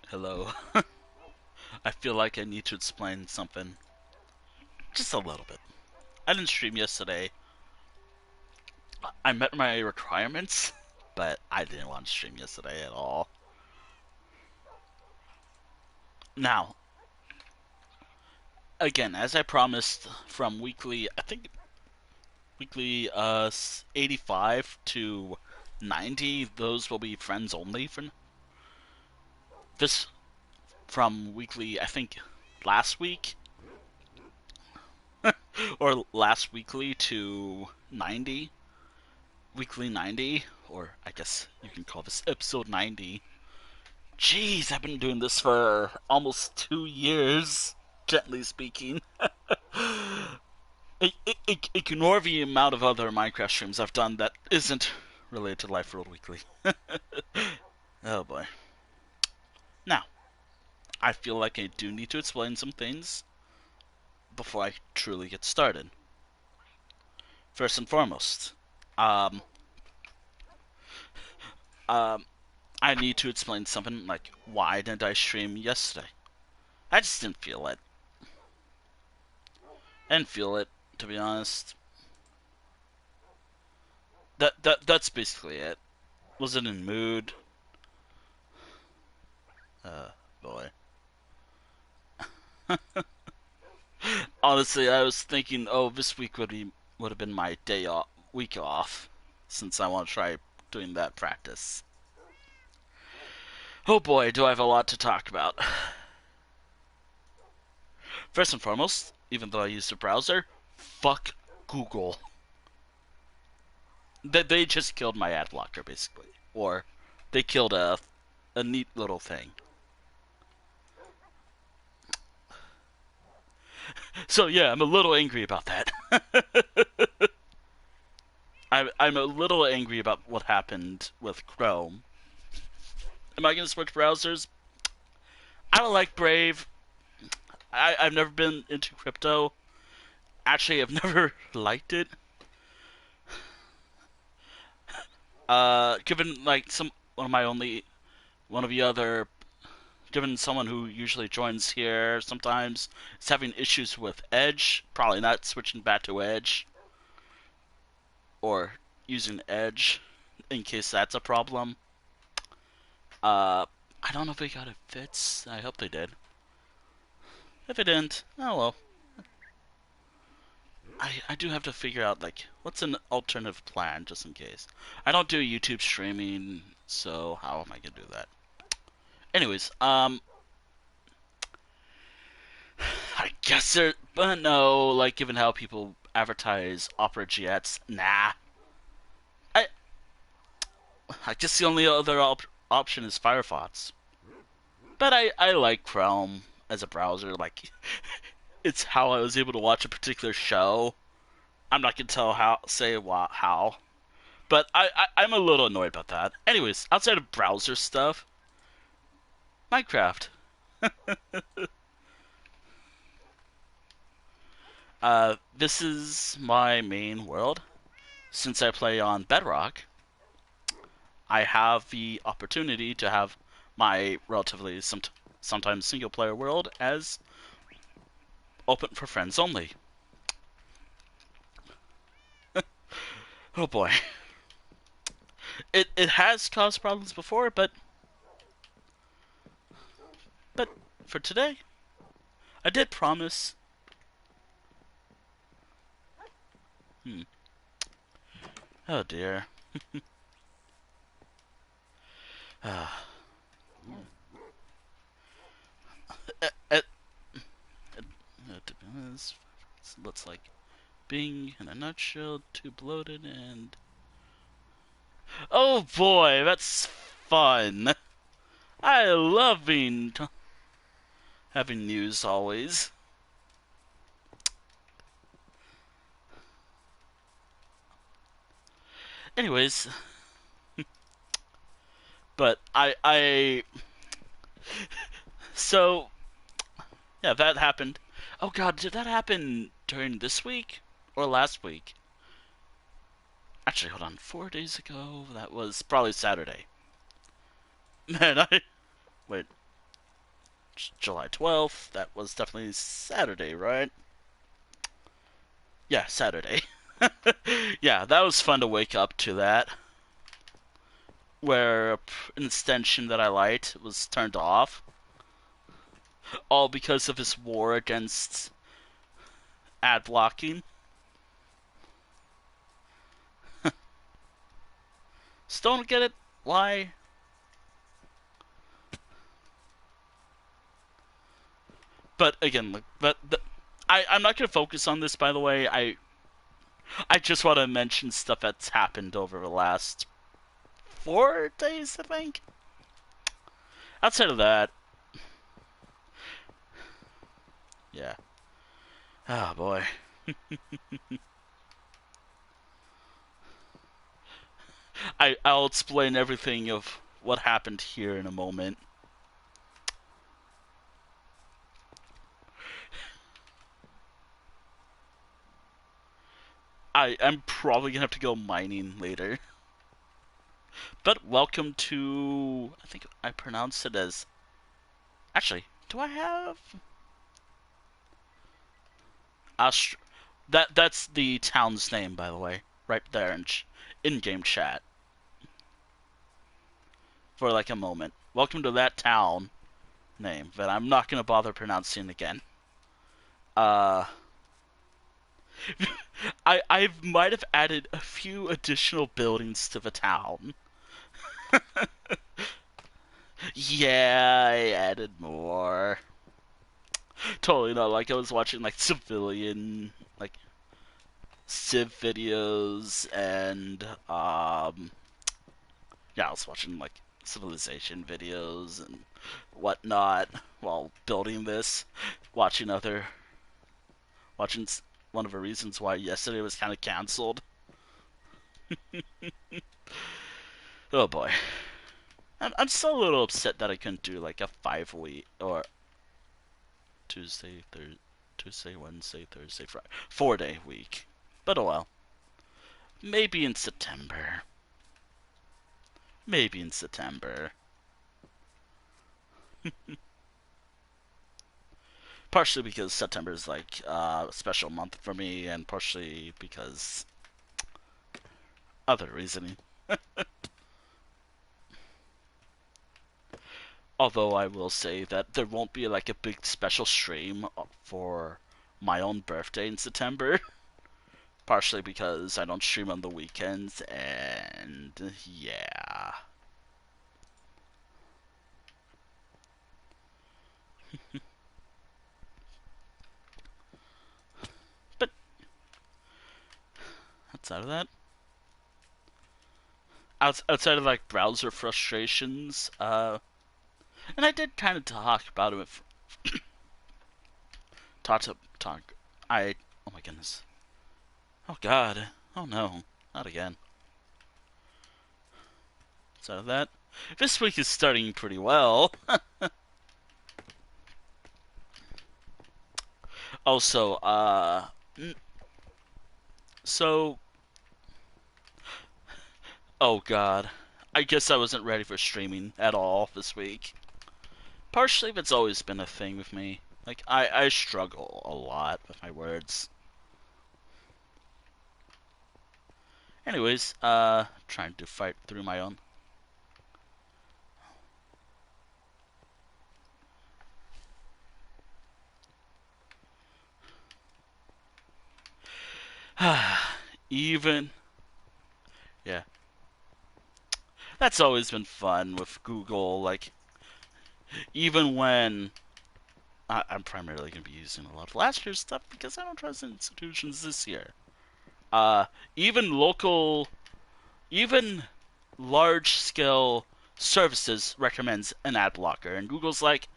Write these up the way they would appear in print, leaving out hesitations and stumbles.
Hello. I feel like I need to explain something. Just a little bit. I didn't stream yesterday. I met my requirements, but I didn't want to stream yesterday at all. Now, again, as I promised from weekly, I think weekly 85 to 90, those will be friends only for this from weekly, I think last week or last weekly to 90, weekly 90, or I guess you can call this episode 90. Jeez, I've been doing this for almost 2 years, gently speaking. Ignore the amount of other Minecraft streams I've done that isn't related to Life World Weekly. Oh boy. Now, I feel like I do need to explain some things before I truly get started. First and foremost, um, um, I need to explain something like why didn't I stream yesterday? I just didn't feel it. I didn't feel it, to be honest. That's basically it. Wasn't in mood. Boy. Honestly, I was thinking, oh, this week would have been my week off, since I want to try doing that practice. Oh boy, do I have a lot to talk about. First and foremost, even though I use the browser, fuck Google. They just killed my ad blocker, basically. Or they killed a neat little thing. So yeah, I'm a little angry about that. I'm a little angry about what happened with Chrome. Am I going to switch browsers? I don't like Brave. I've never been into crypto. Actually, I've never liked it. Given like one of the other, given someone who usually joins here sometimes is having issues with Edge, probably not switching back to Edge or using Edge in case that's a problem. I don't know if they got it fixed. I hope they did. If it didn't, oh well. I do have to figure out, like, what's an alternative plan, just in case. I don't do YouTube streaming, so how am I gonna do that? Anyways, I guess but no, like, given how people advertise Opera GX, nah. I, I guess the only other option is Firefox. But I like Chrome as a browser, like, it's how I was able to watch a particular show. I'm not gonna say how, but I'm a little annoyed about that. Anyways, outside of browser stuff, Minecraft. This is my main world. Since I play on Bedrock, I have the opportunity to have my relatively sometimes single player world as open for friends only. Oh boy. It has caused problems before, but for today, I did promise. Hmm. Oh dear. it, it, to be honest, it looks like being in a nutshell, too bloated, and oh boy, that's fun. I love having news always. Anyways, but so yeah, that happened. Oh god, did that happen during this week or last week? Actually, hold on. 4 days ago, that was probably Saturday. Man, wait. July 12th. That was definitely Saturday, right? Yeah, Saturday. Yeah, that was fun to wake up to that. Where an extension that I liked was turned off. All because of his war against ad blocking. Still don't get it. Why? But again, I'm not going to focus on this, by the way. I just want to mention stuff that's happened over the last 4 days, I think. Outside of that, yeah. Oh boy. I'll explain everything of what happened here in a moment. I'm probably gonna have to go mining later. But welcome to, I think I pronounced it as, actually, do I have Astra? That's the town's name, by the way, right there in game chat for like a moment. Welcome to that town name that I'm not gonna bother pronouncing again. Uh, I might have added a few additional buildings to the town. Yeah, I added more. Totally not like I was watching like civilian like civ videos and yeah, I was watching like civilization videos and whatnot while building this. Watching other watching one of the reasons why yesterday was kind of canceled. Oh boy. I'm still a little upset that I couldn't do like a 5 week or Tuesday, Tuesday, Wednesday, Thursday, Friday, 4 day week. But oh well. Maybe in September. Maybe in September. Partially because September is like a special month for me, and partially because other reasoning. Although I will say that there won't be like a big special stream for my own birthday in September. Partially because I don't stream on the weekends, and yeah. But outside of that, outside of like browser frustrations, and I did kind of talk about it with talk. Oh my goodness. Oh god. Oh no. Not again. So that this week is starting pretty well. Also, so, oh god. I guess I wasn't ready for streaming at all this week. Partially, it's always been a thing with me. Like, I struggle a lot with my words. Anyways, trying to fight through my own. Even, yeah. That's always been fun with Google. Like, even when I'm primarily going to be using a lot of last year's stuff because I don't trust institutions this year. Uh, even local, even large scale services recommends an ad blocker, and Google's like,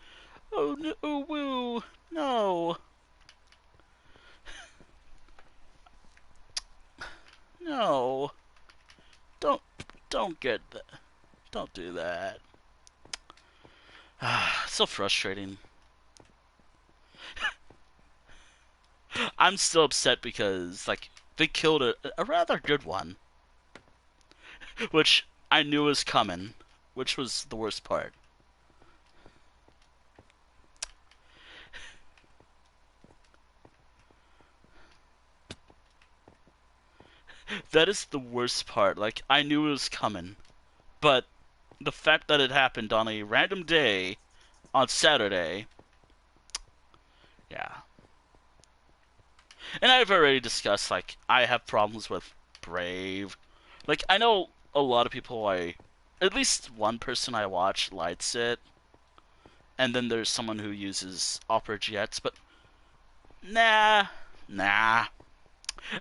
oh no, oh, woo, no, no, don't, don't get that, don't do that. So frustrating. I'm still upset because like they killed a rather good one, which I knew was coming, which was the worst part. That is the worst part. Like I knew it was coming, but the fact that it happened on a random day on Saturday, yeah. And I've already discussed like I have problems with Brave. Like I know a lot of people at least one person I watch likes it, and then there's someone who uses Opera GX, but nah, nah.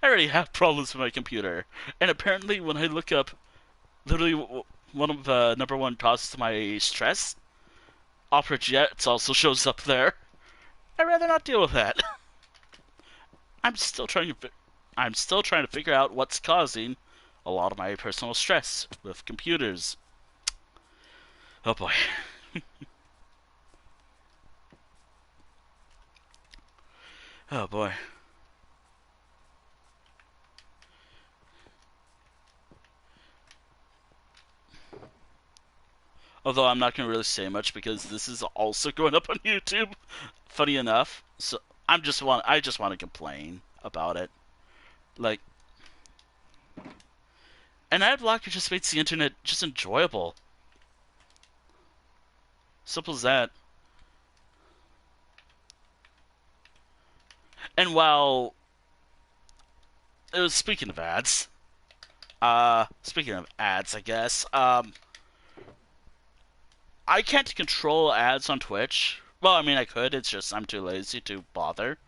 I already have problems with my computer, and apparently when I look up literally one of the number one causes to my stress, Opera GX also shows up there. I'd rather not deal with that. I'm still trying to I'm still trying to figure out what's causing a lot of my personal stress with computers. Oh boy. Oh boy. Although I'm not going to really say much because this is also going up on YouTube. Funny enough. So I just want to complain about it. Like an ad blocker just makes the internet just enjoyable. Simple as that. And while speaking of ads, speaking of ads, I guess, I can't control ads on Twitch. Well, I mean, I could. It's just I'm too lazy to bother.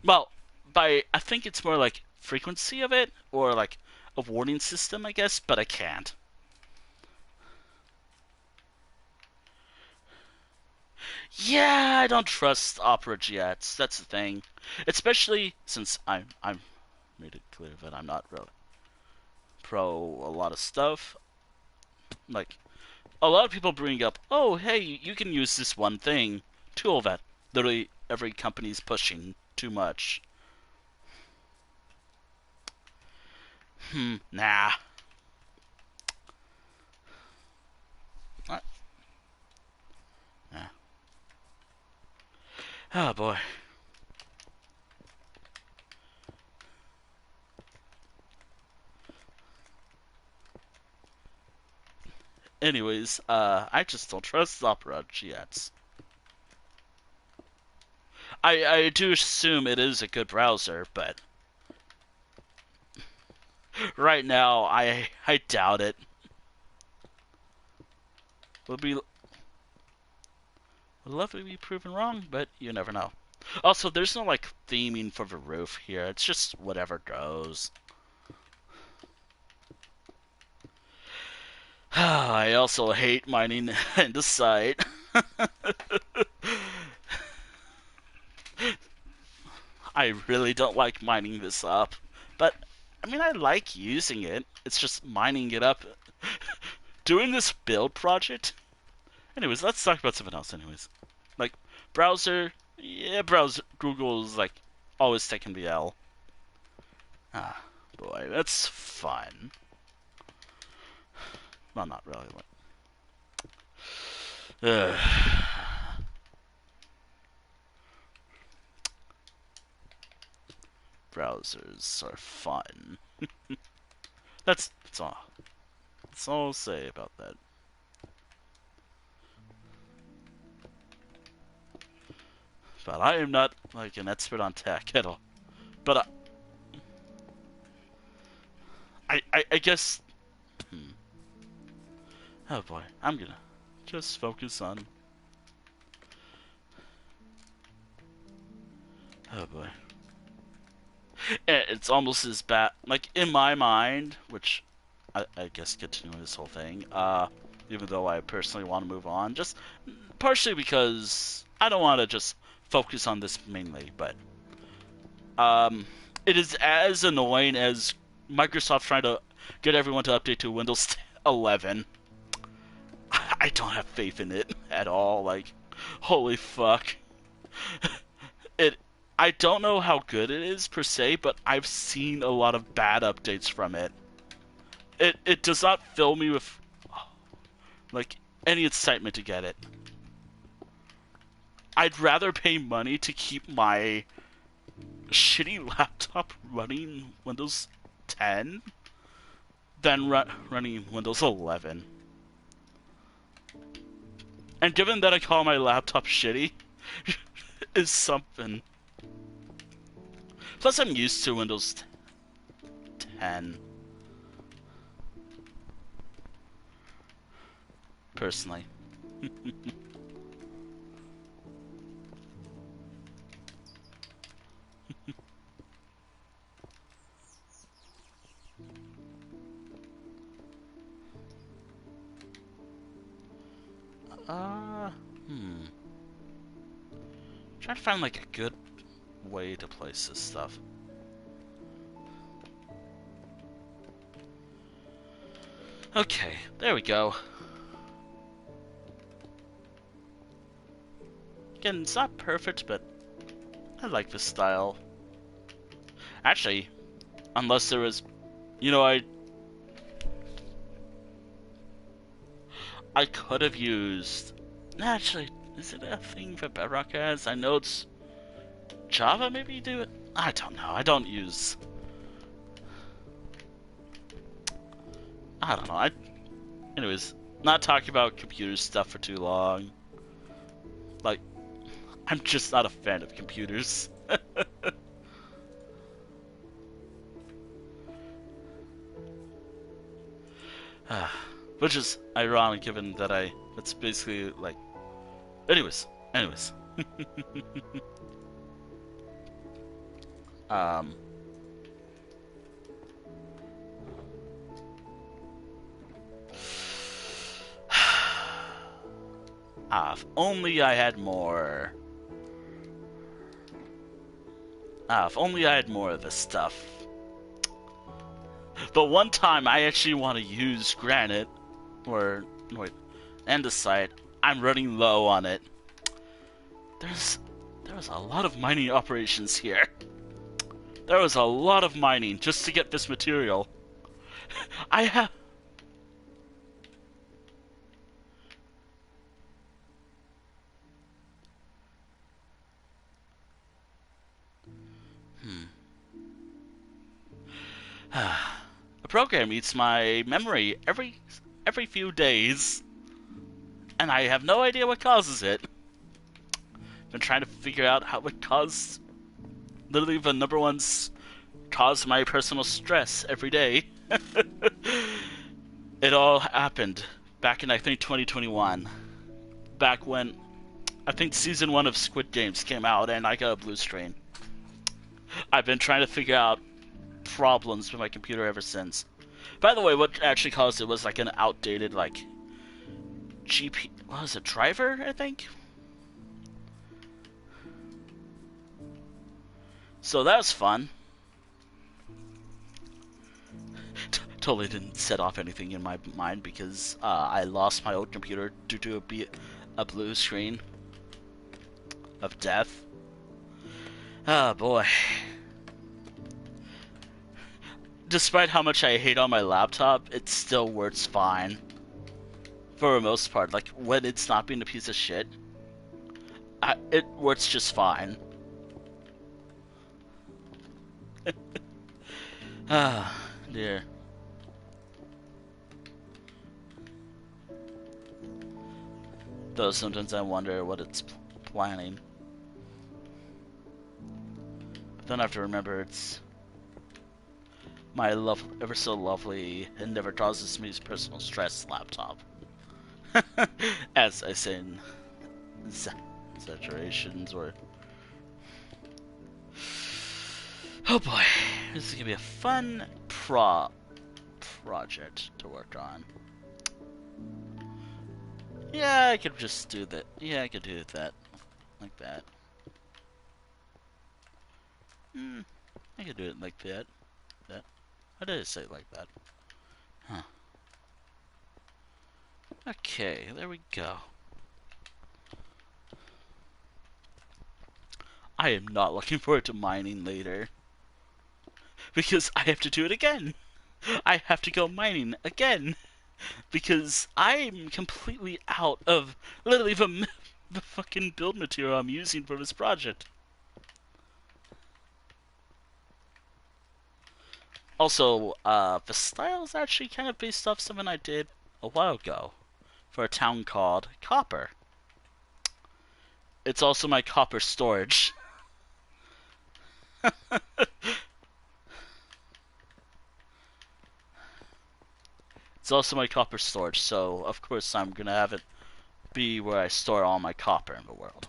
Well, I think it's more like frequency of it or like a warning system, I guess, but I can't. Yeah, I don't trust Opera GX. That's the thing. Especially since I'm made it clear that I'm not really pro a lot of stuff. Like a lot of people bring up, oh hey, you can use this one thing, tool that literally every company's pushing too much. Nah. What? Nah. Oh boy. Anyways, I just don't trust Opera GX. I do assume it is a good browser, but right now I doubt it. Would love to be proven wrong, but you never know. Also, there's no like theming for the roof here. It's just whatever goes. I also hate mining in the site. I really don't like mining this up. But, I mean, I like using it. It's just mining it up. Doing this build project. Anyways, let's talk about something else, anyways. Like, browser. Yeah, browser. Google's like always taking the L. Ah, boy, that's fun. Well, not really. Ugh. Browsers are fun. That's all. That's all I'll say about that. But I am not like an expert on tech at all. But I guess. Oh boy, I'm gonna just focus on. Oh boy. It's almost as bad. Like in my mind, which I guess continuing this whole thing. Even though I personally want to move on, just partially because I don't want to just focus on this mainly, but it is as annoying as Microsoft trying to get everyone to update to Windows 11. I don't have faith in it at all. Like, holy fuck. It. I don't know how good it is per se, but I've seen a lot of bad updates from it. It does not fill me with like any excitement to get it. I'd rather pay money to keep my shitty laptop running Windows 10 than running Windows 11. And given that I call my laptop shitty, is something. Plus, I'm used to Windows 10. Personally. Trying to find like a good way to place this stuff. Okay, there we go. Again, it's not perfect, but I like this style. Actually, unless there was, you know, I could have used. Actually, is it a thing that Bedrock has? I know it's Java. Maybe do it. I don't know. I don't use. I don't know. Anyways, not talking about computer stuff for too long. Like, I'm just not a fan of computers. Which is ironic given that it's basically like. Anyways. If only I had more. If only I had more of this stuff. The one time I actually want to use granite, or wait, andesite, I'm running low on it. There was a lot of mining operations here. There was a lot of mining just to get this material. I have. A program eats my memory every few days, and I have no idea what causes it. Been trying to figure out how it caused. Literally, the number one's cause my personal stress every day. It all happened back in I think 2021, back when I think season 1 of Squid Games came out, and I got a blue screen. I've been trying to figure out problems with my computer ever since. By the way, what actually caused it was like an outdated like what was it, driver, I think? So that was fun. Totally didn't set off anything in my mind because I lost my old computer due to a blue screen of death. Oh boy. Despite how much I hate on my laptop, it still works fine. For the most part. Like, when it's not being a piece of shit, it works just fine. Ah, dear. Though sometimes I wonder what it's planning. But then I have to remember it's my love, ever so lovely, and never causes me personal stress laptop. As I say in exaggerations or. Oh boy, this is gonna be a fun project to work on. Yeah, I could just do that. Yeah, I could do that. Like that. I could do it like that. That. How did I say it like that? Huh. Okay, there we go. I am not looking forward to mining later. Because I have to do it again. I have to go mining again. Because I'm completely out of literally the fucking build material I'm using for this project. Also, the style is actually kind of based off something I did a while ago for a town called Copper. It's also my copper storage. It's also my copper storage, so of course I'm gonna have it be where I store all my copper in the world.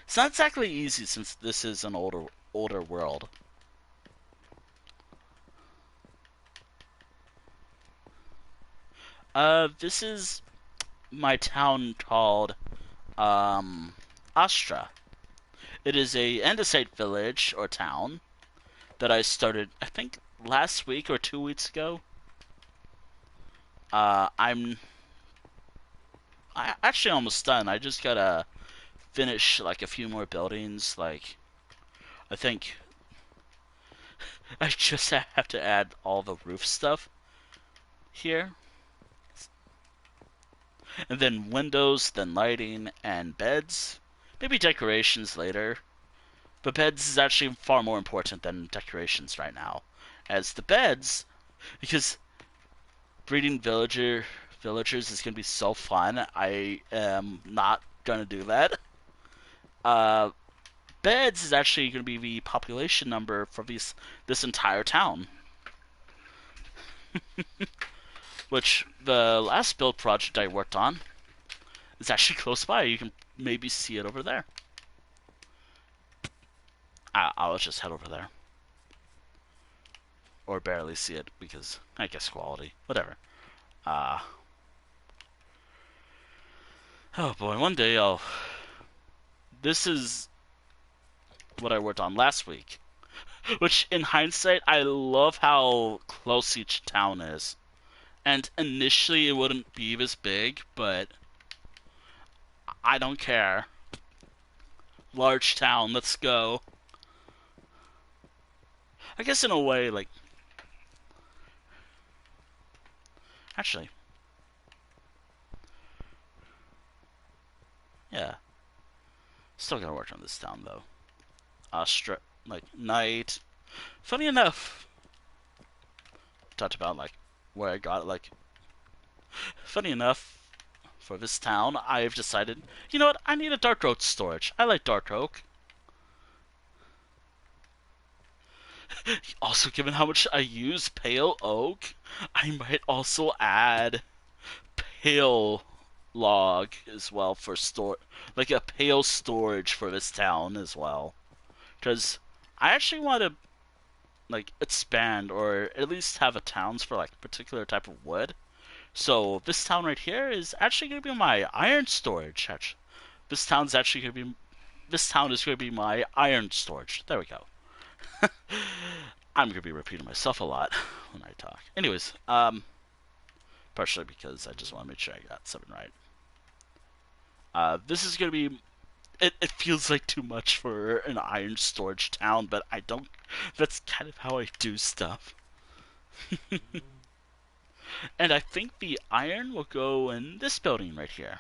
It's not exactly easy since this is an older world. This is my town called Astra. It is a andesite village or town that I started, I think, last week or 2 weeks ago. I'm actually almost done. I just gotta finish like a few more buildings. Like I think I just have to add all the roof stuff here, and then windows, then lighting and beds. Maybe decorations later. But beds is actually far more important than decorations right now, as the beds, because breeding villagers is gonna be so fun. I am not gonna do that. Uh, Beds is actually gonna be the population number for this entire town. Which the last build project I worked on is actually close by. You can maybe see it over there. I'll just head over there, or barely see it because I guess quality, whatever. Uh oh boy, one day I'll. This is what I worked on last week. Which, in hindsight, I love how close each town is. And initially, it wouldn't be this big, but I don't care. Large town, let's go. I guess in a way, like. Actually, yeah. Still gotta work on this town, though. Astra, like, night. Funny enough, talked about, like, where I got it, like. Funny enough, for this town, I've decided, you know what, I need a dark oak storage. I like dark oak. Also, given how much I use pale oak, I might also add pale log as well for store, like a pale storage for this town as well. Because I actually want to like expand or at least have a towns for like particular type of wood. So this town right here is actually going to be my iron storage. This town's actually going to be this town is going to be my iron storage. There we go. I'm going to be repeating myself a lot when I talk. Anyways, partially because I just want to make sure I got something right. This is going to be It feels like too much for an iron storage town, but I don't. That's kind of how I do stuff. And I think the iron will go in this building right here,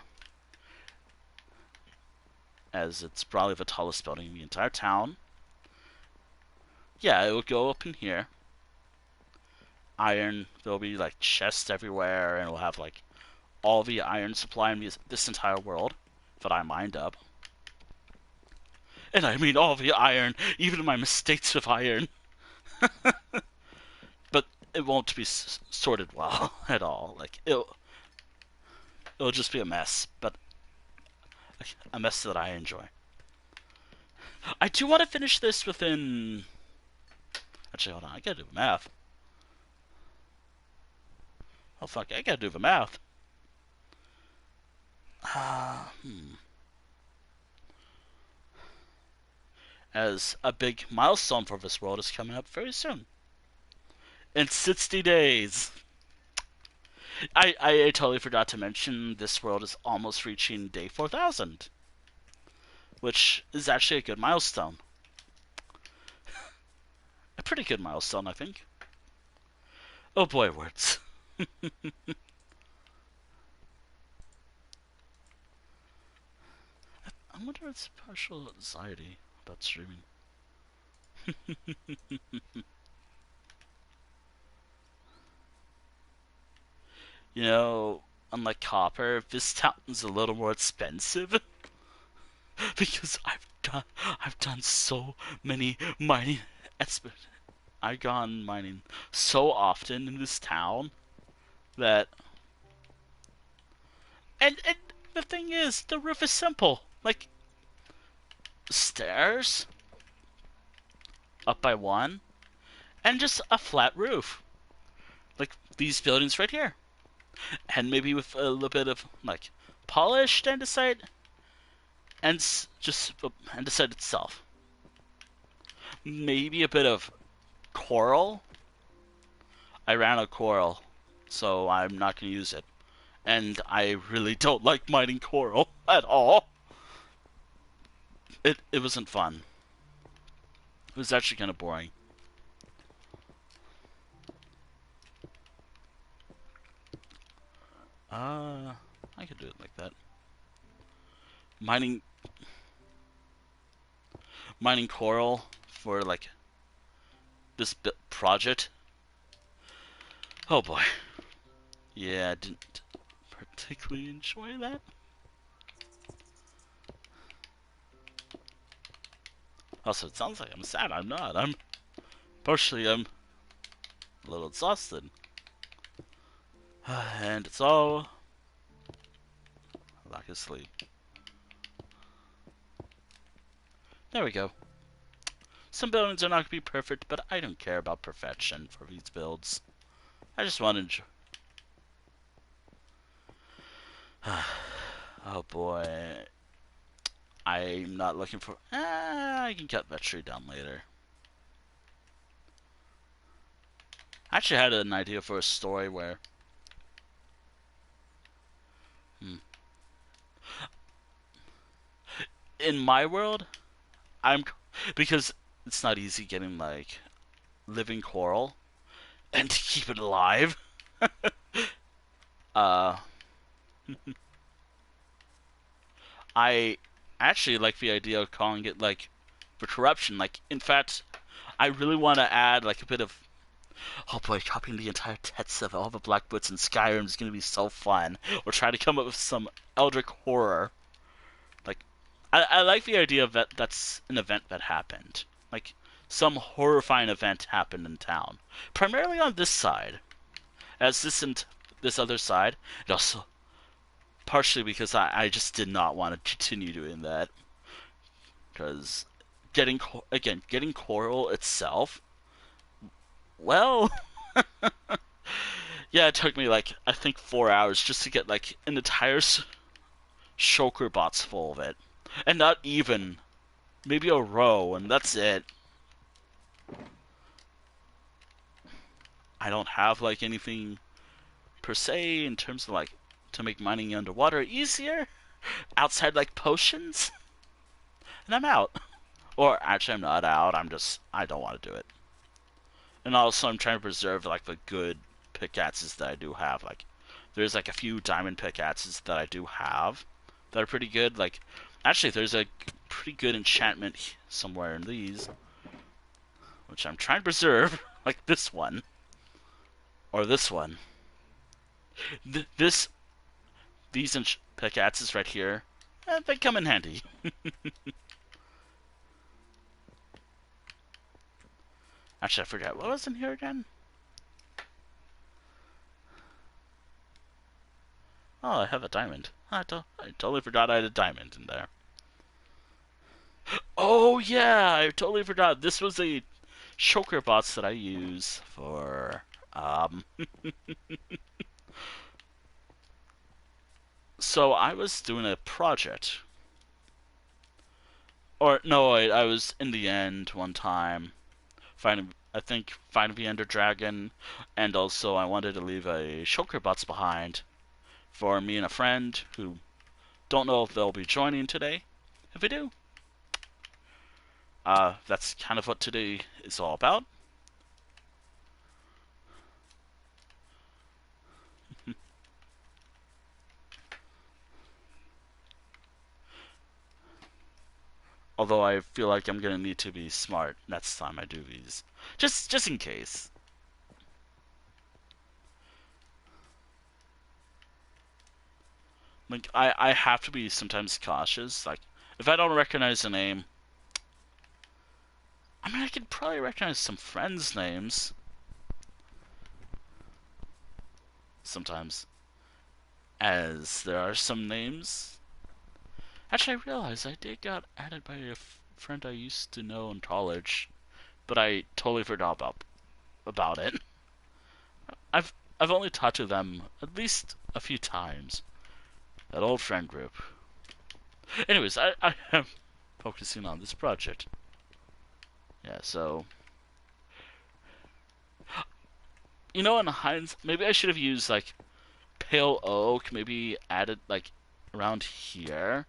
as it's probably the tallest building in the entire town. Yeah, it will go up in here. Iron, there'll be like chests everywhere, and we'll have like all the iron supply in this entire world that I mined up. And I mean all the iron, even my mistakes with iron. But it won't be sorted well at all. Like it'll just be a mess, but a mess that I enjoy. I do want to finish this within. Actually, hold on. I gotta do the math. Oh fuck! I gotta do the math. As a big milestone for this world is coming up very soon. In 60 days. I totally forgot to mention this world is almost reaching day 4,000, which is actually a good milestone. A pretty good milestone, I think. Oh boy, words. I wonder if it's partial anxiety about streaming. You know, unlike copper, this town's a little more expensive because I've done so many mining I've gone mining so often in this town that and the thing is, the roof is simple. Like stairs up by one and just a flat roof. Like these buildings right here. And maybe with a little bit of like polished andesite and just andesite itself. Maybe a bit of coral. I ran out of coral, so I'm not going to use it. And I really don't like mining coral at all. It wasn't fun. It was actually kind of boring. I could do it like that. Mining coral for like this project. Oh boy. Yeah, I didn't particularly enjoy that. Also, it sounds like I'm sad. I'm not. I'm a little exhausted. And it's all lack of sleep. There we go. Some buildings are not going to be perfect, but I don't care about perfection for these builds. I just want to oh boy. I'm not looking for... I can cut that tree down later. I actually had an idea for a story where... In my world, because it's not easy getting, like, living coral and to keep it alive. I actually like the idea of calling it, like, for corruption. Like, in fact, I really want to add, like, a bit of... Oh boy, copying the entire text of all the Blackboots in Skyrim is going to be so fun. Or try to come up with some Eldritch horror. Like, I like the idea of that's an event that happened. Like, some horrifying event happened in town. Primarily on this side. As this other side, it also... Partially because I just did not want to continue doing that. Because getting coral itself, well, yeah, it took me like I think 4 hours just to get like an entire shulker box full of it, and not even maybe a row, and that's it. I don't have like anything per se in terms of like to make mining underwater easier outside like potions. and I'm out. Or actually, I'm not out. I don't want to do it. And also, I'm trying to preserve like the good pickaxes that I do have. Like, there's like a few diamond pickaxes that I do have that are pretty good. Like, actually, there's a pretty good enchantment somewhere in these, which I'm trying to preserve. Like this one or this one. This these pickaxes right here, they come in handy. Actually, I forgot what was in here again. Oh, I have a diamond. I totally forgot I had a diamond in there. Oh yeah, I totally forgot. This was a choker bots that I use for so I was doing a project. Or no, I was in the end one time finding the Ender Dragon, and also I wanted to leave a choker bots behind for me and a friend who don't know if they'll be joining today. If we do, that's kind of what today is all about. Although I feel like I'm gonna need to be smart next time I do these, just in case. Like I have to be sometimes cautious. Like if I don't recognize a name, I mean I could probably recognize some friends' names sometimes, as there are some names. Actually, I realized I did got added by a friend I used to know in college, but I totally forgot about it. I've only talked to them at least a few times. That old friend group. Anyways, I am focusing on this project. Yeah, so you know, in hindsight, maybe I should have used like pale oak, maybe added like around here,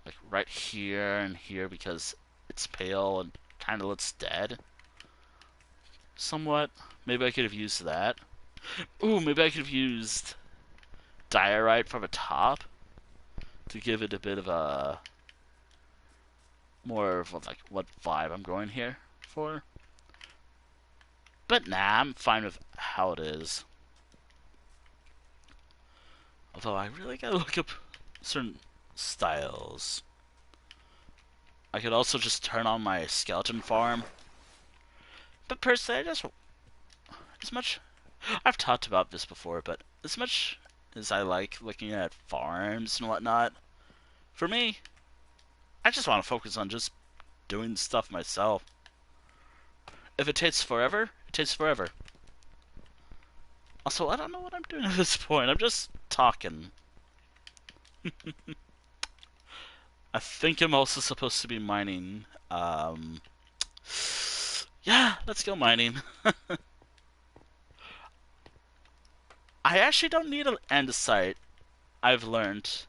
like right here and here because it's pale and kind of looks dead. Somewhat. Maybe I could have used that. Ooh, maybe I could have used diorite from the top to give it a bit of a more of like what vibe I'm going here for. But nah, I'm fine with how it is. Although I really gotta look up certain styles. I could also just turn on my skeleton farm. But personally, I just as much I've talked about this before, but as much as I like looking at farms and whatnot, for me, I just want to focus on just doing stuff myself. If it takes forever, it takes forever. Also, I don't know what I'm doing at this point. I'm just talking. I think I'm also supposed to be mining. Yeah, let's go mining. I actually don't need an andesite. I've learned.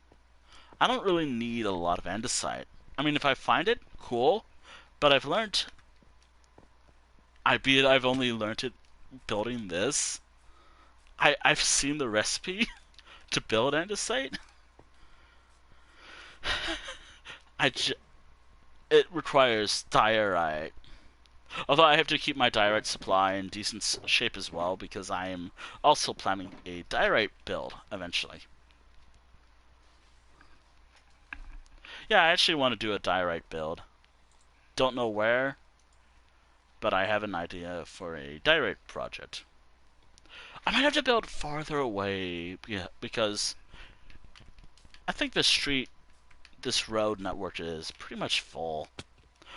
I don't really need a lot of andesite. I mean, if I find it, cool. But I've learned. I've only learned it building this. I've seen the recipe to build andesite. It requires diorite. Although I have to keep my diorite supply in decent shape as well because I am also planning a diorite build eventually. Yeah, I actually want to do a diorite build. Don't know where, but I have an idea for a diorite project. I might have to build farther away, yeah, because I think this road network is pretty much full.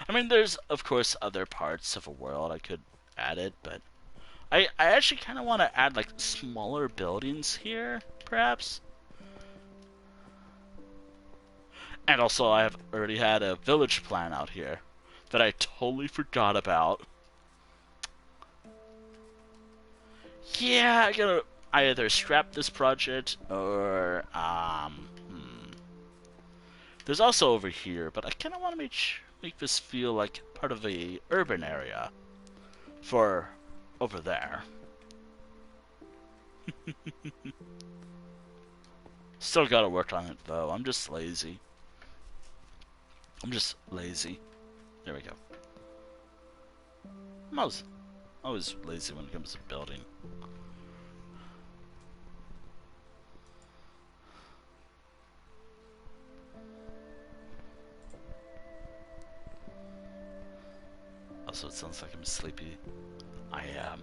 I mean, there's of course other parts of a world I could add it, but I actually kind of want to add like smaller buildings here, perhaps. And also, I have already had a village plan out here that I totally forgot about. Yeah, I either scrap this project or there's also over here, but I kind of want to make this feel like part of a urban area for over there. Still gotta work on it though. I'm just lazy. There we go. I'm always lazy when it comes to building. Also, it sounds like I'm sleepy. I am.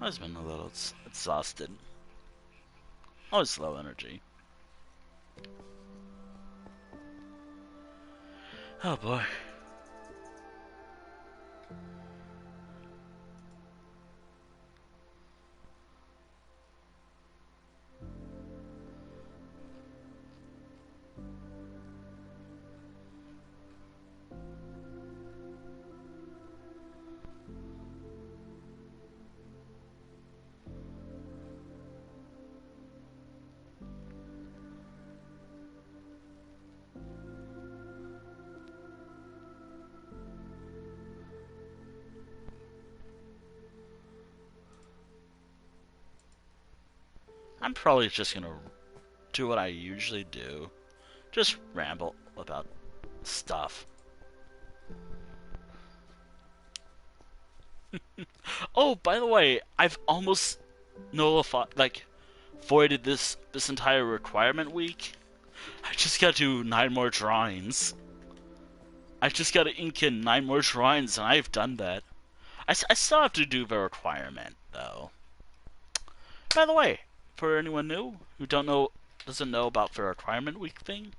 I've been a little exhausted. Always low energy. Oh boy. I'm probably just gonna do what I usually do. Just ramble about stuff. Oh, by the way, I've almost nullified, like, voided this entire requirement week. I just gotta do 9 more drawings. I just gotta ink in 9 more drawings, and I've done that. I still have to do the requirement, though. By the way, for anyone new who doesn't know about the requirement week thing,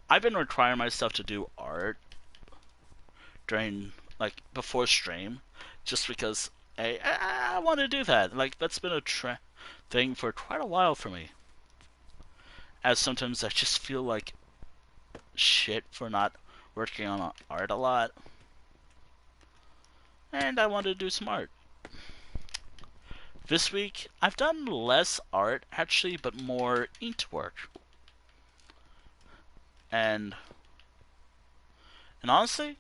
I've been requiring myself to do art during, like, before stream, just because I want to do that. Like, that's been a thing for quite a while for me. As sometimes I just feel like shit for not working on art a lot. And I want to do some art. This week, I've done less art, actually, but more inked work. And honestly,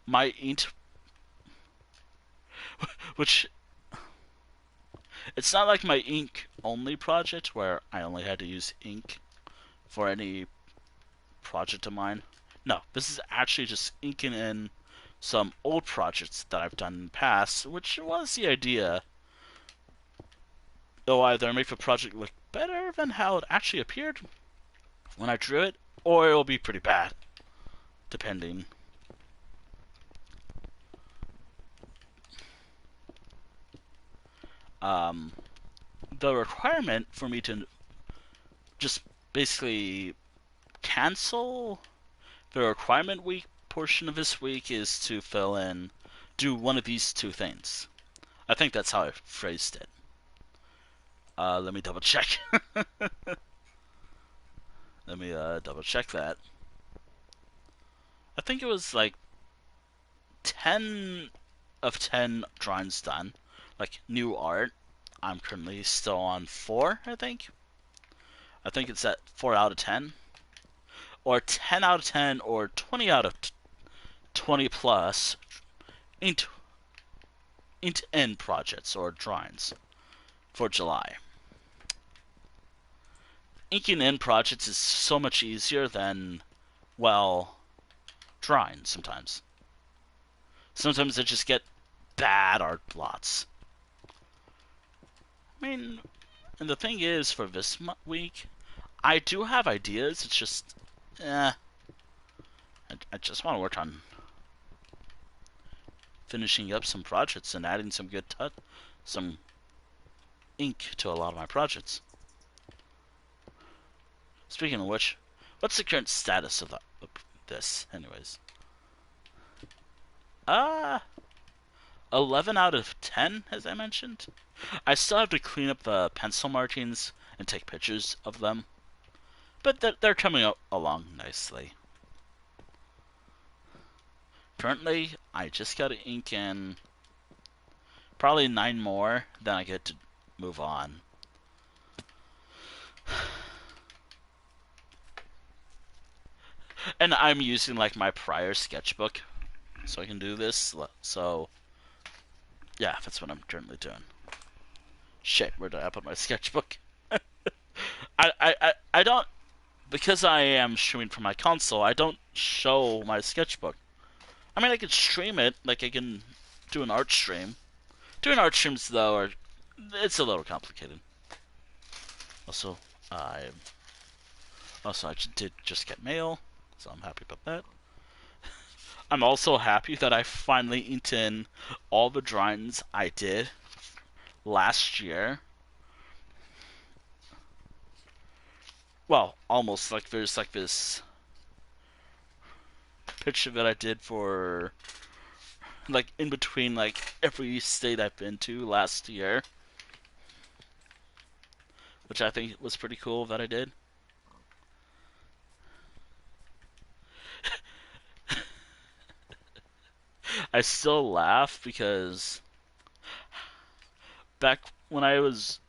my inked... which... It's not like my ink-only project, where I only had to use ink for any project of mine. No, this is actually just inking in some old projects that I've done in the past, which was the idea. It'll either make the project look better than how it actually appeared when I drew it, or it'll be pretty bad, depending. The requirement for me to just basically cancel the requirement week portion of this week is to do one of these two things. I think that's how I phrased it. Let me double check. Let me double check that. I think it was like 10 of 10 drawings done. Like new art. I'm currently still on 4, I think. I think it's at 4 out of 10. Or 10 out of 10 or 20 out of 20 plus into end projects or drawings for July. Inking in projects is so much easier than, well, drawing sometimes. Sometimes I just get bad art blots. I mean, and the thing is, for this week, I do have ideas, it's just, I just want to work on finishing up some projects and adding some some ink to a lot of my projects. Speaking of which, what's the current status of this, anyways? 11 out of 10, as I mentioned. I still have to clean up the pencil markings and take pictures of them, but they're coming along nicely. Currently, I just gotta ink in Probably 9 more, then I get to move on. And I'm using like my prior sketchbook so I can do this. So yeah, that's what I'm currently doing. Shit, where did I put my sketchbook? I don't, because I am streaming from my console, I don't show my sketchbook. I mean, I can stream it, like I can do an art stream. Doing art streams though it's a little complicated. Also, I I did just get mail, so I'm happy about that. I'm also happy that I finally inked in all the drawings I did last year. Well, almost. Like there's like this picture that I did for like in between like every state I've been to last year, which I think was pretty cool that I did. I still laugh because back when I was,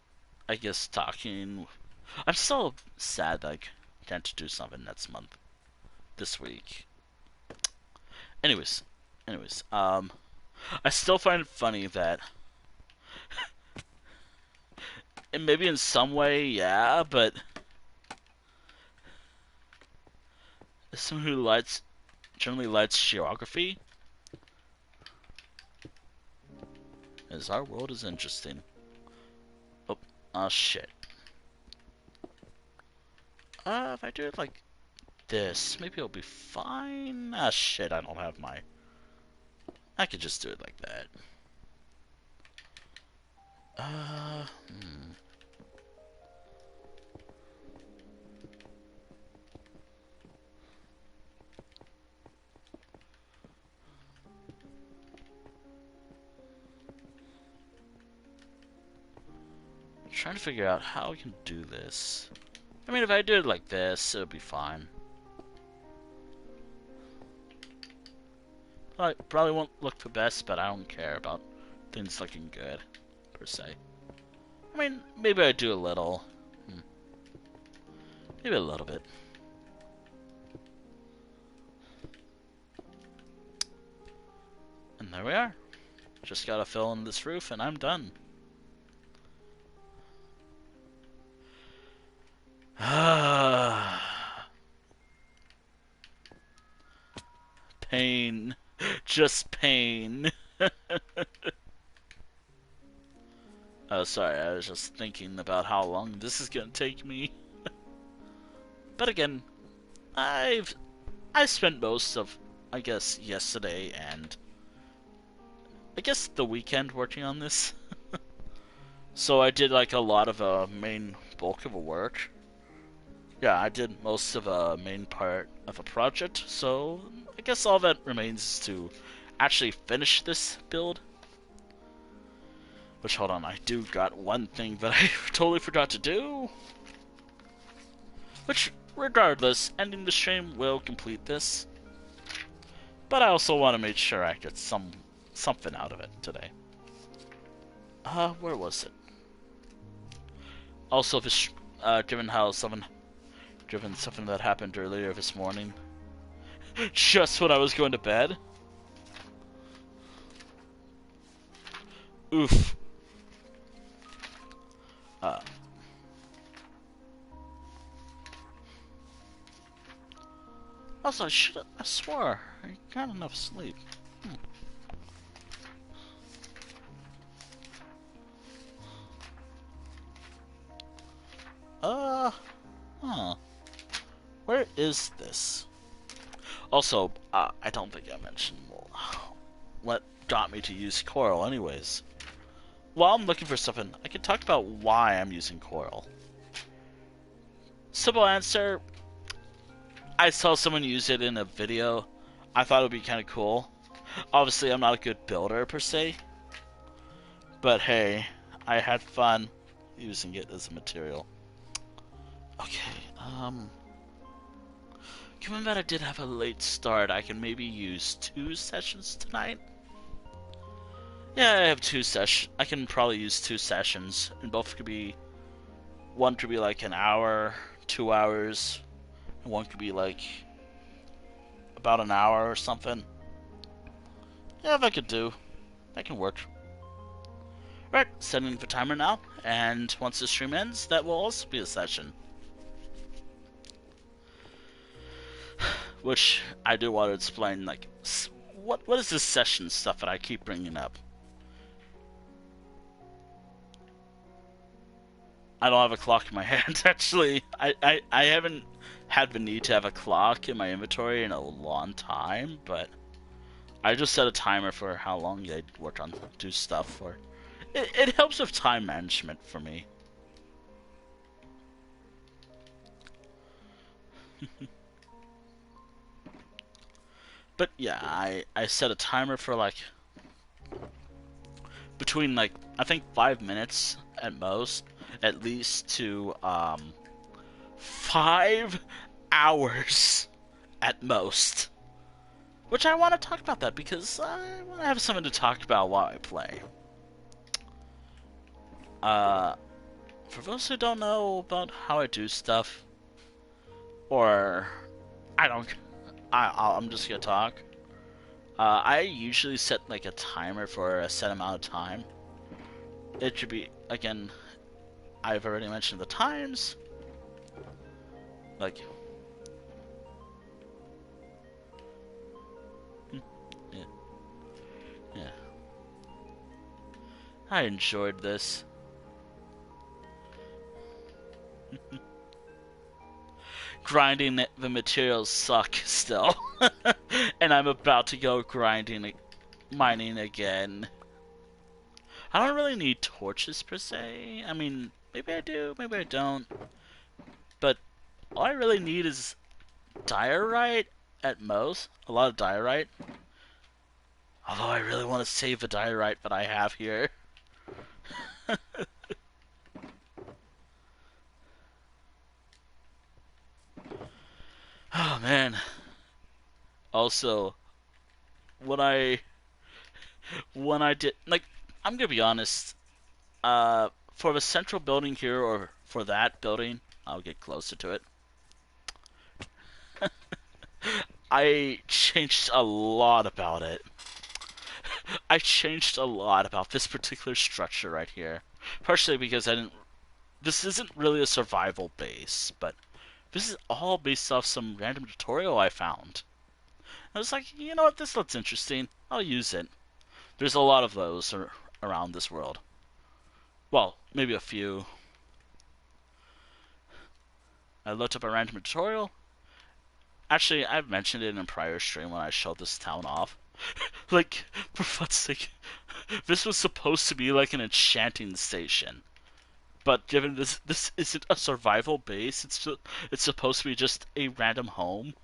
I guess, talking, I'm still sad that I can't do something next month, this week. Anyways, I still find it funny that, and maybe in some way, yeah, but as someone who generally likes geography, as our world is interesting. Oh, oh shit. If I do it like this, maybe it'll be fine. Ah shit, I don't have my... I could just do it like that. Hmm. I'm trying to figure out how I can do this. I mean, if I do it like this, it'll be fine. Probably won't look the best, but I don't care about things looking good, per se. I mean, maybe I do a little. Maybe a little bit. And there we are. Just gotta fill in this roof and I'm done. Pain. Just pain. Oh, sorry, I was just thinking about how long this is gonna take me. But again, I spent most of, I guess, yesterday and I guess the weekend working on this. So I did like a lot of main bulk of a work. Yeah, I did most of a main part of a project, so I guess all that remains is to actually finish this build. Which, hold on, I do got one thing that I totally forgot to do. Which, regardless, ending the stream will complete this. But I also want to make sure I get something out of it today. Where was it? Also, this, given something that happened earlier this morning, just when I was going to bed. Oof. Also, I swore I got enough sleep. Huh. Where is this? Also, I don't think I mentioned what got me to use Coral anyways. While I'm looking for something, I can talk about why I'm using Coral. Simple answer, I saw someone use it in a video. I thought it would be kind of cool. Obviously, I'm not a good builder per se. But hey, I had fun using it as a material. Okay, given that I did have a late start, I can maybe use 2 sessions tonight. Yeah, I have two sessions. I can probably use two sessions, and both could be one could be like an hour, 2 hours, and one could be like about an hour or something. Yeah, that could do. That can work. Right, setting the timer now, and once the stream ends, that will also be a session. Which I do want to explain, like, what is this session stuff that I keep bringing up? I don't have a clock in my hand, actually. I haven't had the need to have a clock in my inventory in a long time, but I just set a timer for how long I work on do stuff for. It helps with time management for me. But yeah, I set a timer for like between like I think 5 minutes at most, at least to 5 hours at most. Which I want to talk about that because I want to have something to talk about while I play. Uh, for those who don't know about how I do stuff, or I don't, I'm just gonna talk. I usually set like a timer for a set amount of time. It should be again. I've already mentioned the times. Like, yeah, yeah. I enjoyed this. Grinding the materials suck still, and I'm about to go grinding, mining again. I don't really need torches per se. I mean, maybe I do, maybe I don't. But all I really need is diorite at most. A lot of diorite. Although I really want to save the diorite that I have here. Oh man. Also, when I did like, I'm gonna be honest. For the central building here, or for that building, I'll get closer to it. I changed a lot about it. I changed a lot about this particular structure right here. Partially because I didn't. This isn't really a survival base, but this is all based off some random tutorial I found. I was like, you know what, this looks interesting. I'll use it. There's a lot of those around this world. Well, maybe a few. I looked up a random tutorial. Actually, I've mentioned it in a prior stream when I showed this town off. Like, for fuck's sake, this was supposed to be like an enchanting station. But given this isn't a survival base, it's supposed to be just a random home.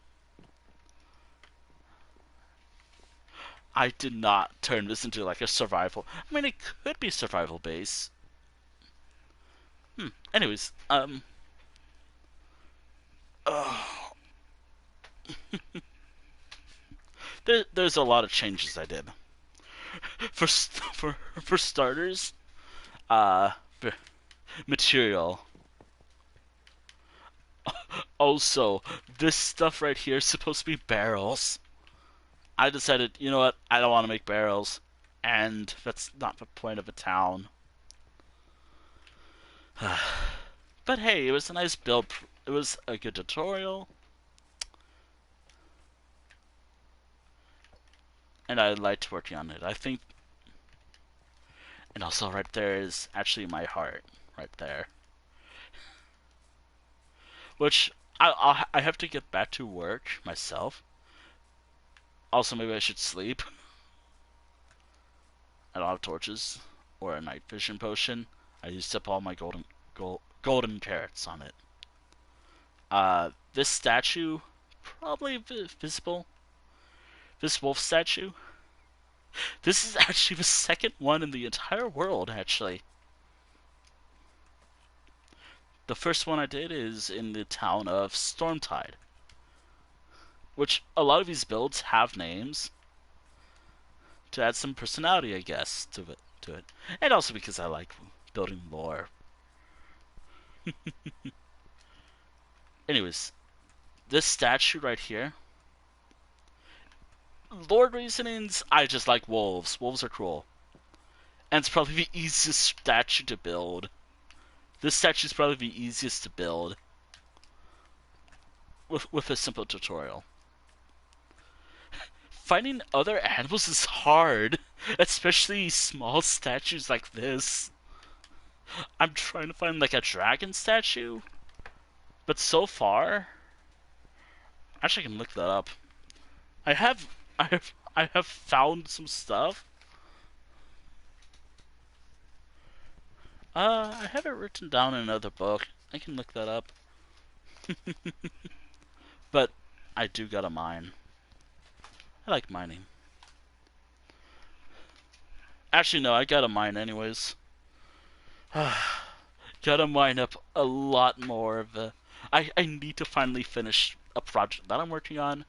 I did not turn this into like a survival. I mean, it could be survival base. Anyways, oh, there's a lot of changes I did. For starters, uh, material. Also, this stuff right here is supposed to be barrels. I decided, you know what? I don't want to make barrels, and that's not the point of a town. But hey, it was a nice build. It was a good tutorial, and I liked working on it. I think, and also right there is actually my heart, right there. Which I have to get back to work myself. Also, maybe I should sleep. I don't have torches or a night vision potion. I used up all my golden carrots on it. This statue, probably visible. This wolf statue. This is actually the second one in the entire world, actually. The first one I did is in the town of Stormtide. Which, a lot of these builds have names. to add some personality, I guess, to it, and also because I like building lore. Anyways, this statue right here, lore reasonings, I just like wolves. Wolves are cool, and it's probably the easiest statue to build. This statue is probably the easiest to build with a simple tutorial. Finding other animals is hard, especially small statues like this. I'm trying to find like a dragon statue, but so far, actually, I can look that up. I have found some stuff. I have it written down in another book. I can look that up. But I do gotta mine. I like mining. Actually, no, I gotta mine anyways. Gotta mine up a lot more of the. I need to finally finish a project that I'm working on.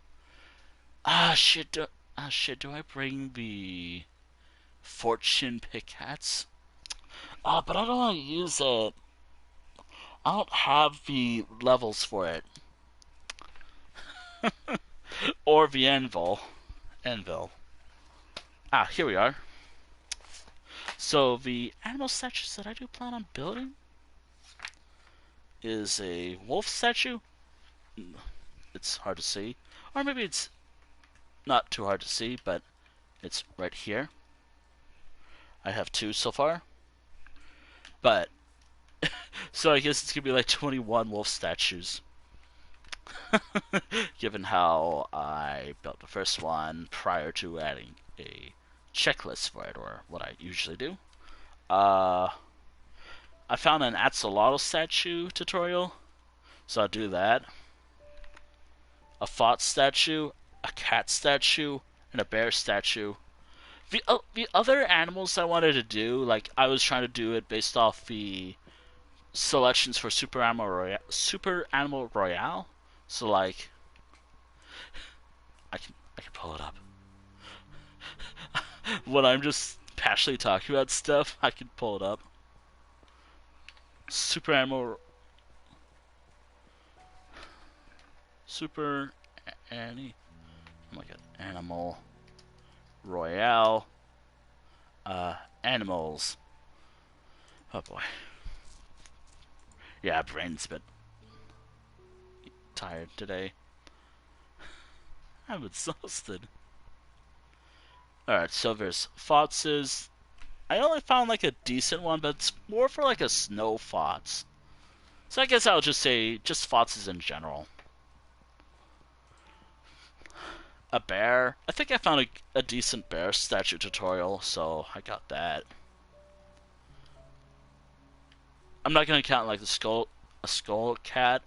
Shit. Do I bring the fortune pickaxe? But I don't want to use it. I don't have the levels for it. Or the anvil. Anvil. Here we are. So the animal statues that I do plan on building is a wolf statue. It's hard to see. Or maybe it's not too hard to see, but it's right here. I have 2 so far. But, so I guess it's gonna be like 21 wolf statues. Given how I built the first one prior to adding a checklist for it, or what I usually do. I found an axolotl statue tutorial, so I'll do that. A fox statue, a cat statue, and a bear statue. The other animals I wanted to do, like I was trying to do it based off the selections for Super Animal Royale. So like, I can pull it up. When I'm just passionately talking about stuff, I can pull it up. Super Animal, Super Annie. Oh my god, Animal Royale. Animals. Oh boy. Yeah, brain's a bit tired today. I'm exhausted. Alright, so there's foxes. I only found like a decent one, but it's more for like a snow fox. So I guess I'll just say just foxes in general. A bear. I think I found a decent bear statue tutorial, so I got that. I'm not gonna count like a skull cat.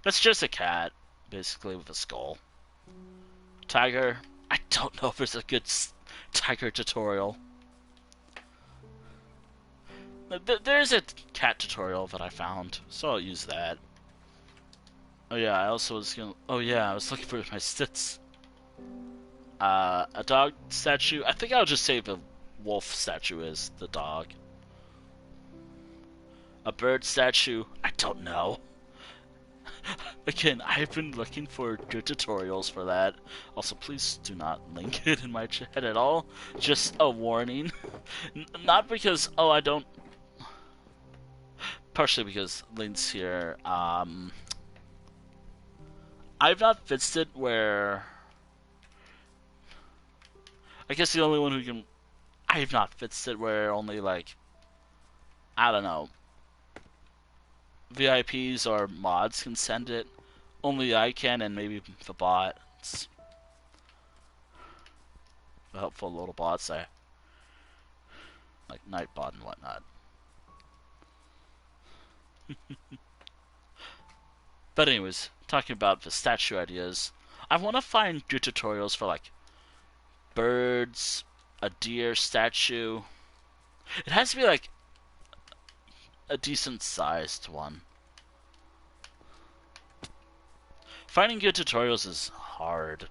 That's just a cat, basically with a skull. Tiger. I don't know if there's a good tiger tutorial. There's a cat tutorial that I found, so I'll use that. Oh yeah, I also was gonna. Oh yeah, I was looking for my stits. A dog statue. I think I'll just say the wolf statue is the dog. A bird statue. I don't know. Again, I've been looking for good tutorials for that. Also, please do not link it in my chat at all. Just a warning. Not because, oh, I don't. Partially because links here. I've not fixed it where. I guess the only one who can. I've not fixed it where only like. I don't know. VIPs or mods can send it. Only I can, and maybe the bot. It's the helpful little bots like Nightbot and whatnot. But anyways, talking about the statue ideas, I want to find good tutorials for like birds, a deer statue. It has to be like a decent sized one. Finding good tutorials is hard.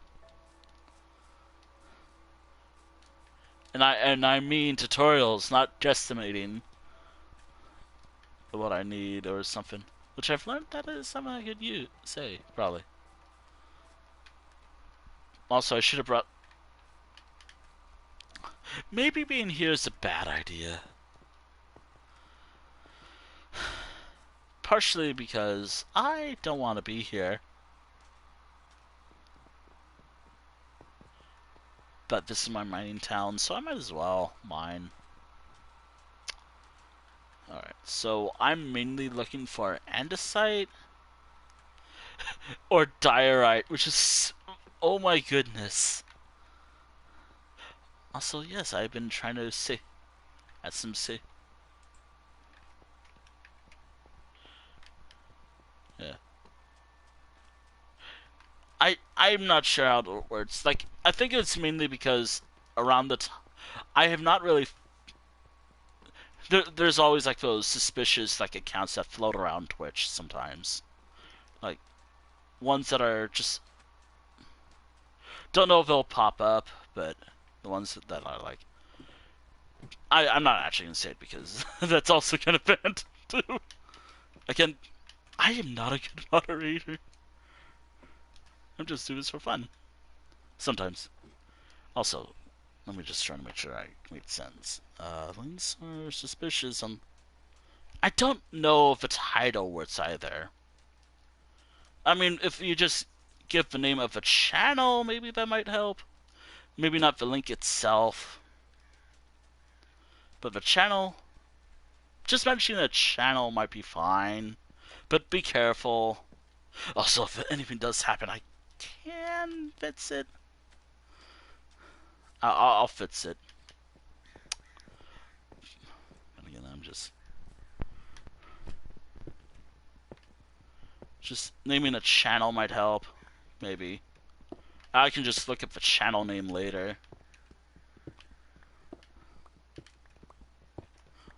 And I mean tutorials, not guesstimating what I need or something. Which I've learned that is something I could say, probably. Also, I should have brought... Maybe being here is a bad idea. Partially because I don't want to be here. But this is my mining town, so I might as well mine. Alright, so I'm mainly looking for andesite or diorite, which is... Oh my goodness. Also, yes, I've been trying to see... Add some see... Yeah. I'm not sure how it works. Like, I think it's mainly because around the time... I have not really... There's always, like, those suspicious, like, accounts that float around Twitch sometimes. Like, ones that are just... Don't know if they'll pop up, but the ones that are, like... I'm not actually gonna say it because that's also kind of banned, too. Again, I am not a good moderator. I'm just doing this for fun. Sometimes. Also, let me just try to make sure I make sense. Links are suspicious on... I don't know if it's title words either. I mean, if you just give the name of a channel, maybe that might help. Maybe not the link itself. But the channel... Just mentioning the channel might be fine. But be careful. Also, if anything does happen, I can fix it. I'll fix it. And again, I'm just naming a channel might help. Maybe. I can just look up the channel name later.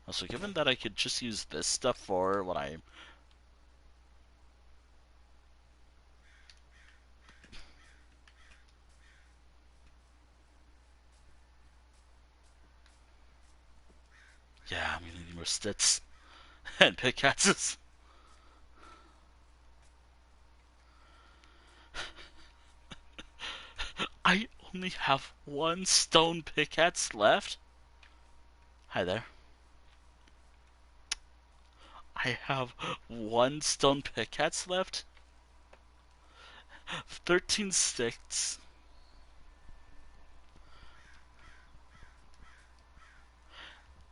Also, given that I could just use this stuff for what I... Yeah, I'm gonna need more sticks and pickaxes. I only have one stone pickaxe left. Hi there. I have one stone pickaxe left. 13 sticks.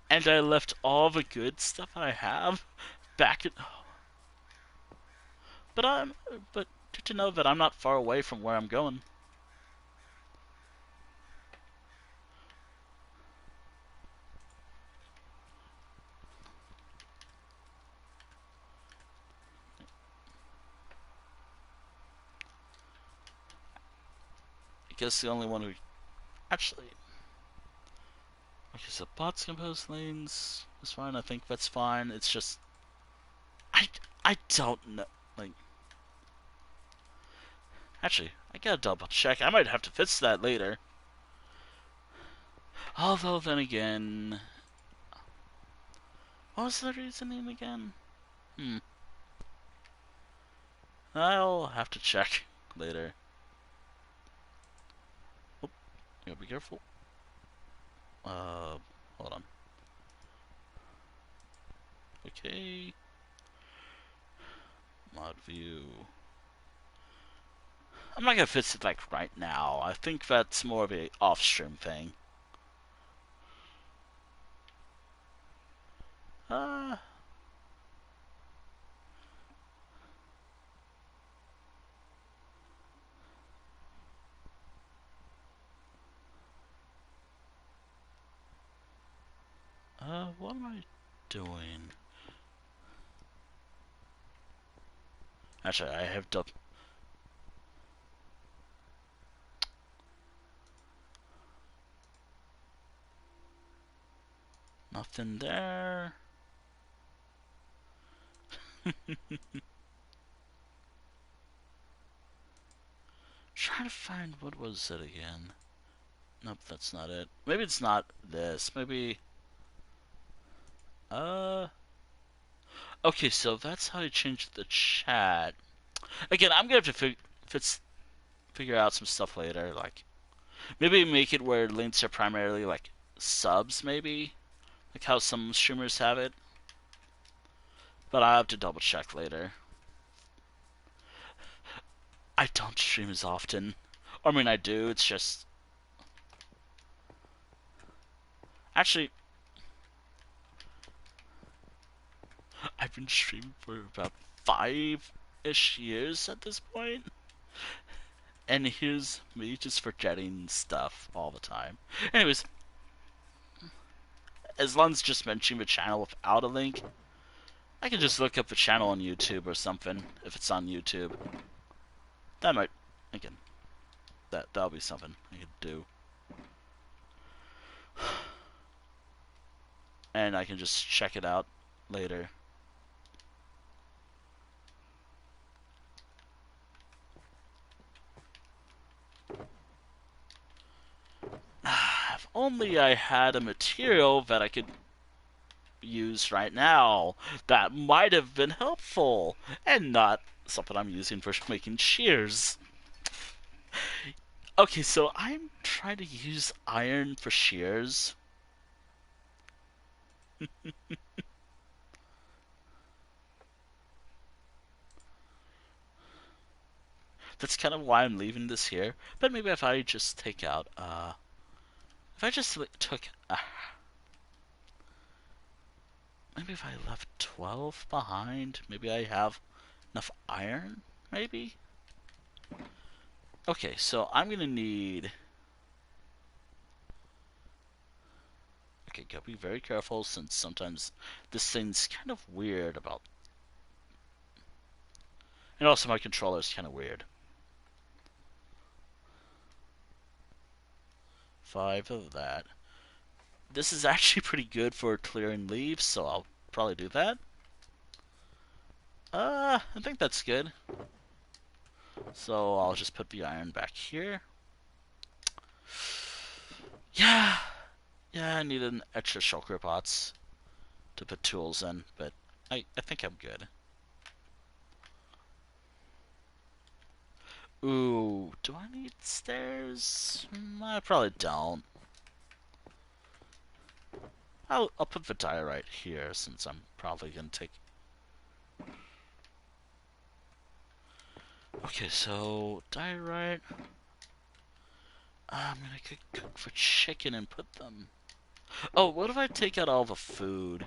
And I left all the good stuff I have back in... But but good to know that I'm not far away from where I'm going. I guess the only one who... Actually... Okay, so bots compose lanes is fine. I think that's fine. It's just... I don't know. Like... Actually, I gotta double check. I might have to fix that later. Although, then again... What was the reasoning again? I'll have to check later. Oh, gotta be careful. Hold on. Okay. Mod view. I'm not gonna fix it like right now. I think that's more of a off-stream thing. Uh... what am I doing? Actually, I have done... Nothing there. Trying to find... What was it again? Nope, that's not it. Maybe it's not this. Maybe. Uh. Okay, so that's how I changed the chat. Again, I'm gonna have to figure out some stuff later. Like maybe make it where links are primarily like subs, maybe like how some streamers have it. But I'll have to double check later. I don't stream as often. Or, I mean, I do. It's just actually I've been streaming for about 5-ish years at this point. And here's me just forgetting stuff all the time. Anyways, as long as just mentioning the channel without a link, I can just look up the channel on YouTube or something if it's on YouTube. That might, again, that'll be something I could do. And I can just check it out later. If only I had a material that I could use right now that might have been helpful and not something I'm using for making shears. Okay, so I'm trying to use iron for shears. That's kind of why I'm leaving this here. But maybe if I just take out, if I just took, maybe if I left 12 behind, maybe I have enough iron, maybe? Okay, so I'm gonna need, okay, gotta be very careful since sometimes this thing's kind of weird about, and also my controller's kind of weird. 5 of that. This is actually pretty good for clearing leaves, so I'll probably do that. I think that's good. So I'll just put the iron back here. Yeah, yeah, I need an extra shulker pots to put tools in, but I think I'm good. Ooh, do I need stairs? I probably don't. I'll put the diorite here since I'm probably gonna take. Okay, so diorite. I'm gonna cook for chicken and put them. Oh, what if I take out all the food?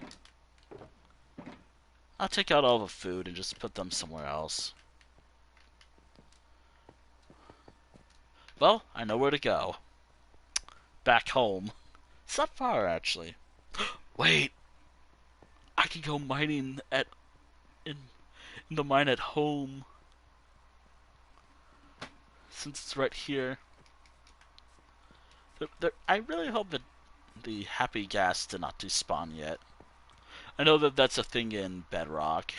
I'll take out all the food and just put them somewhere else. Well, I know where to go. Back home. It's not far, actually. Wait, I can go mining in the mine at home since it's right here. I really hope that the happy gas did not despawn yet. I know that that's a thing in Bedrock.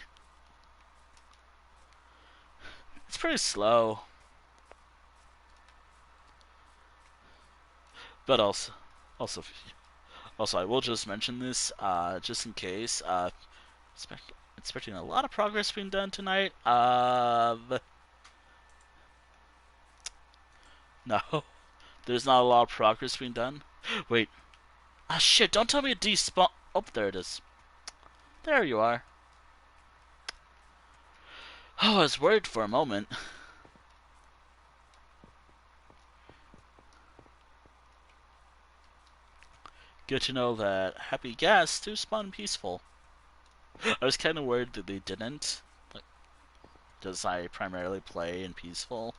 It's pretty slow, but also, I will just mention this, just in case. Expecting a lot of progress being done tonight. No, there's not a lot of progress being done. Wait, ah shit! Don't tell me it despawn. Oh, there it is. There you are. Oh, I was worried for a moment. Good to know that happy gas do spawn peaceful. I was kind of worried that they didn't. Like, does I primarily play in peaceful?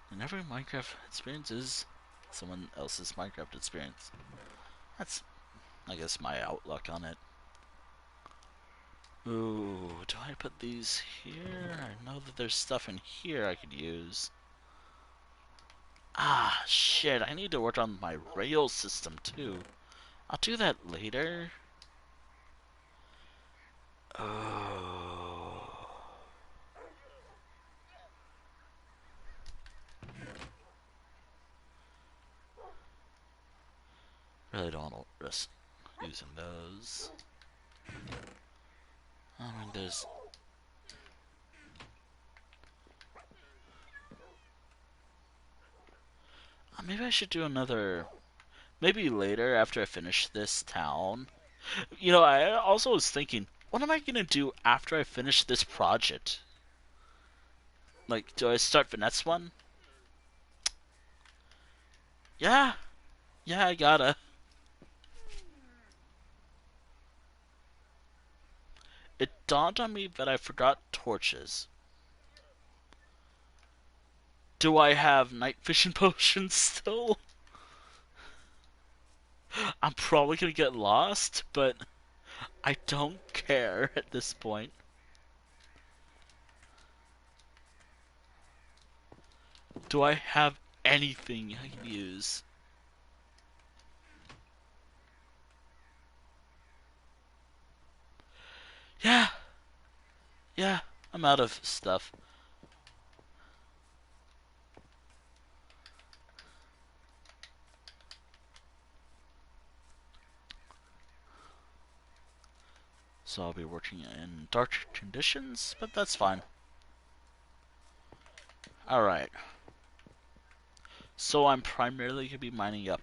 And every Minecraft experience is someone else's Minecraft experience. That's, I guess, my outlook on it. Ooh, do I put these here? I know that there's stuff in here I could use. Ah, shit, I need to work on my rail system too. I'll do that later. Oh. Really don't want to risk using those. I mean, there's... maybe I should do another... maybe later after I finish this town. You know, I also was thinking, what am I gonna do after I finish this project? Like, do I start the next one? Yeah, yeah, I gotta. It dawned on me that I forgot torches. Do I have night vision potions still? I'm probably gonna get lost, but I don't care at this point. Do I have anything I can use? Yeah, yeah, I'm out of stuff. So I'll be working in dark conditions, but that's fine. Alright. So I'm primarily going to be mining up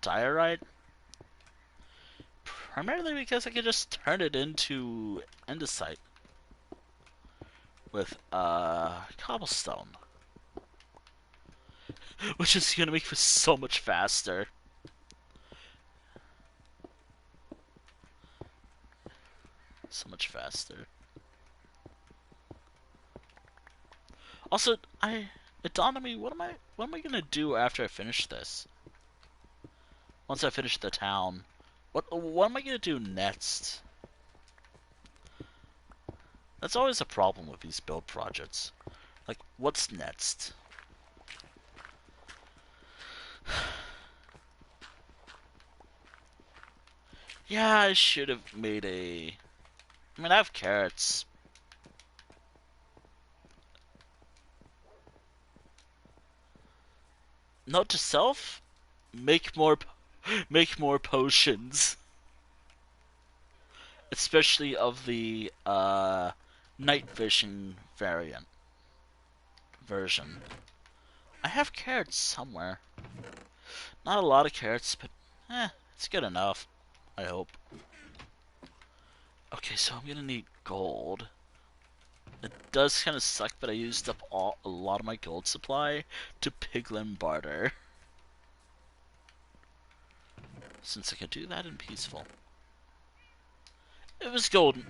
diorite. Primarily because I can just turn it into andesite with cobblestone. Which is going to make this so much faster. So much faster. Also, it dawned on me, what am I gonna do after I finish this? Once I finish the town, what am I gonna do next? That's always a problem with these build projects. Like, what's next? Yeah, I should have made a... I mean, I have carrots. Note to self: make more, make more potions, especially of the night vision version. I have carrots somewhere. Not a lot of carrots, but it's good enough. I hope. Okay, so I'm gonna need gold. It does kind of suck, but I used up a lot of my gold supply to piglin barter. Since I could do that in peaceful. It was gold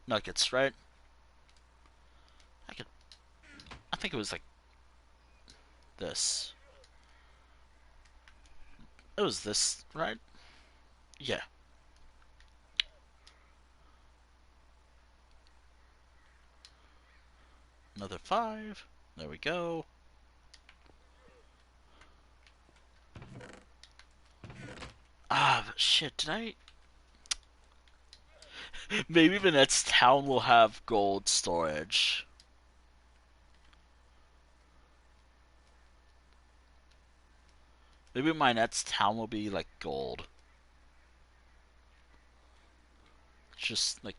nuggets, right? I could. I think it was like this. It was this, right? Yeah. Another 5. There we go. Ah, but shit, did I... maybe the next town will have gold storage. Maybe my next town will be like gold. Just like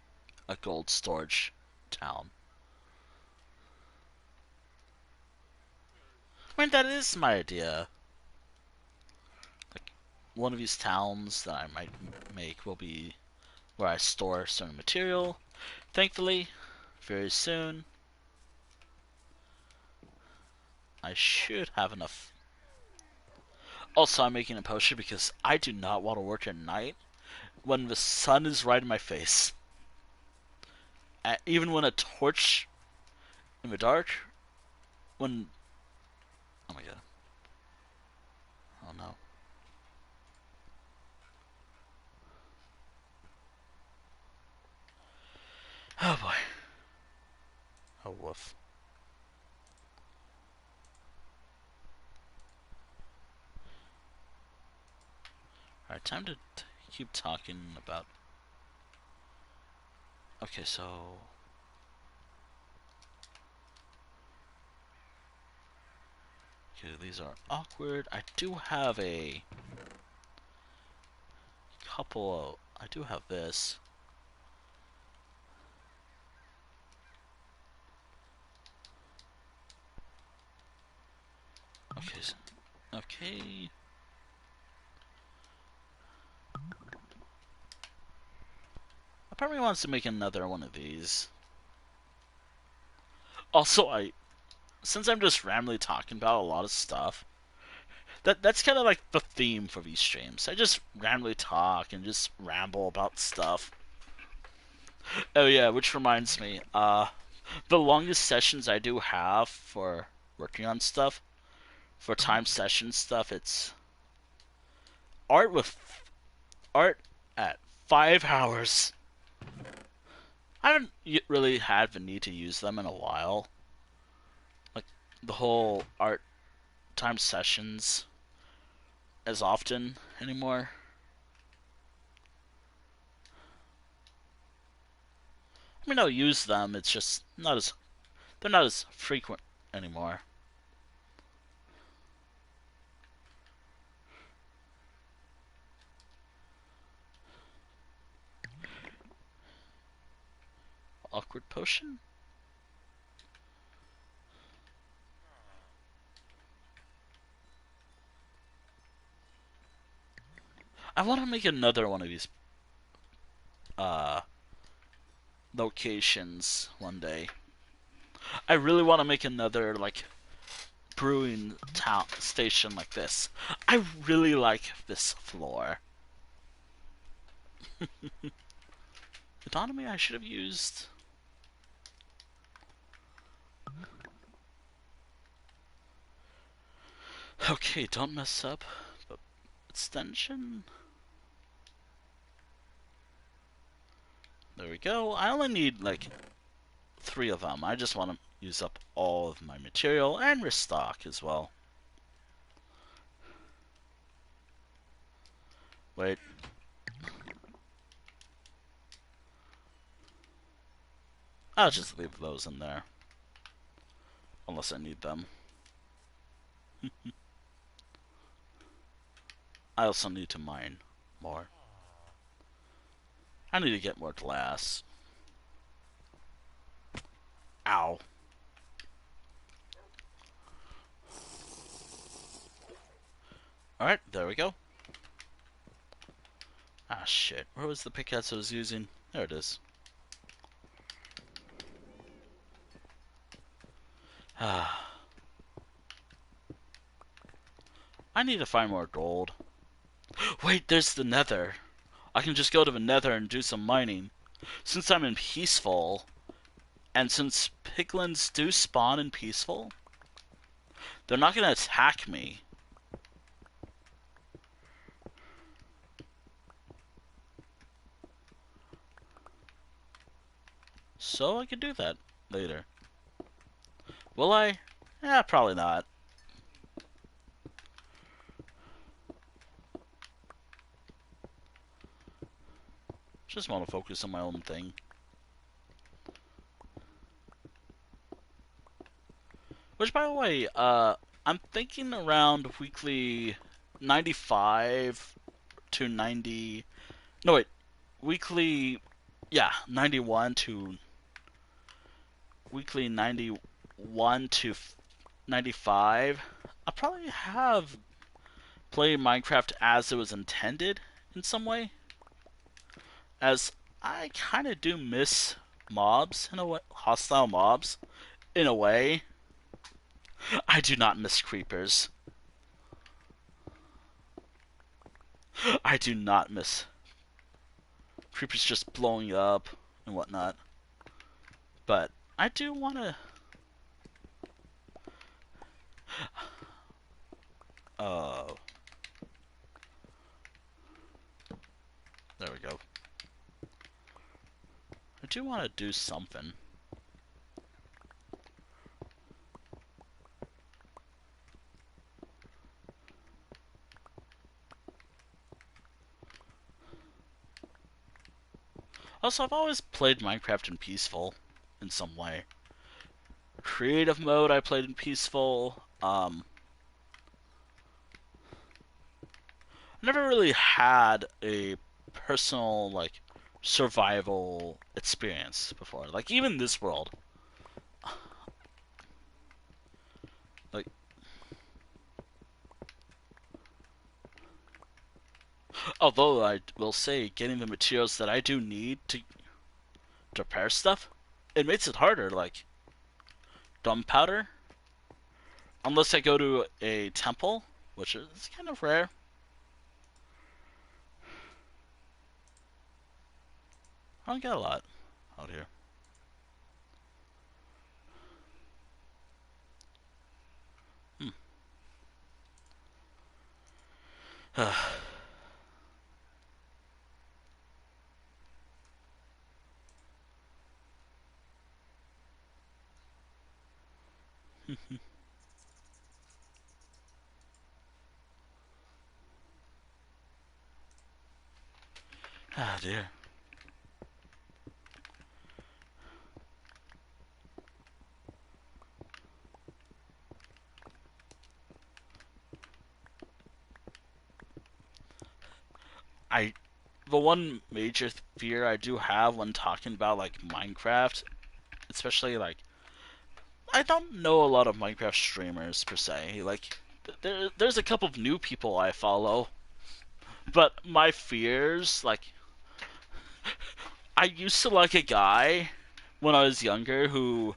a gold storage town. I mean, that is my idea. Like, one of these towns that I might make will be where I store certain material. Thankfully, very soon, I should have enough. Also, I'm making a potion because I do not want to work at night when the sun is right in my face. Even when a torch in the dark, when... oh my god. Oh no. Oh boy. Oh woof. Alright, time to keep talking about... okay, so... okay, these are awkward. I do have a couple of... I do have this. Okay. Okay. I probably wants to make another one of these. Also, since I'm just randomly talking about a lot of stuff, that's kind of like the theme for these streams. I just randomly talk and just ramble about stuff. Oh yeah, which reminds me, the longest sessions I do have for working on stuff, for time session stuff, it's art with art at 5 hours. I haven't really had the need to use them in a while. Like the whole art time sessions as often anymore. I mean, I'll use them. It's just not as they're not as frequent anymore. Awkward potion? I want to make another one of these uh locations one day. I really want to make another like brewing town station like this. I really like this floor. Autonomy I should have used. Okay, don't mess up. Extension. There we go. I only need like 3 of them. I just want to use up all of my material and restock as well. Wait. I'll just leave those in there. Unless I need them. I also need to mine more. I need to get more glass. Ow. Alright, there we go. Ah, shit. Where was the pickaxe I was using? There it is. Ah. I need to find more gold. Wait, there's the nether. I can just go to the nether and do some mining. Since I'm in peaceful, and since piglins do spawn in peaceful, they're not gonna attack me. So I could do that later. Will I? Eh, probably not. Just want to focus on my own thing. Which, by the way, I'm thinking around weekly 95 to 90... No, wait. Weekly... Yeah, 91 to... Weekly 91 to 95. I'll probably have played Minecraft as it was intended in some way. As I kind of do miss mobs in a way, hostile mobs in a way. I do not miss creepers. I do not miss creepers just blowing up and whatnot. But I do want to... Oh. There we go. I do want to do something. Also, I've always played Minecraft in peaceful in some way. Creative mode I played in peaceful. Never really had a personal like survival experience before. Like even this world, like although I will say getting the materials that I do need to repair stuff, it makes it harder. Like gunpowder, unless I go to a temple, which is kind of rare. I don't get a lot out here. Hmm. Ah dear. I the one major fear I do have when talking about like Minecraft, especially like I don't know a lot of Minecraft streamers per se. Like there's a couple of new people I follow, but my fears like I used to like a guy when I was younger who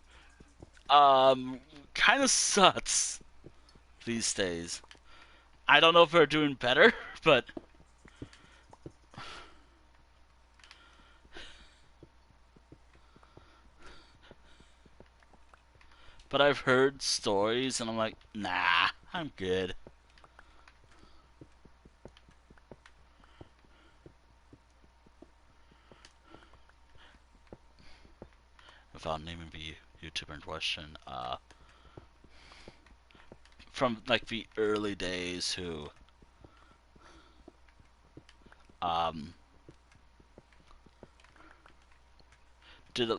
um kind of sucks these days. I don't know if they're doing better, but I've heard stories and I'm like, nah, I'm good. Without naming the YouTuber in question, from like the early days who um did a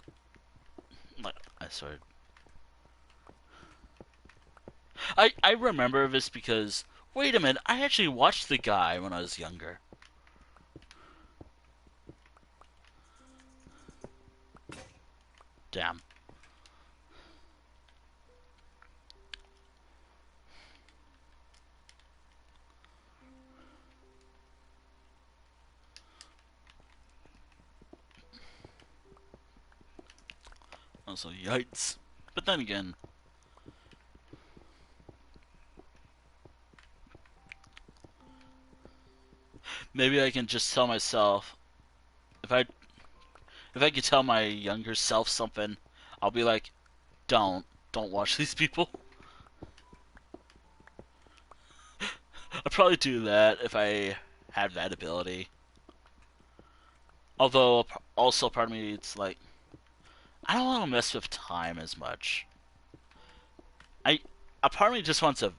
like I sorry I remember this because wait a minute, I actually watched the guy when I was younger. Damn. Also, yikes. But then again, maybe I can just tell myself if I could tell my younger self something, I'll be like, don't watch these people. I'd probably do that if I had that ability. Although also part of me it's like I don't want to mess with time as much. I a part of me just wants to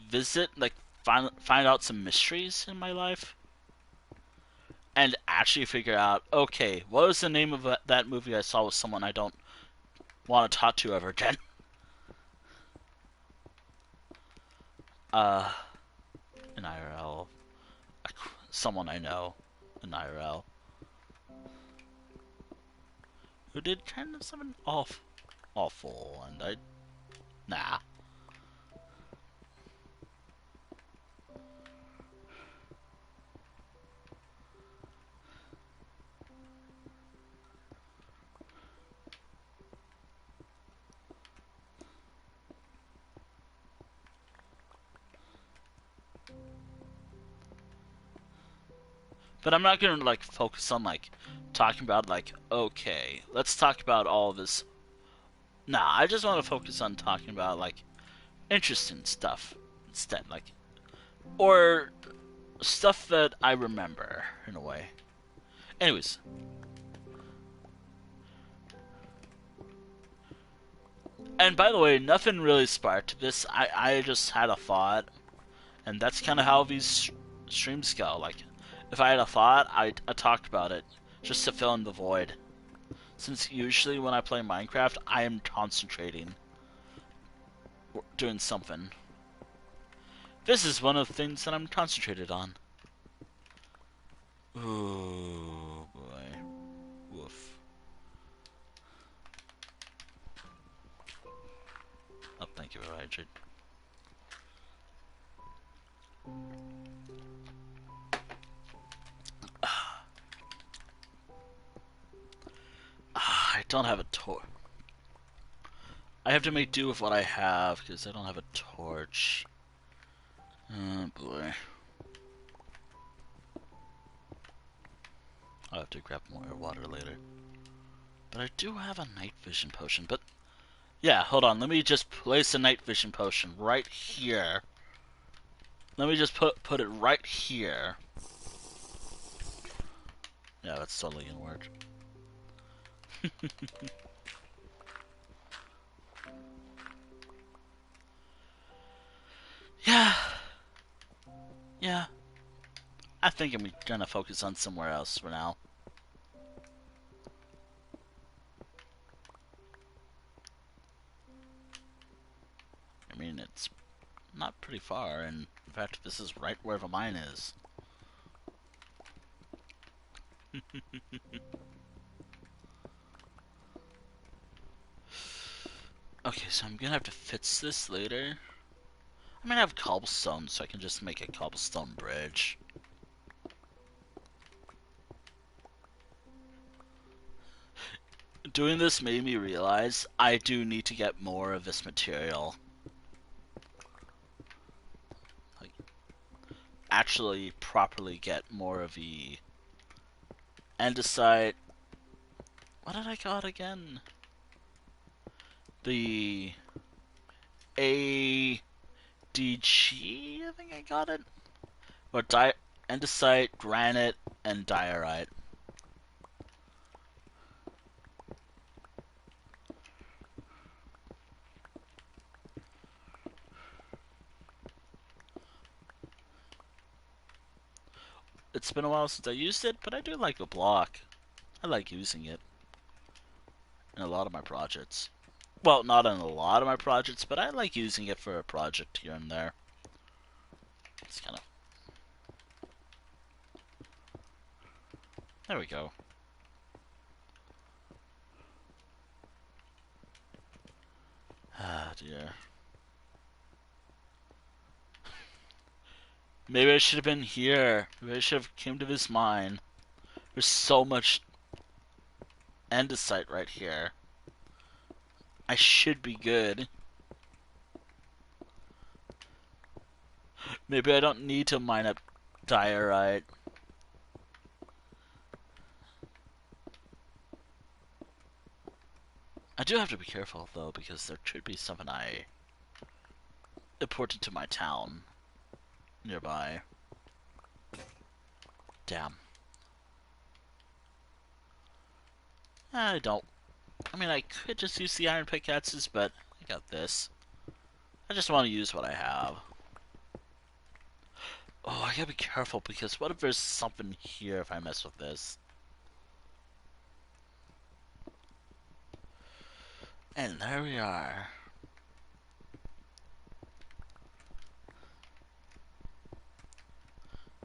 visit, like find out some mysteries in my life, and actually figure out, okay, what was the name of that movie I saw with someone I don't want to talk to ever again? Uh, in IRL, someone I know in IRL who did kind of something awful, and I nah. But I'm not gonna like focus on like talking about like okay, let's talk about all this. Nah, I just want to focus on talking about like interesting stuff instead, like or stuff that I remember in a way. Anyways, and by the way, nothing really sparked this. I just had a thought, and that's kind of how these streams go. Like, if I had a thought, I talked about it just to fill in the void. Since usually when I play Minecraft, I am concentrating, doing something. This is one of the things that I'm concentrated on. Oh boy. Woof. Oh, thank you, Hydrate. I don't have a torch. I have to make do with what I have because I don't have a torch. Oh boy. I'll have to grab more water later. But I do have a night vision potion. But yeah, hold on. Let me just place a night vision potion right here. Let me just put it right here. Yeah, that's totally gonna work. Yeah, yeah. I think I'm gonna focus on somewhere else for now. I mean, it's not pretty far, and in fact, this is right where the mine is. Okay, so I'm gonna have to fix this later. I mean, I have cobblestone, so I can just make a cobblestone bridge. Doing this made me realize I do need to get more of this material. Like, actually properly get more of the andesite. What did I got again? The ADG, I think I got it. Or andesite, granite, and diorite. It's been a while since I used it, but I do like the block. I like using it in a lot of my projects. Well, not in a lot of my projects, but I like using it for a project here and there. It's kind of... There we go. Ah, dear. Maybe I should have been here. Maybe I should have came to this mine. There's so much andesite right here. I should be good. Maybe I don't need to mine up diorite. I do have to be careful though, because there could be something I imported to my town nearby. Damn. I don't. I mean, I could just use the iron pickaxes, but I got this. I just want to use what I have. Oh, I gotta be careful because what if there's something here if I mess with this? And there we are.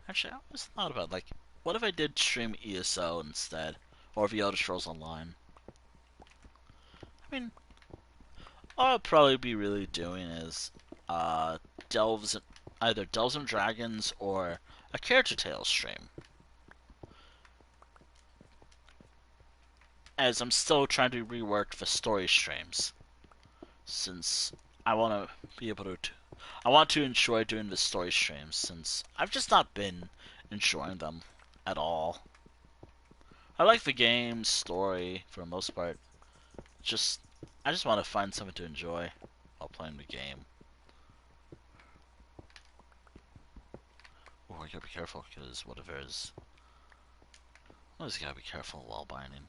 Actually, I always thought about, like, what if I did stream ESO instead? Or the Elder Scrolls Online? I mean, all I'll probably be really doing is, delves, either Delves and Dragons or a Character Tales stream. As I'm still trying to rework the story streams. Since I want to be able to... I want to enjoy doing the story streams, since I've just not been enjoying them at all. I like the game's story for the most part. Just, I just want to find something to enjoy while playing the game. Oh, I gotta be careful, because what if there's... Always gotta be careful while binding.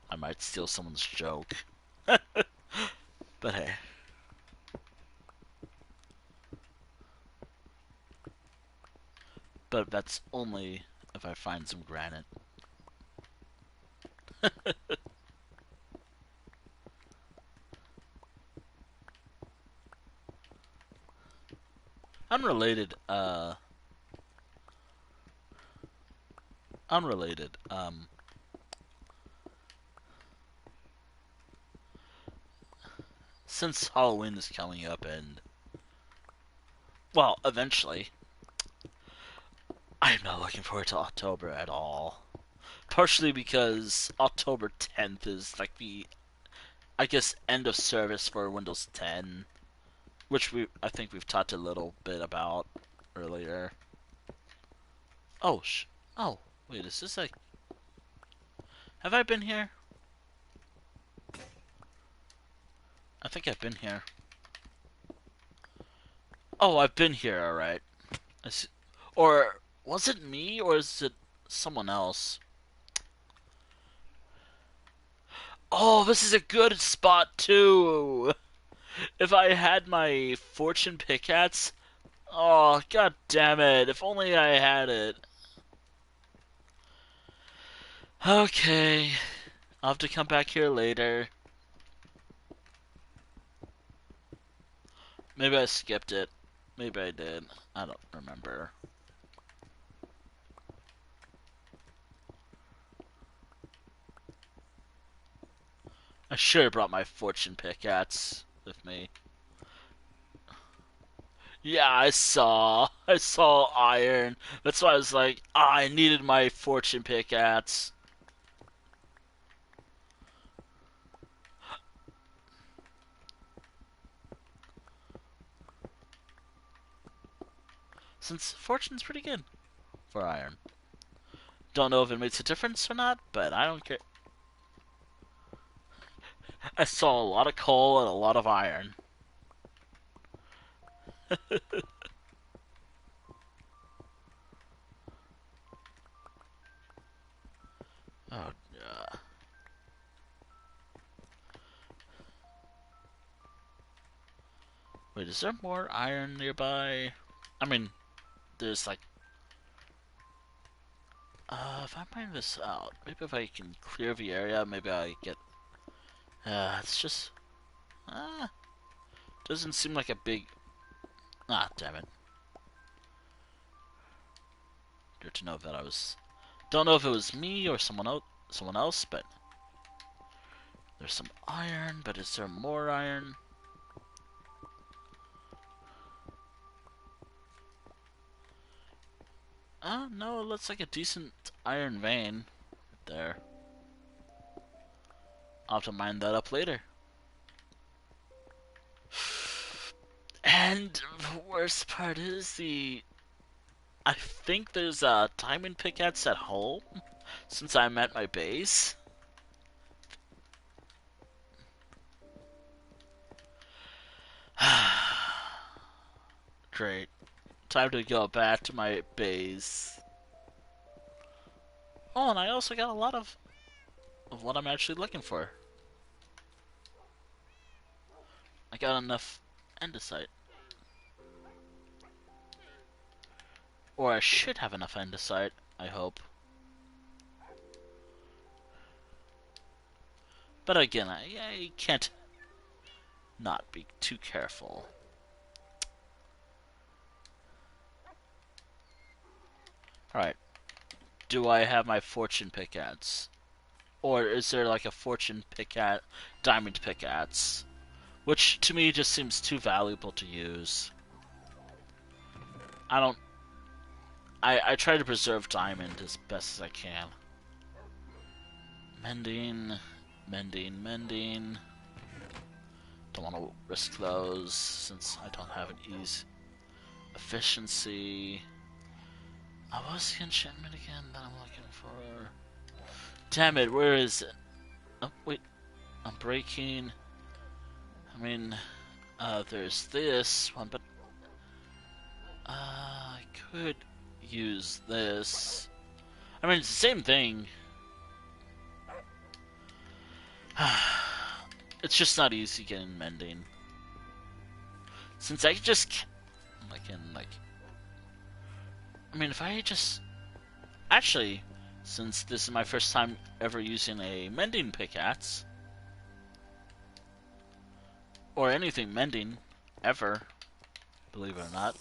I might steal someone's joke. But hey. but that's only if I find some granite. Unrelated, unrelated, since Halloween is coming up and, well, eventually, I am not looking forward to October at all. Partially because October 10th is like the, I guess, end of service for Windows 10, which I think we've talked a little bit about earlier. Oh, oh, wait, is this like, have I been here? I think I've been here. Oh, I've been here, alright. Or, was it me, or is it someone else? Oh, this is a good spot, too! If I had my fortune pickaxe... Oh, god damn it. If only I had it. Okay. I'll have to come back here later. Maybe I skipped it. Maybe I did. I don't remember. I should have brought my fortune pickaxe with me. Yeah, I saw. I saw iron. That's why I was like, I needed my fortune pickaxe. Since fortune's pretty good for iron. Don't know if it makes a difference or not, but I don't care. I saw a lot of coal and a lot of iron. Oh, yeah. Wait, is there more iron nearby? I mean, there's like... if I mine this out, maybe if I can clear the area, maybe I get... it's just... doesn't seem like a big... Ah, damn it. Good to know that I was... Don't know if it was me or someone else, but... There's some iron, but is there more iron? No, it looks like a decent iron vein there. I'll have to mine that up later. And the worst part is I think there's a diamond pickaxe at home, since I'm at my base. Great. Time to go back to my base. Oh, and I also got a lot of what I'm actually looking for. I got enough andesite. Or I should have enough andesite, I hope. But again, I can't not be too careful. Alright. Do I have my fortune pickaxe? Or is there like a fortune pickaxe, diamond pickaxe? Which to me just seems too valuable to use. I don't... I try to preserve diamond as best as I can. Mending, mending, mending. Don't want to risk those since I don't have an ease. Efficiency. What was the enchantment again that I'm looking for? Damn it, where is it? Oh, wait. I'm breaking. I mean, there's this one, but I could use this. I mean, it's the same thing. It's just not easy getting mending. Since I can, like, I mean, if I just... Actually, since this is my first time ever using a mending pickaxe, or anything mending, ever, believe it or not.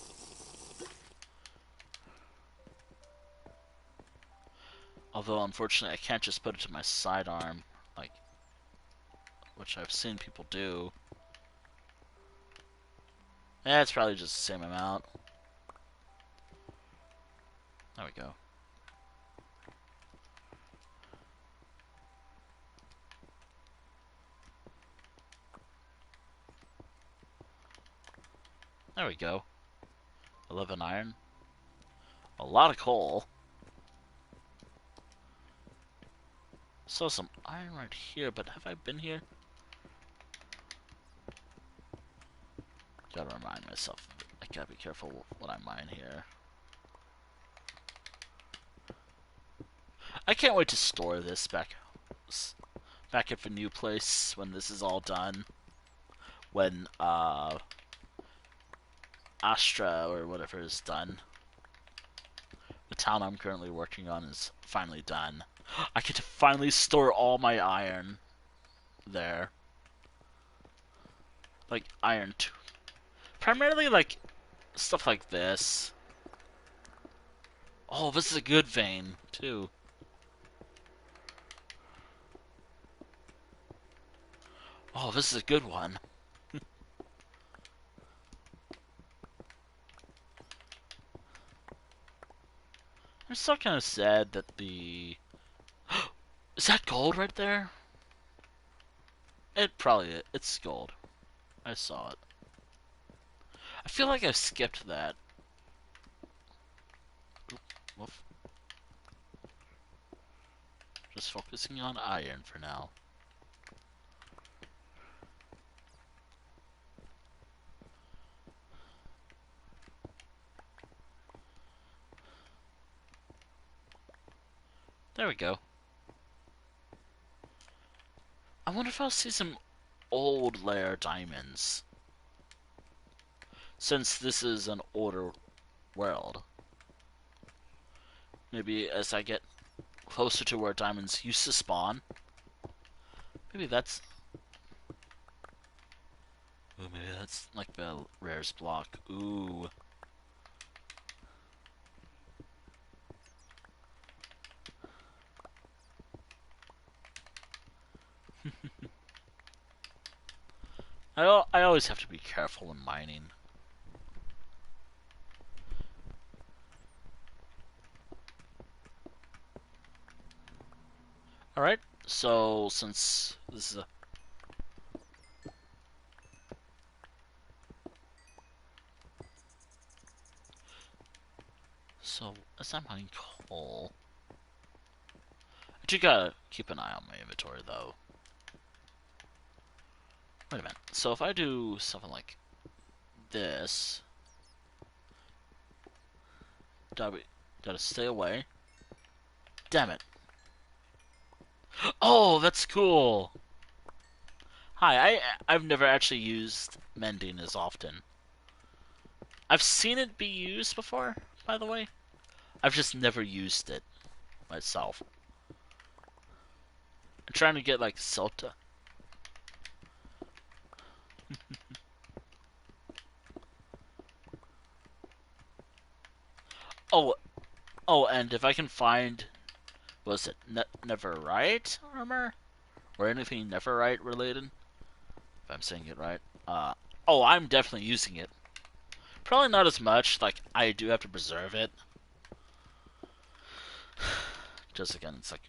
Although, unfortunately, I can't just put it to my sidearm, like, which I've seen people do. Yeah, it's probably just the same amount. There we go. There we go. 11 iron. A lot of coal. Saw some iron right here, but have I been here? Gotta remind myself. I gotta be careful what I mine here. I can't wait to store this back at the new place when this is all done. When Astra or whatever is done. The town I'm currently working on is finally done. I get to finally store all my iron there. Like iron too. Primarily like stuff like this. Oh, this is a good vein too. Oh, this is a good one. I'm still kind of sad that the... Is that gold right there? It probably is. It's gold. I saw it. I feel like I skipped that. Woof. Just focusing on iron for now. There we go. I wonder if I'll see some old layer diamonds. Since this is an older world. Maybe as I get closer to where diamonds used to spawn. Maybe that's... Ooh, maybe that's like the rarest block. Ooh. I always have to be careful when mining. Alright, so since this is a... So, as I'm mining coal... I do gotta keep an eye on my inventory, though. Wait a minute. So if I do something like this... Gotta stay away. Damn it. Oh, that's cool! Hi, I've never actually used mending as often. I've seen it be used before, by the way. I've just never used it myself. I'm trying to get like Sota. Oh, and if I can find, was it Neverite armor or anything Neverite related? If I'm saying it right. Oh, I'm definitely using it. Probably not as much. Like I do have to preserve it. Just again, it's like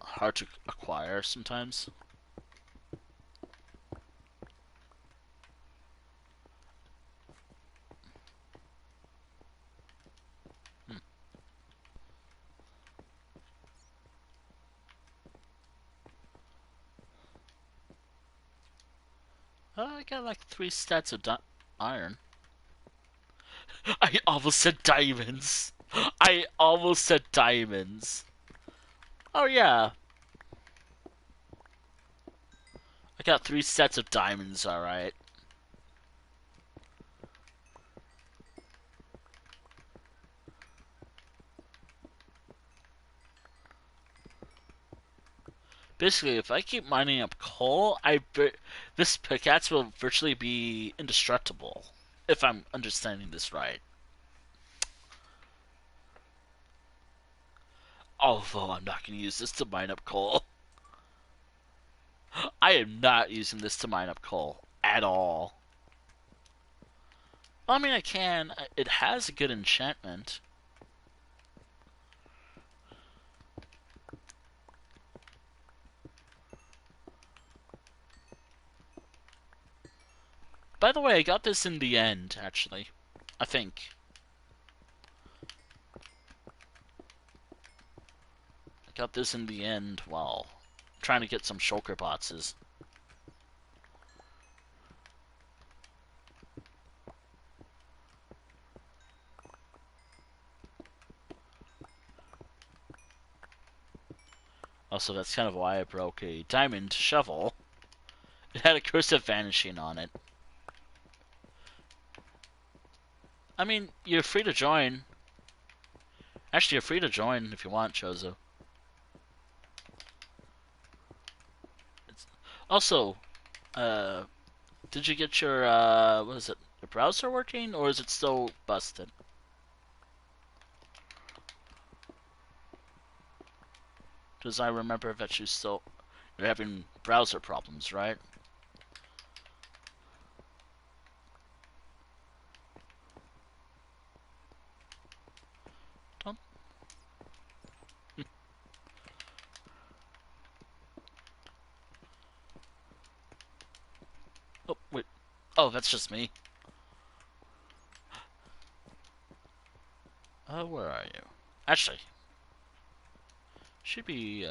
hard to acquire sometimes. I got like 3 stats of iron. I almost said diamonds. I almost said diamonds. Oh yeah. I got 3 sets of diamonds, alright. Basically, if I keep mining up coal, this pickaxe will virtually be indestructible. If I'm understanding this right. Although I'm not going to use this to mine up coal. I am not using this to mine up coal at all. Well, I mean, I can. It has a good enchantment. By the way, I got this in the end, actually. I think. I got this in the end while trying to get some shulker boxes. Also, that's kind of why I broke a diamond shovel. It had a curse of vanishing on it. I mean, you're free to join. Actually, you're free to join if you want, Chozo. Also, uh, did you get your, what is it, your browser working, or is it still busted? Because I remember that you're having browser problems, right? Don't. Oh, wait. Oh, that's just me. Where are you? Actually, should be,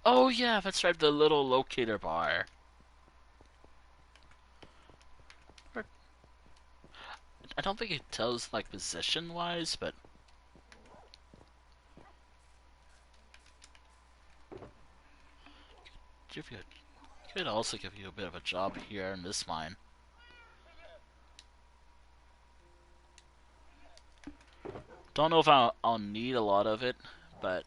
oh yeah, that's right, the little locator bar. I don't think it tells, like, position-wise, but give you could also give you a bit of a job here in this mine. Don't know if I'll need a lot of it, but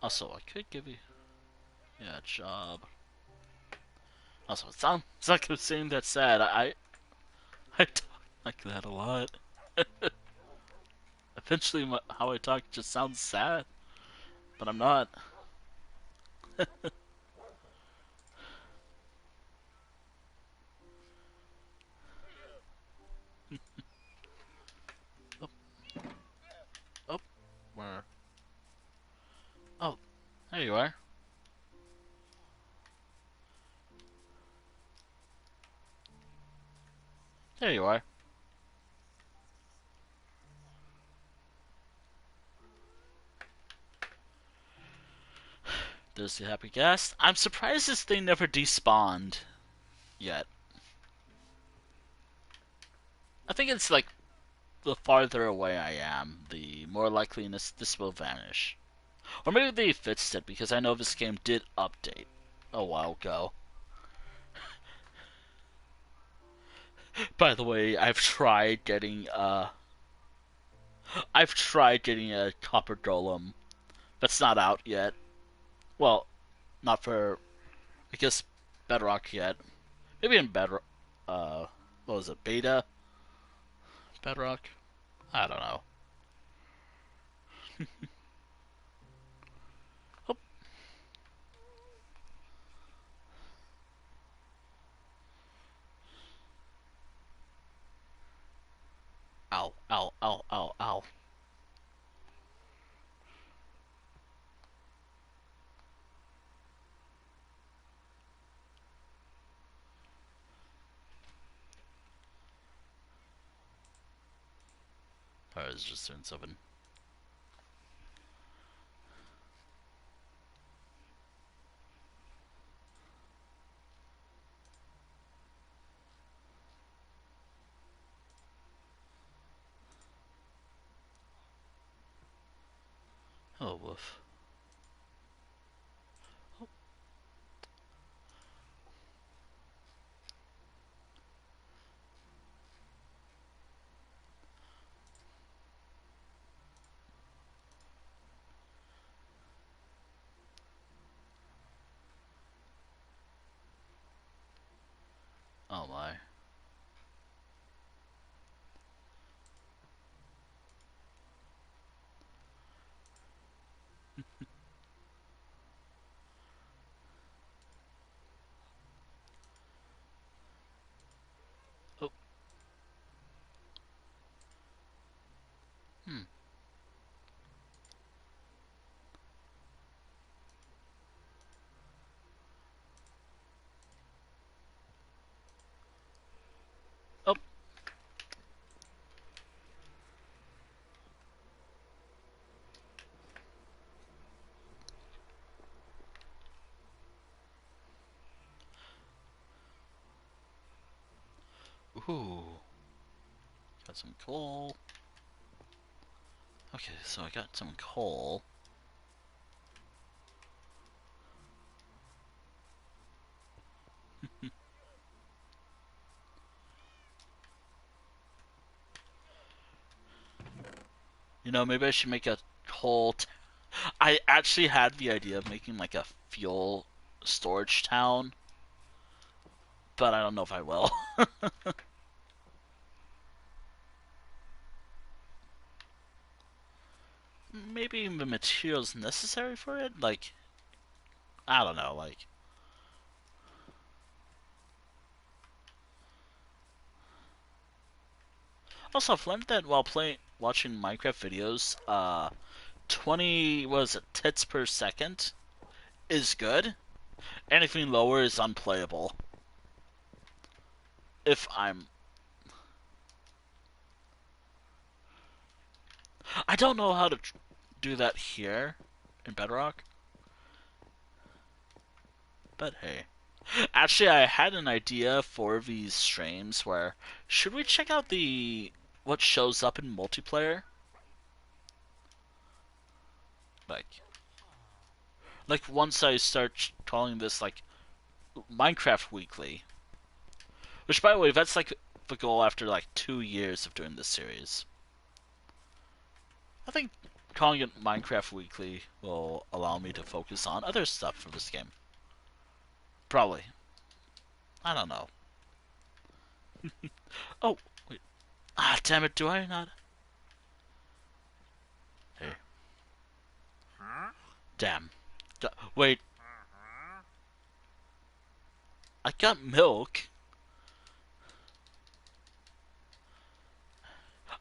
also I could give you a job. Also, it's not gonna seem that sad. I talk like that a lot. Eventually, how I talk just sounds sad, but I'm not. Oh, oh, where? Oh, there you are. There you are. There's the happy guest. I'm surprised this thing never despawned yet. I think it's like the farther away I am, the more likely this will vanish. Or maybe they fixed it because I know this game did update a while ago. By the way, I've tried getting a copper golem that's not out yet. Well, not for I guess Bedrock yet. Maybe in Bedrock. What was it? Beta Bedrock? I don't know. Oh, ow, ow, ow, ow, ow. I was just doing something. Oh, woof. Oh my. Oh. Hmm. Oh. Ooh. Got some coal. Okay, so I got some coal. You know, maybe I should make a whole. I actually had the idea of making like a fuel storage town, but I don't know if I will. Maybe the materials necessary for it, like I don't know, like. Also, I've learned that while watching Minecraft videos, 20 was it tits per second is good. Anything lower is unplayable. If I'm, I don't know how to do that here in Bedrock, but hey. Actually, I had an idea for these streams where should we check out the what shows up in multiplayer? Like, once I start calling this like Minecraft Weekly, which by the way, that's like the goal after like 2 years of doing this series. I think calling it Minecraft Weekly will allow me to focus on other stuff for this game. Probably. I don't know. Oh, wait. Ah, damn it, do I not? Hey. Damn. Wait, I got milk.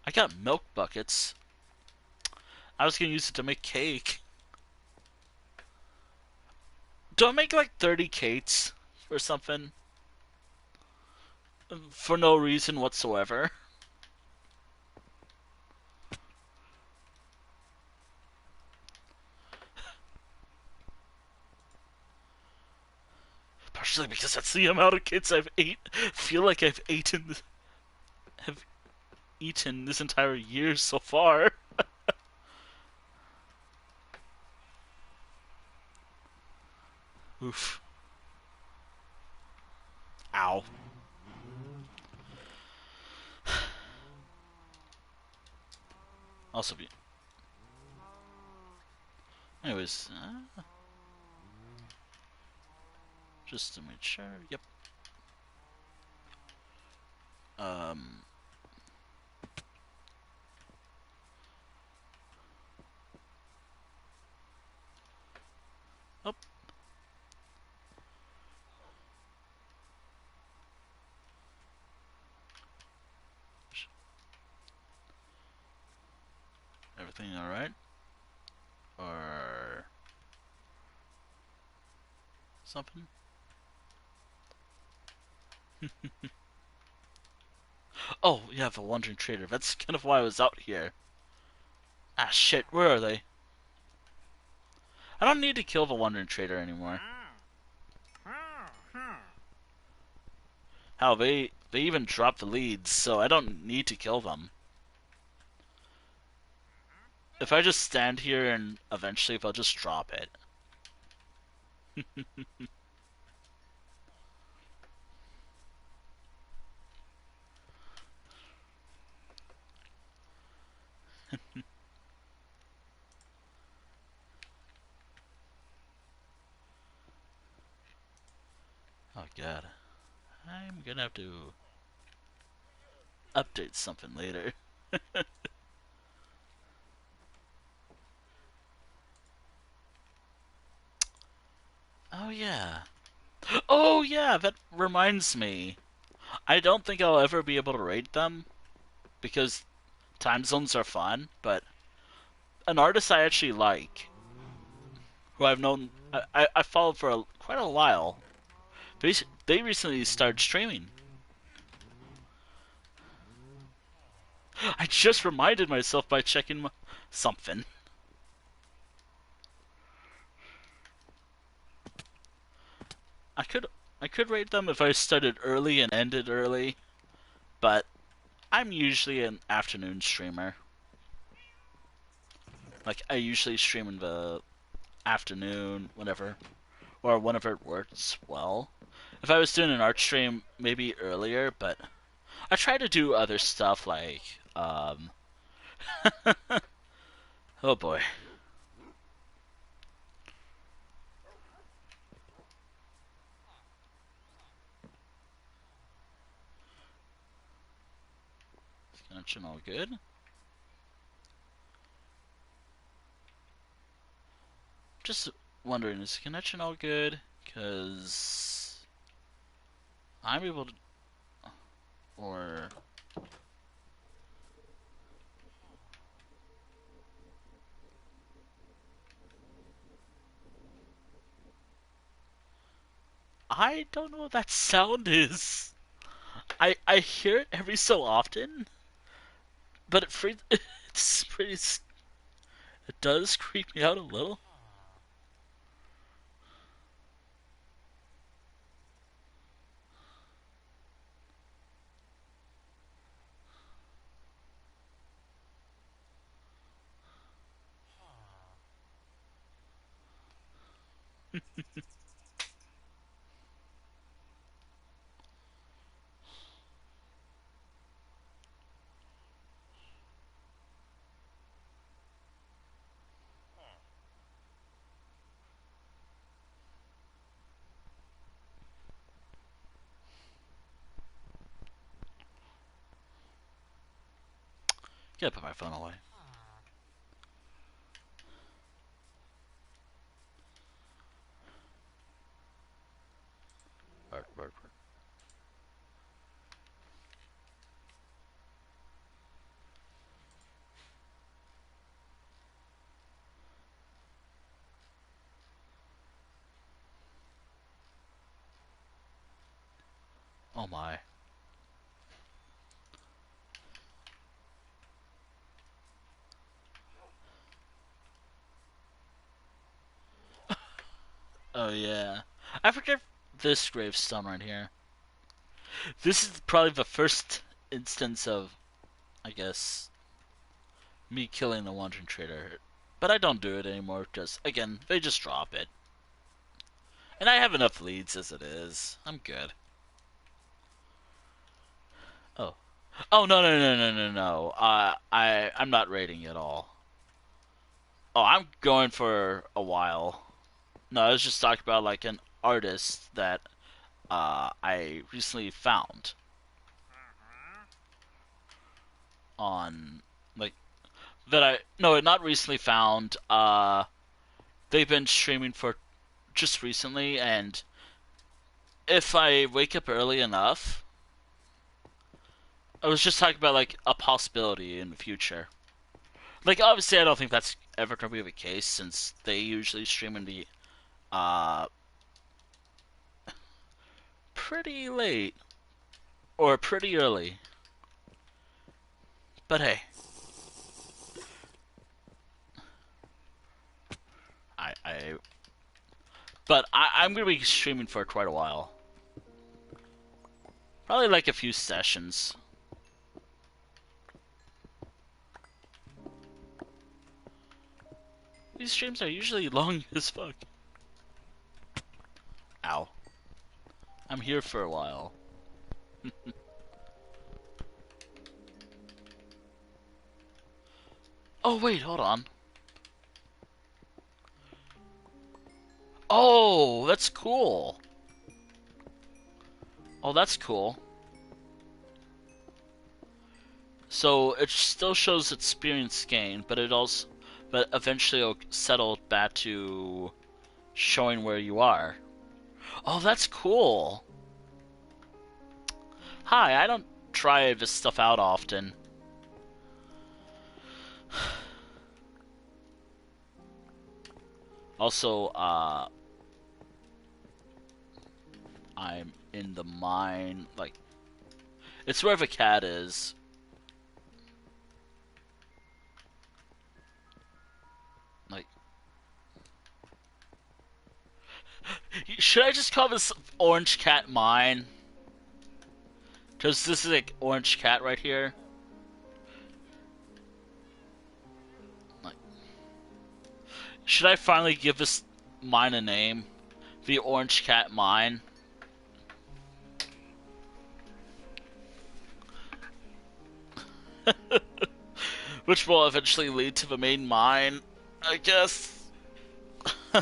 I got milk buckets. I was gonna use it to make cake. Do I make like 30 cakes or something? For no reason whatsoever. Partially because that's the amount of kids I've feel like have eaten this entire year so far. Oof. Ow. Also be. Anyways, just to make sure. Yep. Um. Oh, everything all right? Or something? Oh, yeah, the wandering trader. That's kind of why I was out here. Ah, shit. Where are they? I don't need to kill the wandering trader anymore. Hell, they even dropped the leads, so I don't need to kill them. If I just stand here and eventually they'll just drop it. Oh god. I'm gonna have to update something later. Oh yeah. Oh yeah, that reminds me. I don't think I'll ever be able to rate them because time zones are fun, but an artist I actually like, who I've known, I followed for quite a while. They recently started streaming. I just reminded myself by checking something. I could I could rate them if I started early and ended early, but I'm usually an afternoon streamer. Like I usually stream in the afternoon, whenever or whenever it works well. If I was doing an art stream, maybe earlier, but I try to do other stuff like oh boy. Is connection all good? Just wondering, is the connection all good? Cause I'm able to, or I don't know what that sound is. I hear it every so often, but it's pretty. It does creep me out a little. Gotta put my phone away. Word, word, word. Oh my. Oh yeah. I forget this gravestone right here. This is probably the first instance of, I guess, me killing the wandering trader. But I don't do it anymore because, again, they just drop it. And I have enough leads as it is. I'm good. Oh. Oh, no, no, no, no, no, no. I'm not rating at all. Oh, I'm going for a while. No, I was just talking about, like, an artist that I recently found on, like, that I, no, not recently found, they've been streaming for just recently, and if I wake up early enough, I was just talking about like a possibility in the future. Like obviously, I don't think that's ever going to be the case since they usually stream in the uh pretty late or pretty early. But hey, I but I'm going to be streaming for quite a while. Probably like a few sessions. These streams are usually long as fuck. Ow. I'm here for a while. Oh wait, hold on. Oh, that's cool. Oh, that's cool. So it still shows experience gain, but but eventually it'll settle back to showing where you are. Oh, that's cool. Hi, I don't try this stuff out often. Also, I'm in the mine, like, it's where the cat is. Like, should I just call this Orange Cat Mine? Because this is like Orange Cat right here. Like, should I finally give this mine a name? The Orange Cat Mine? Which will eventually lead to the main mine, I guess. Oh,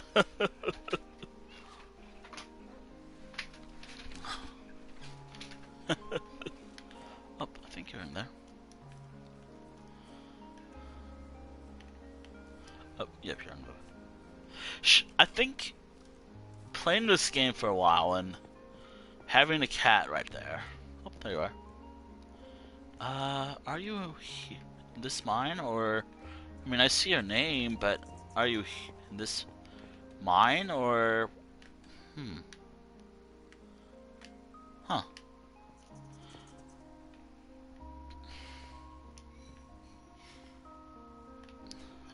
I think you're in there. Oh, yep, you're in there. I think playing this game for a while and having a cat right there. Oh, there you are. Are you in this mine, or... I mean, I see your name, but are you in this mine, or... Hmm. Huh.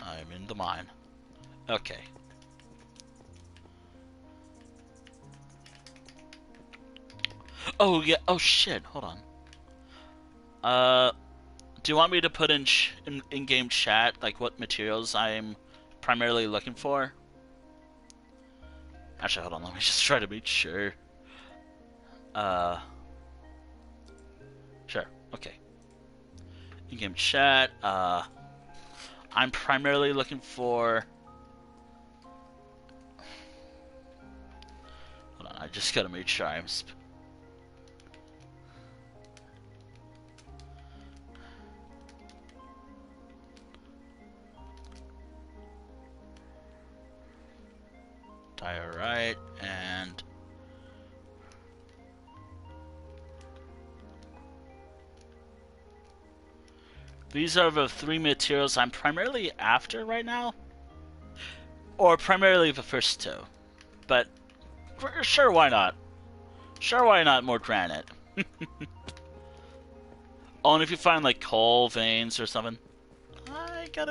I'm in the mine. Okay. Oh, yeah. Oh, shit. Hold on. Do you want me to put in-game chat, like, what materials I'm primarily looking for? Actually, hold on. Let me just try to make sure. Uh... Sure. Okay. In-game chat, I'm primarily looking for... Hold on, I just gotta make sure I'm... Diorite, and... These are the three materials I'm primarily after right now. Or primarily the first two. But, sure, why not? Sure, why not more granite? Oh, and if you find, like, coal veins or something, I got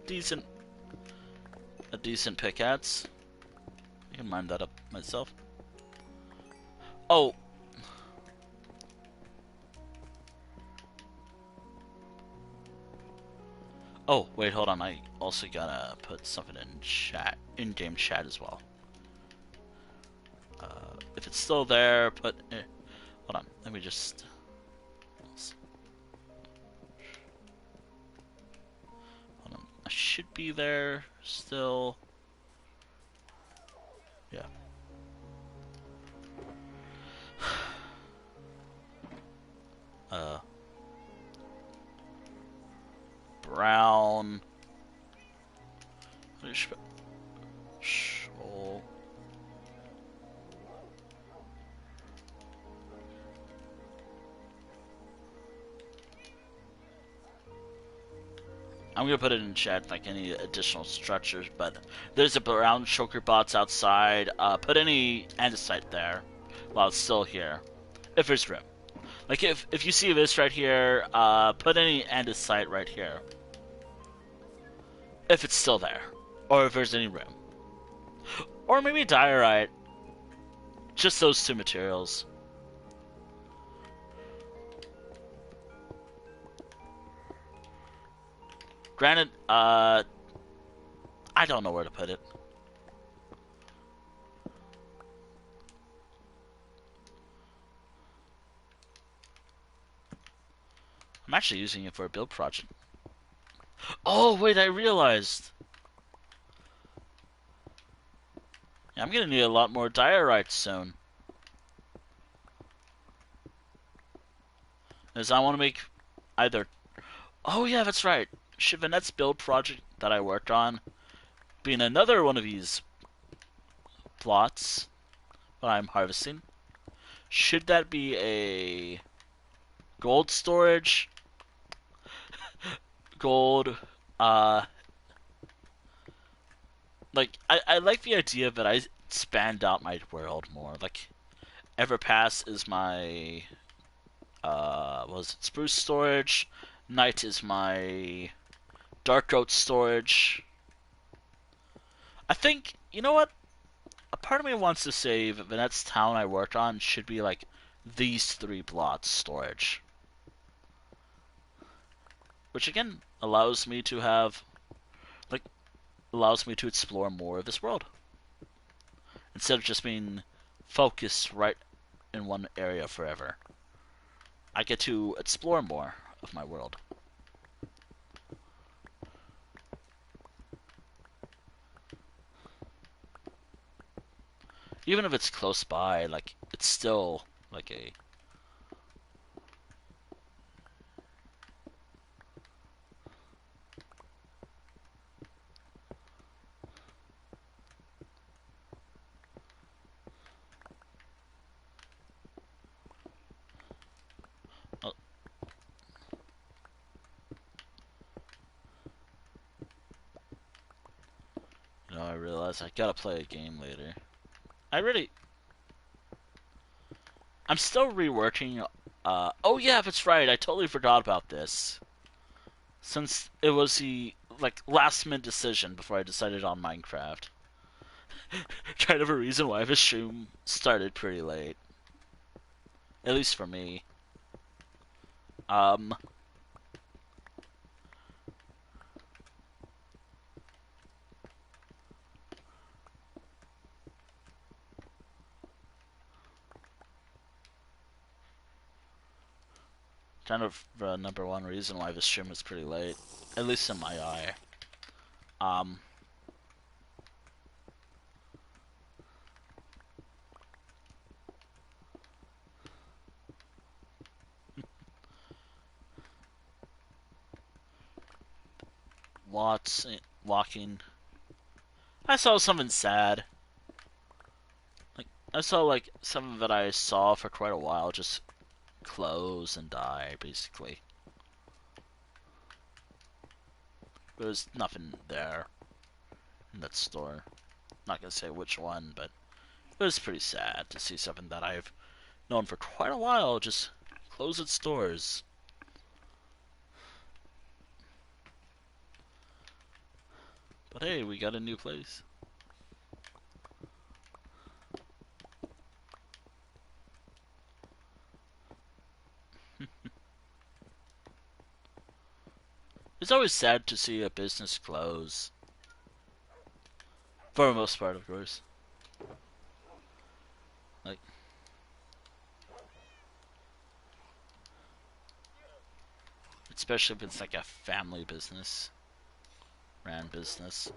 decent... a decent pickaxe. I can mine that up myself. Oh. Oh, wait, hold on. I also gotta put something in chat, in-game chat as well. If it's still there, hold on. Let me just... Hold on. I should be there still. Yeah. Brown. Shoal. I'm gonna put it in chat, like any additional structures, but there's a brown choker bots outside. Put any andesite there while it's still here, if there's room. Like if you see this right here, put any andesite right here, if it's still there, or if there's any room, or maybe diorite. Just those two materials. Granted, I don't know where to put it. I'm actually using it for a build project. Oh, wait, I realized. Yeah, I'm gonna need a lot more diorite soon. is I want to make either. Oh yeah, that's right. Should the next build project that I worked on be in another one of these plots that I'm harvesting? Should that be a gold storage, gold, uh, like I like the idea that I spanned out my world more. Like Everpass is my what was it, spruce storage, night is my dark oat storage. I think you know what? A part of me wants to say that the next town I work on should be like these three plots storage, which again allows me to have like allows me to explore more of this world instead of just being focused right in one area forever. I get to explore more of my world. Even if it's close by, like it's still like a oh, I realize I gotta play a game later. I really I'm still reworking oh yeah, that's right. I totally forgot about this. Since it was the like last minute decision before I decided on Minecraft. Kind of a reason why the stream started pretty late. At least for me. Um Kind of the number one reason why the stream was pretty late. At least in my eye. Um Watts walking. I saw something sad. Like I saw like something that I saw for quite a while just close and die basically. There was nothing there in that store. Not gonna say which one, but it was pretty sad to see something that I've known for quite a while just close its doors. But hey, we got a new place. It's always sad to see a business close. For the most part, of course. Like, especially if it's like a family business, ran business.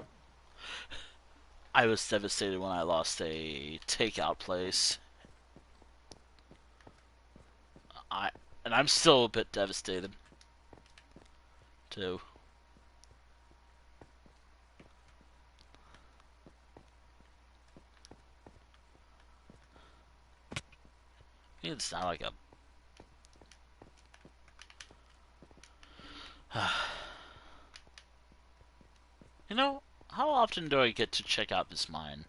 I was devastated when I lost a takeout place. I and I'm still a bit devastated too. It's not like a you know, how often do I get to check out this mine?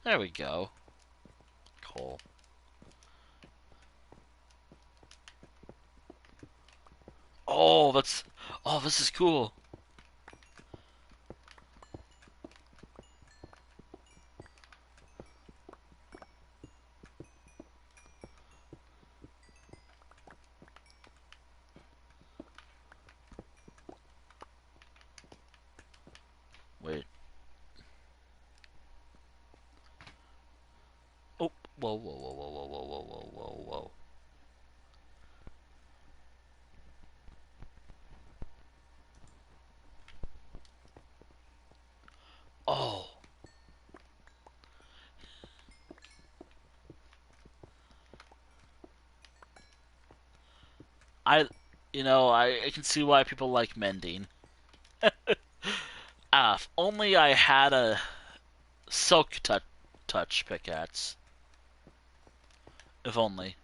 There we go. Coal. Oh, that's. Oh, this is cool. Whoa, whoa, whoa, whoa, whoa, whoa, whoa, whoa, whoa, whoa. Oh, I, I can see why people like mending. Ah, if only I had a silk touch pickaxe. If only.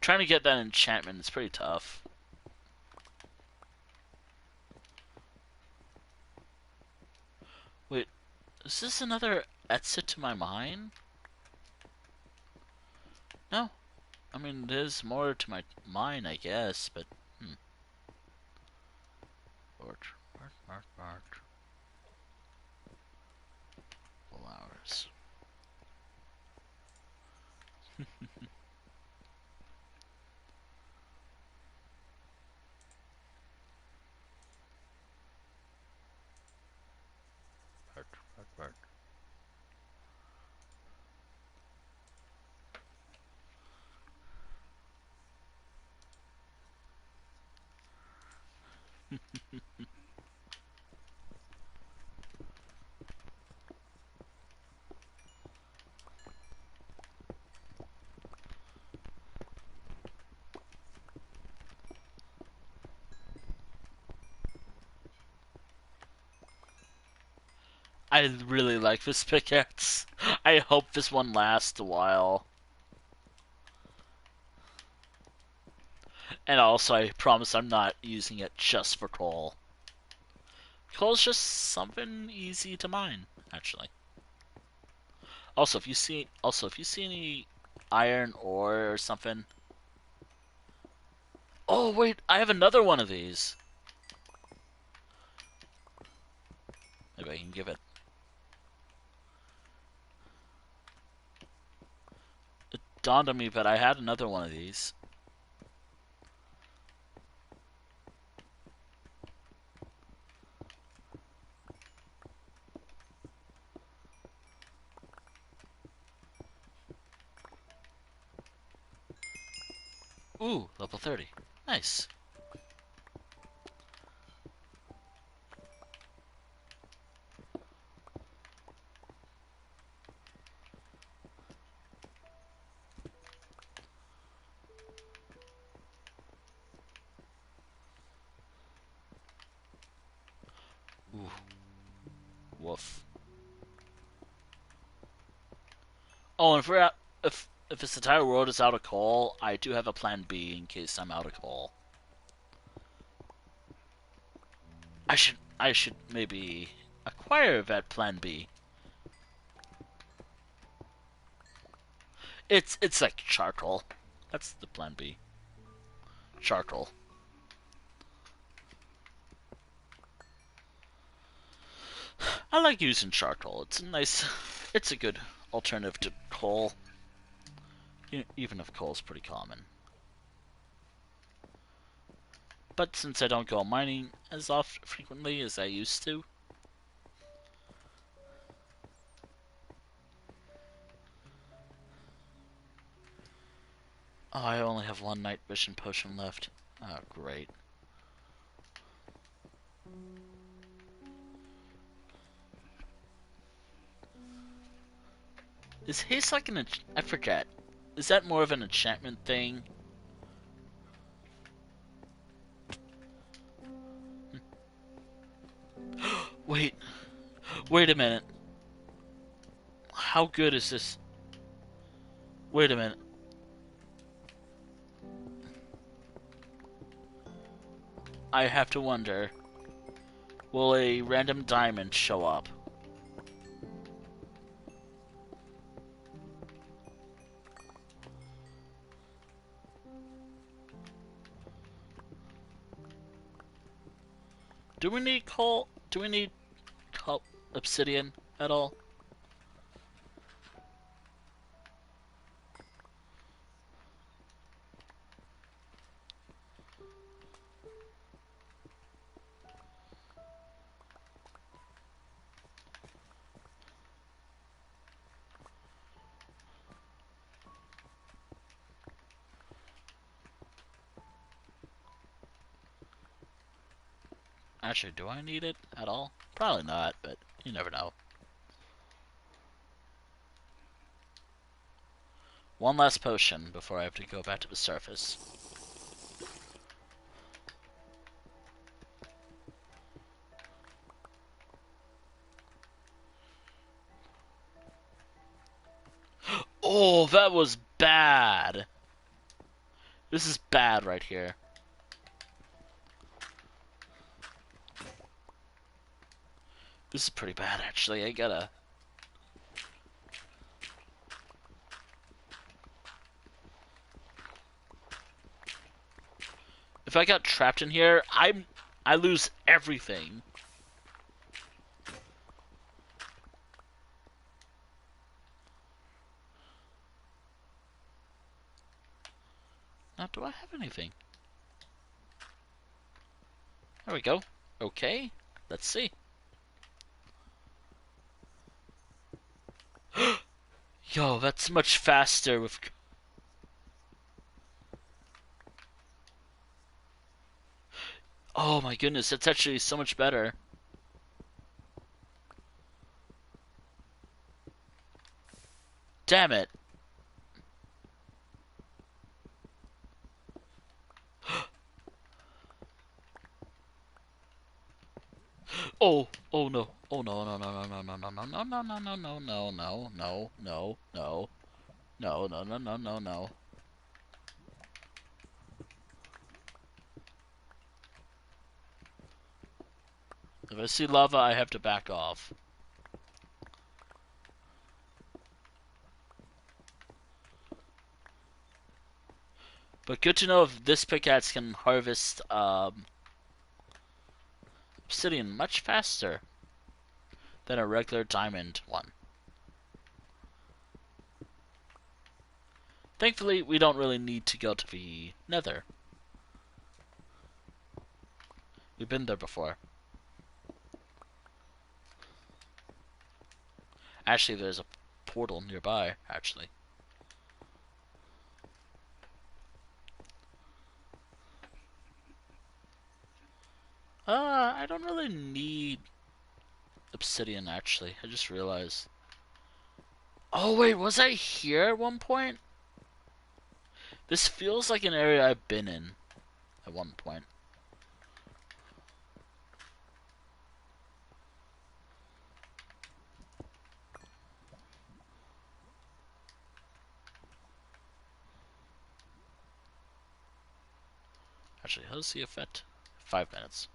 Trying to get that enchantment is pretty tough. Wait, is this another exit to my mine? No. I mean, there's more to my mine, I guess, but... Hmm. March. Flowers. March. I really like this pickaxe. I hope this one lasts a while. And also, I promise I'm not using it just for coal. Coal's just something easy to mine, actually. Also, if you see any iron ore or something. Oh wait, I have another one of these. Maybe I can give it. It dawned on me that I had another one of these. Ooh, level 30. Nice. Ooh, woof. Oh, and if this entire world is out of coal, I do have a plan B in case I'm out of coal. I should maybe acquire that plan B. It's like charcoal. That's the plan B. Charcoal. I like using charcoal. It's a good alternative to coal, even if coal's pretty common. But since I don't go mining as often frequently as I used to, oh, I only have one night vision potion left. Oh, great. Is haste like I forget. Is that more of an enchantment thing? Wait, wait a minute. How good is this? Wait a minute. I have to wonder, will a random diamond show up? Do we need coal? Do we need obsidian at all? Actually, do I need it at all? Probably not, but you never know. One last potion before I have to go back to the surface. Oh, that was bad. This is bad right here. This is pretty bad, actually. I gotta... If I got trapped in here, I lose everything. Now, do I have anything? There we go. Okay. Let's see. Yo, that's much faster with... Oh my goodness, that's actually so much better. Damn it. Oh, oh no. Oh no, no, no, no, no, no, no, no, no, no, no, no, no, no, no, no, no. No, no, no, no, no, no. If I see lava, I have to back off. But good to know if this pickaxe can harvest obsidian much faster than a regular diamond one. Thankfully, we don't really need to go to the nether. We've been there before. Actually, there's a portal nearby, actually. I don't really need obsidian, actually. I just realized. Oh, wait, was I here at one point? This feels like an area I've been in at one point. Actually, how does the effect? 5 minutes.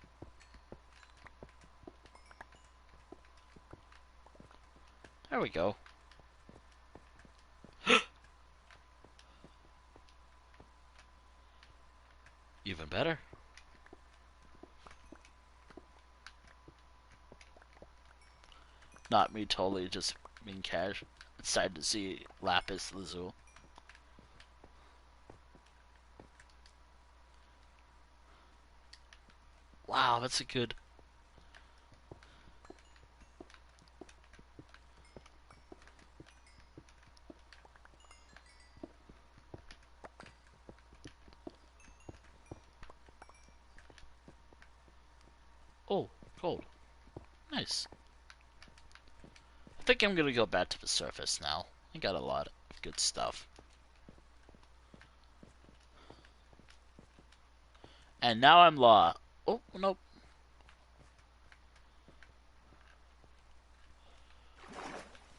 There we go. Even better. Not me totally just being cash. Excited to see Lapis Lazuli. Wow, that's a good... Oh, gold. Nice. I think I'm gonna go back to the surface now. I got a lot of good stuff. And now I'm lost. Oh, nope.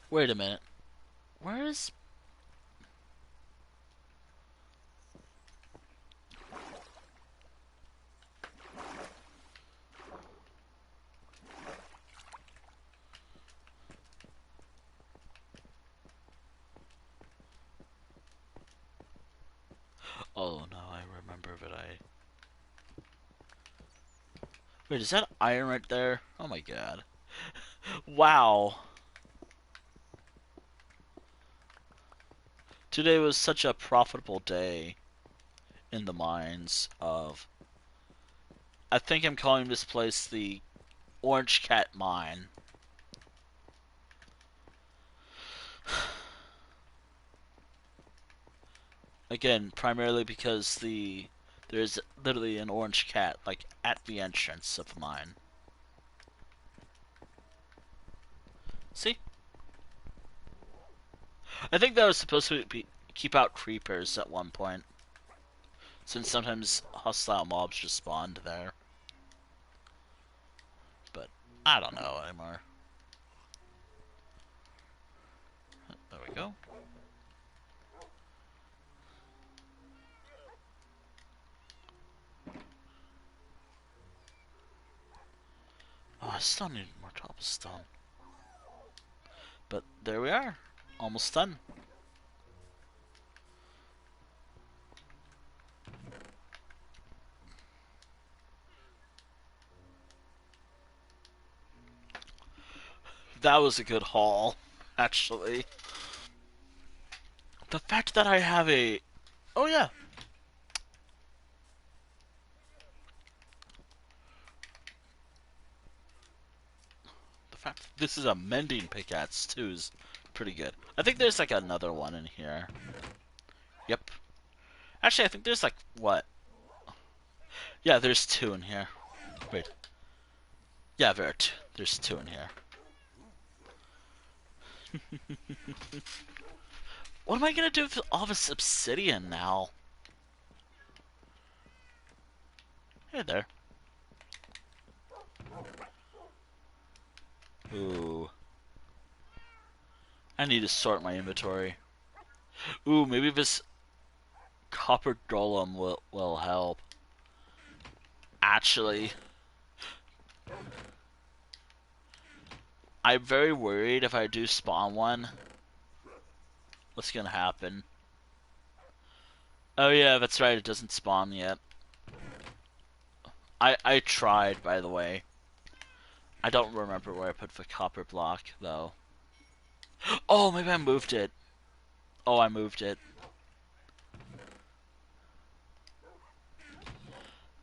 Wait a minute. Where is... Oh, no, I remember that I... Wait, is that iron right there? Oh my god. Wow. Today was such a profitable day in the mines of... I think I'm calling this place the Orange Cat Mine. Again, primarily because there's literally an orange cat like at the entrance of the mine. See? I think that was supposed to be keep out creepers at one point, since sometimes hostile mobs just spawned there. But I don't know anymore. There we go. Oh, I still need more cobblestone. But there we are. Almost done. That was a good haul, actually. The fact that I have a... Oh, yeah. The fact that this is a mending pickaxe, too, is pretty good. I think there's, like, another one in here. Yep. Actually, I think there's, like, what? Yeah, there's two in here. Wait. Yeah, there's two in here. What am I gonna do with all this obsidian now? Hey there. Ooh. I need to sort my inventory. Ooh, maybe this copper golem will help. Actually, I'm very worried if I do spawn one, what's gonna happen? Oh yeah, that's right, it doesn't spawn yet. I tried, by the way. I don't remember where I put the copper block, though. Oh, maybe I moved it. Oh, I moved it.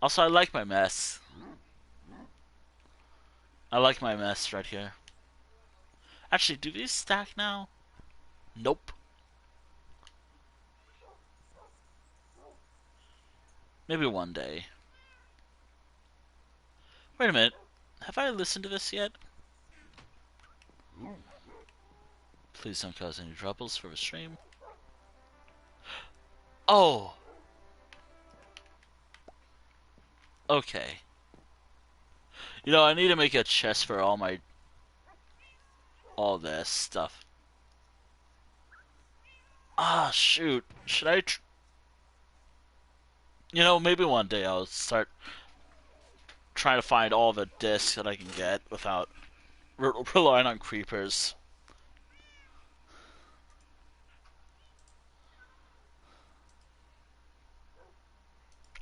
Also, I like my mess. I like my mess right here. Actually, do these stack now? Nope. Maybe one day. Wait a minute. Have I listened to this yet? Please don't cause any troubles for the stream. Oh! Okay. You know, I need to make a chest for all this stuff. Ah, shoot. Should I you know, maybe one day I'll start trying to find all the discs that I can get without relying on creepers.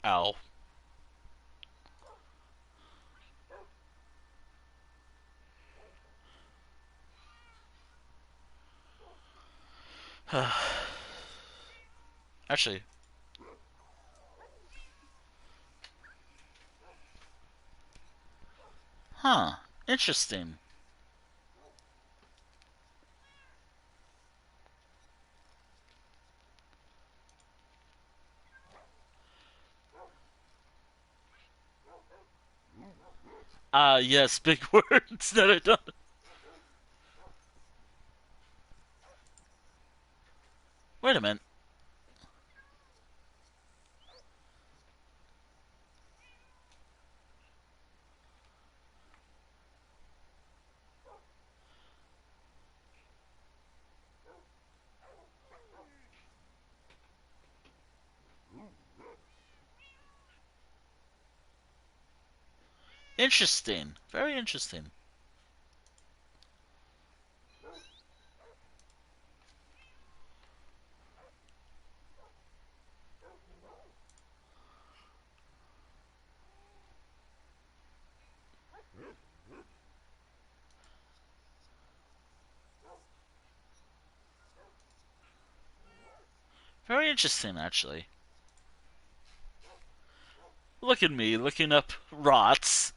Ow. Actually, huh. Interesting. Ah, yes, big words that I don't. Wait a minute. Interesting. Very interesting. Very interesting, actually. Look at me looking up rots.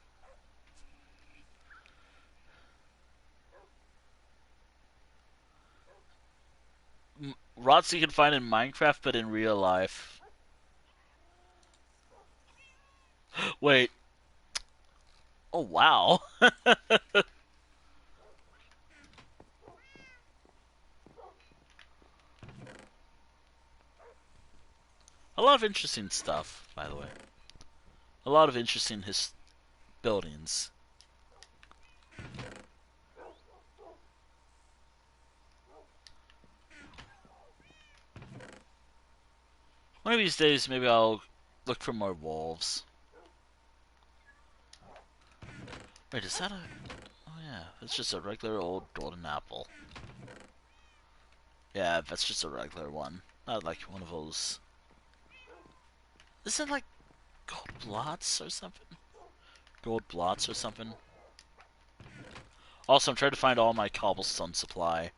Rots you can find in Minecraft, but in real life. Wait. Oh, wow. A lot of interesting stuff, by the way. A lot of interesting buildings. One of these days, maybe I'll look for more wolves. Wait, is that a... Oh yeah, it's just a regular old golden apple. Yeah, that's just a regular one. Not like one of those... Is it like gold blots or something? Gold blots or something? Also, I'm trying to find all my cobblestone supply.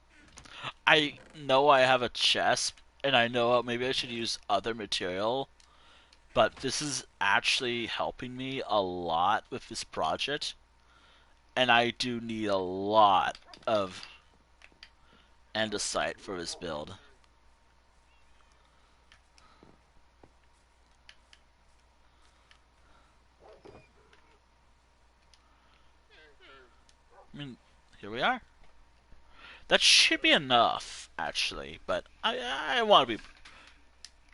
I know I have a chest, and I know maybe I should use other material, but this is actually helping me a lot with this project, and I do need a lot of andesite for this build. I mean, here we are. That should be enough, actually, but I want to be...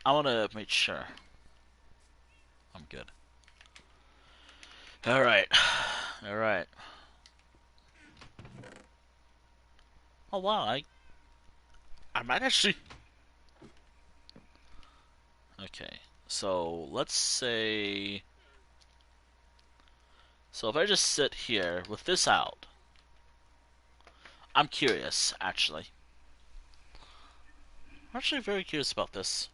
I want to make sure I'm good. Alright. Alright. Oh wow, I might actually... Okay, so let's say... So if I just sit here with this out... I'm curious, actually. I'm actually very curious about this.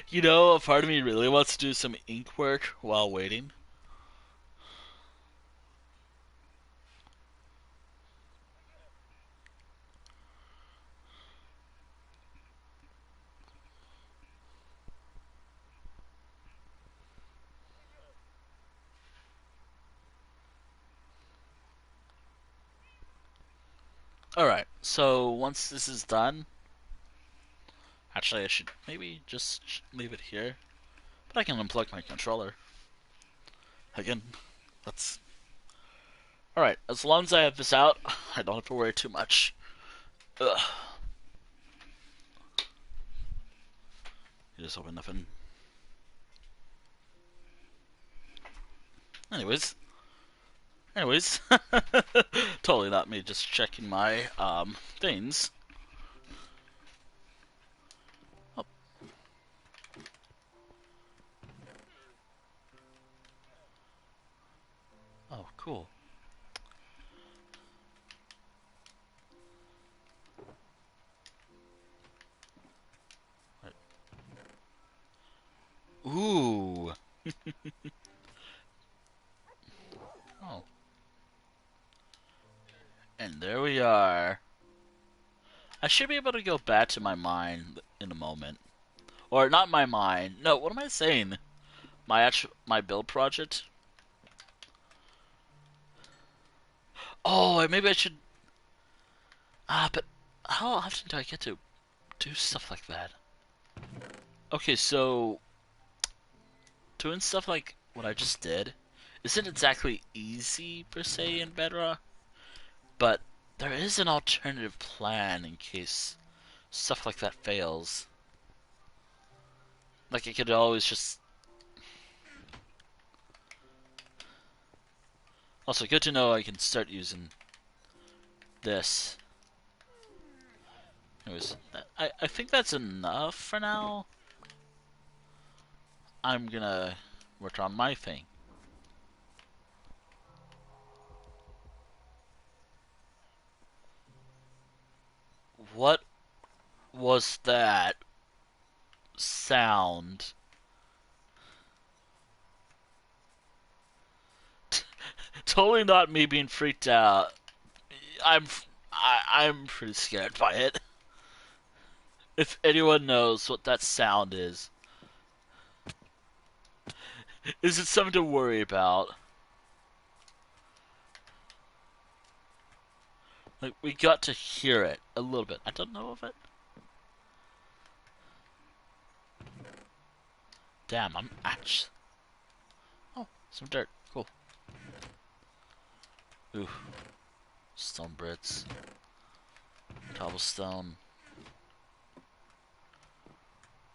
You know, a part of me really wants to do some ink work while waiting. Alright, so once this is done... Actually, I should maybe just leave it here. But I can unplug my controller. Again, that's... Alright, as long as I have this out, I don't have to worry too much. Ugh. You just open nothing. Anyways. Totally not me just checking my, things. Oh. Oh, cool. Right. Ooh. Oh. And there we are. I should be able to go back to my mine in a moment. Or not my mine. No, what am I saying? My build project? Oh, maybe I should... but how often do I get to do stuff like that? Okay, so... Doing stuff like what I just did isn't exactly easy, per se, in Bedrock. But there is an alternative plan in case stuff like that fails. Like, it could always just... Also, good to know I can start using this. Anyways, I think that's enough for now. I'm gonna work on my thing. What was that sound? Totally not me being freaked out. I'm I'm pretty scared by it. If anyone knows what that sound is it something to worry about? Like, we got to hear it a little bit. I don't know if it... Damn, I'm actually... Oh, some dirt. Cool. Ooh. Stone bricks. Cobblestone.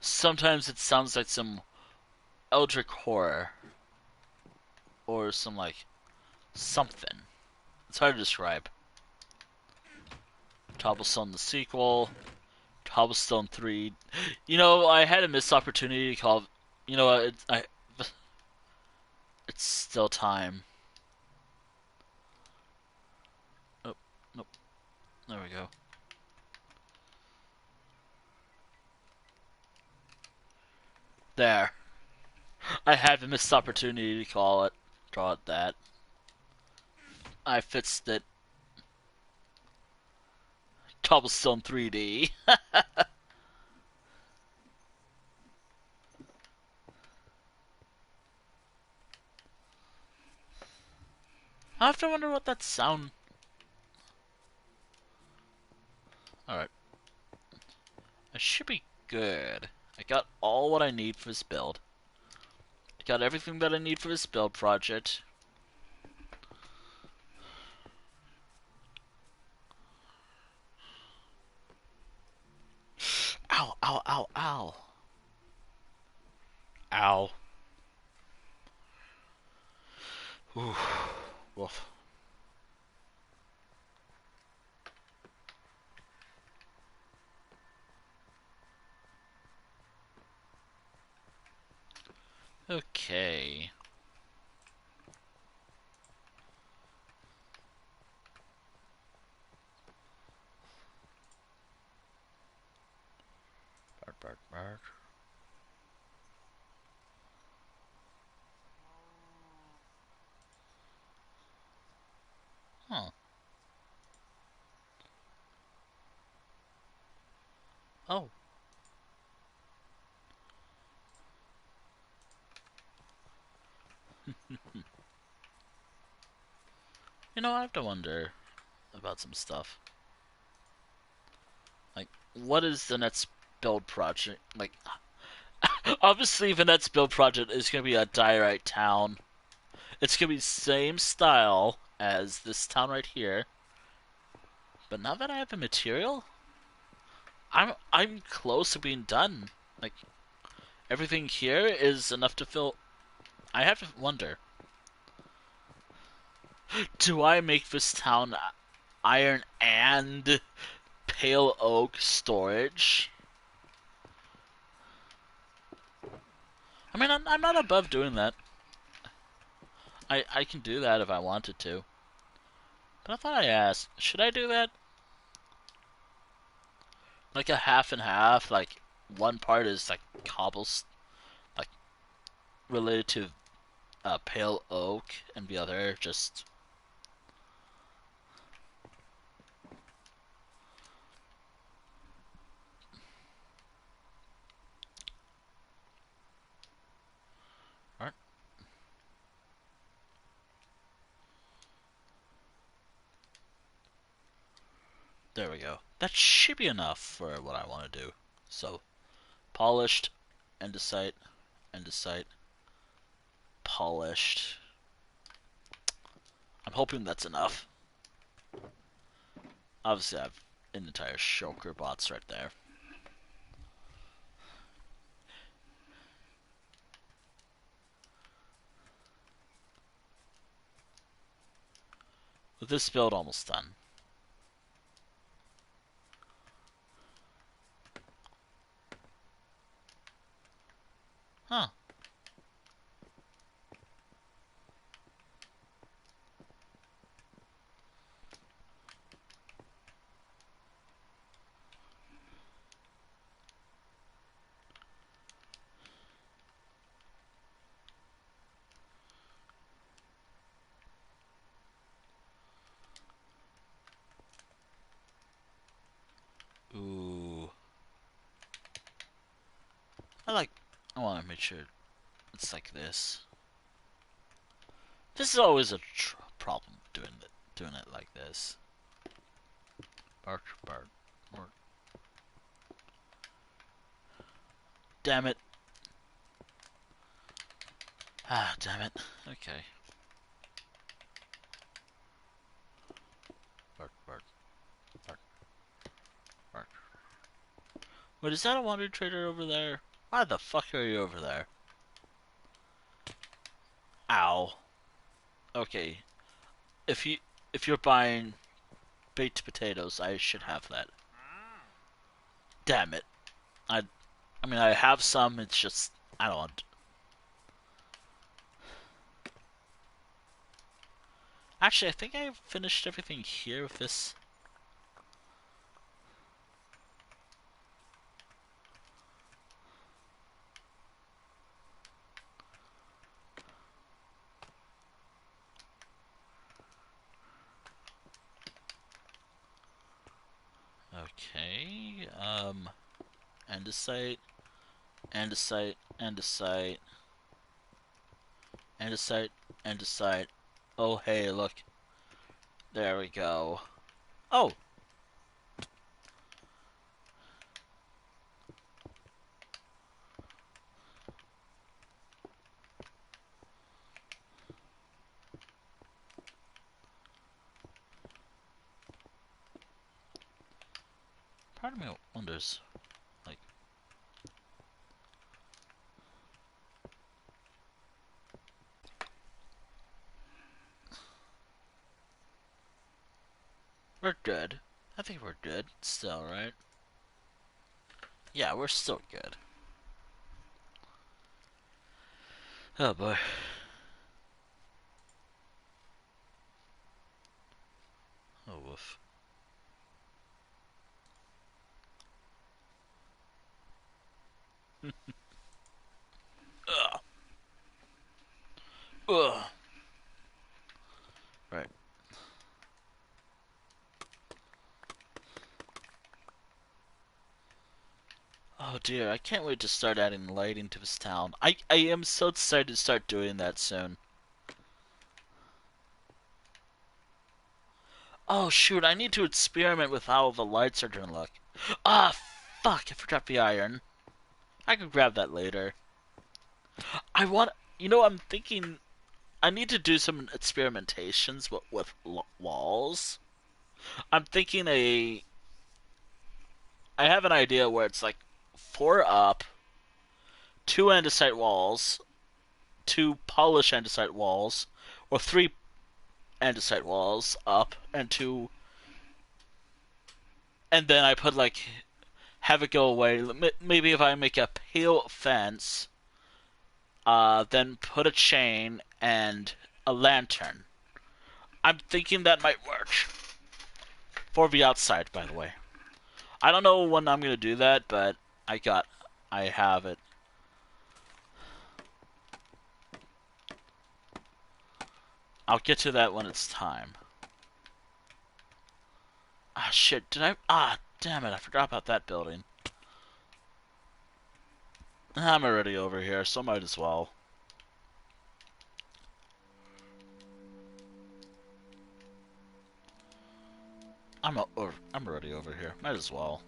Sometimes it sounds like some eldritch horror. Or some, like, something. It's hard to describe. Cobblestone the sequel. Cobblestone 3. You know, I had a missed opportunity to call... You know what, it's still time. Oh, nope. There we go. There. I had a missed opportunity to call it that. I fixed it. Cobblestone 3D. I have to wonder what that sound... Alright. I should be good. I got all what I need for this build. I got everything that I need for this build project. Ow, ow, ow, ow. Ow. Ooh. Woof. Okay. Bark, bark, bark. Huh. Oh. You know, I have to wonder about some stuff. Like, what is the next build project? Like, obviously the next build project is going to be a diorite town. It's going to be the same style as this town right here. But now that I have the material, I'm close to being done. Like, everything here is enough to fill... I have to wonder. Do I make this town iron and pale oak storage? I mean, I'm not above doing that. I can do that if I wanted to. But I thought I asked, should I do that? Like a half and half, like one part is like cobbles, like related to pale oak, and the other just... Alright. There we go. That should be enough for what I want to do. So, polished, andesite, andesite, polished. I'm hoping that's enough. Obviously, I have an entire shulker bots right there. With this build almost done. Huh. Ooh. I want to make sure it's like this. This is always a problem doing it like this. Bark, bark, bark. Damn it. Ah, damn it. Okay. Bark, bark, bark, bark. Wait, is that a wandered trader over there? Why the fuck are you over there? Ow. Okay. If you if you're buying baked potatoes, I should have that. Damn it. I mean I have some, it's just I don't want. Actually, I think I finished everything here with this. Okay. Andesite, andesite, andesite, andesite, andesite. Oh hey, look. There we go. Oh, part of me wonders, like, we're good. I think we're good still, right? Yeah, we're still good. Oh boy. Oh woof. Ugh. Ugh. Right. Oh dear, I can't wait to start adding lighting to this town. I am so excited to start doing that soon. Oh shoot, I need to experiment with how the lights are gonna look. Ah, fuck, I forgot the iron. I can grab that later. I want, I'm thinking I need to do some experimentations with walls. I'm thinking I have an idea where it's like four up, two andesite walls, two polished andesite walls, or three andesite walls up, and two, and then I put like have it go away. Maybe if I make a pale fence, then put a chain and a lantern. I'm thinking that might work for the outside. By the way, I don't know when I'm gonna do that, but I have it. I'll get to that when it's time. Ah, shit, did I? Ah, damn it, I forgot about that building. I'm already over here, so might as well. I'm already over here, might as well.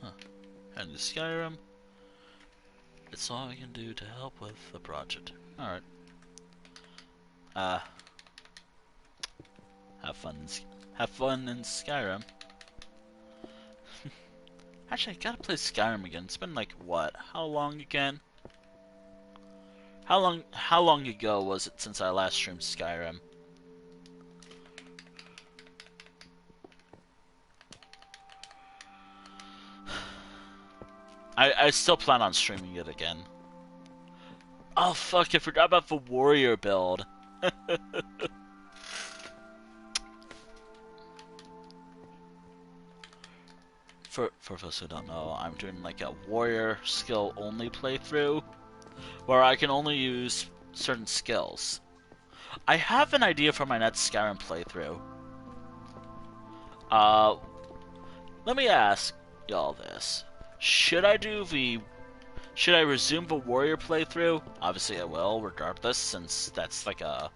Huh. And the Skyrim. It's all I can do to help with the project. Alright. Uh, have fun in Skyrim. Actually, I gotta play Skyrim again. It's been like, what? How long again? How long ago was it since I last streamed Skyrim? I still plan on streaming it again. Oh fuck, I forgot about the warrior build. For those who don't know, I'm doing like a warrior skill only playthrough where I can only use certain skills. I have an idea for my next Skyrim playthrough. Uh, Let me ask y'all this. Should I resume the warrior playthrough? Obviously I will, regardless, since that's like a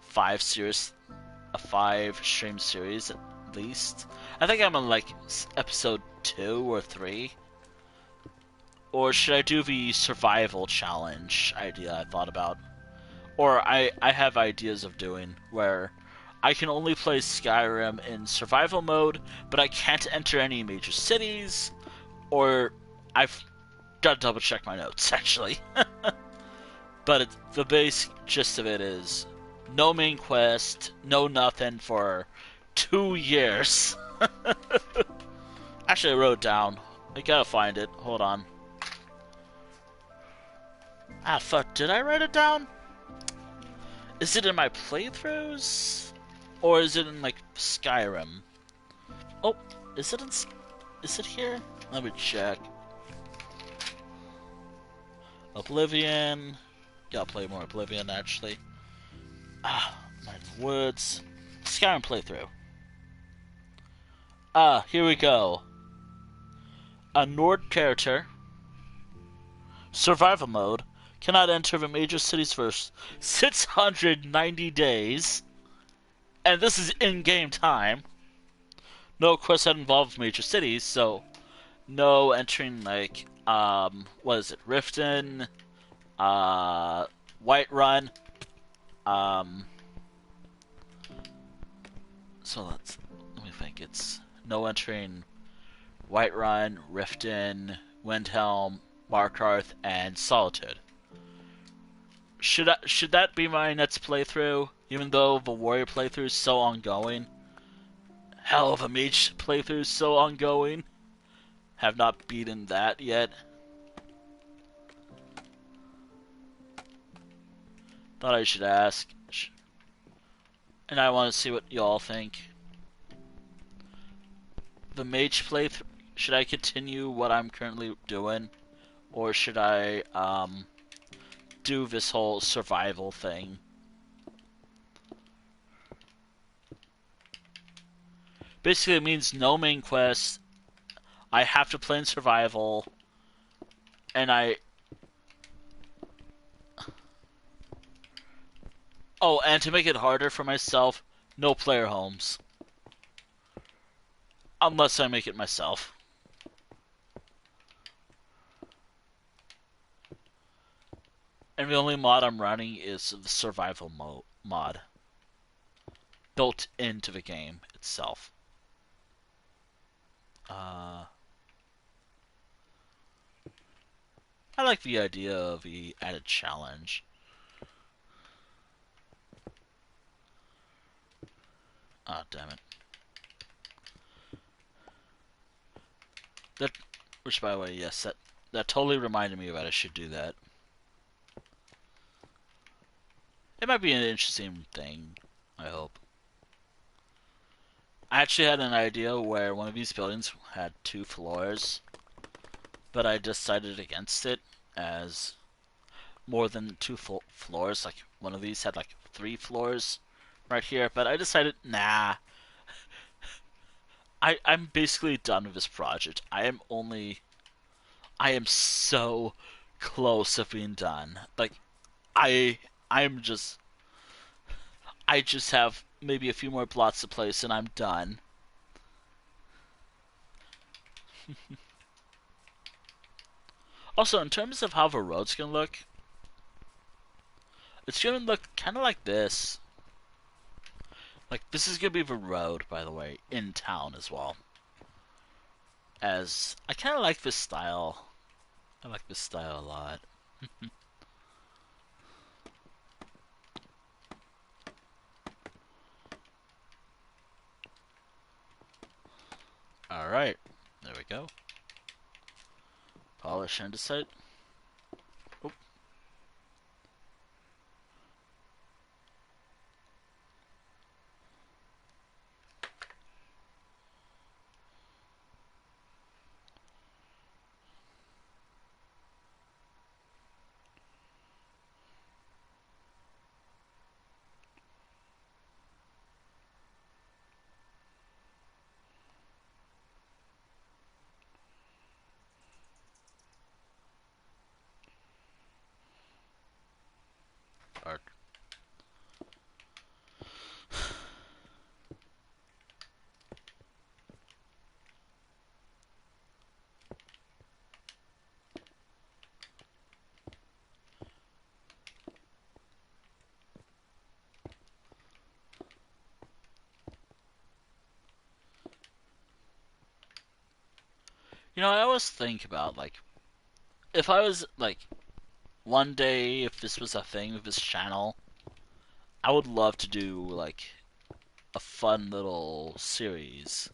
5 stream series at least. I think I'm on like episode 2 or 3. Or should I do the survival challenge idea I thought about? Or I have ideas of doing where I can only play Skyrim in survival mode, but I can't enter any major cities, or I've got to double check my notes actually. But the base gist of it is no main quest, no nothing for 2 years. Actually, I wrote it down. I gotta find it. Hold on. Ah, fuck. Did I write it down? Is it in my playthroughs? Or is it in, like, Skyrim? Oh, is it in... Is it here? Let me check. Oblivion. Gotta play more Oblivion, actually. Ah, Night of the Woods. Skyrim playthrough. Ah, here we go. A Nord character. Survival mode. Cannot enter the major cities for 690 days. And this is in-game time. No quests that involve major cities, so no entering like what is it? Riften, Whiterun. Um, so let me think. It's no entering Whiterun, Riften, Windhelm, Markarth, and Solitude. Should that be my next playthrough? Even though the warrior playthrough is so ongoing. Hell of a mage playthrough is so ongoing. Have not beaten that yet. Thought I should ask. And I want to see what y'all think. The mage playthrough, should I continue what I'm currently doing? Or should I do this whole survival thing? Basically it means no main quest. I have to play in survival. And oh, and to make it harder for myself, no player homes. Unless I make it myself. And the only mod I'm running is the survival mod. Built into the game itself. I like the idea of the added challenge. Ah, oh, damn it. That, which by the way, yes, that totally reminded me that I should do that. It might be an interesting thing, I hope. I actually had an idea where one of these buildings had 2 floors, but I decided against it as more than 2 floors. Like, one of these had like 3 floors right here, but I decided, nah. I'm basically done with this project. I am so close to being done. Like, I, I'm just, I just have maybe a few more plots to place and I'm done. Also, in terms of how the road's gonna look, it's gonna look kind of like this. Like, this is gonna be the road, by the way, in town as well. As, I kind of like this style. I like this style a lot. Alright, there we go. Polish andesite. Oh. I always think about like if I was like one day if this was a thing with this channel, I would love to do like a fun little series.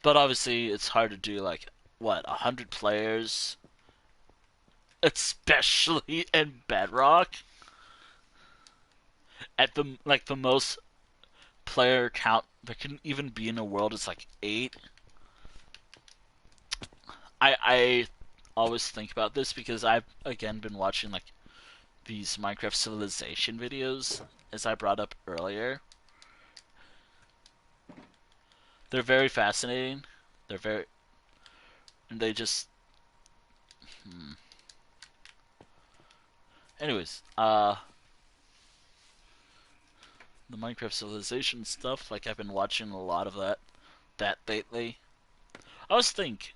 But obviously, it's hard to do like what 100 players, especially in Bedrock. At the most player count there can even be in a world is like 8. I always think about this because I've again been watching like these Minecraft civilization videos, as I brought up earlier. They're very fascinating. They're very and they just anyways, the Minecraft civilization stuff, like I've been watching a lot of that lately. I was think,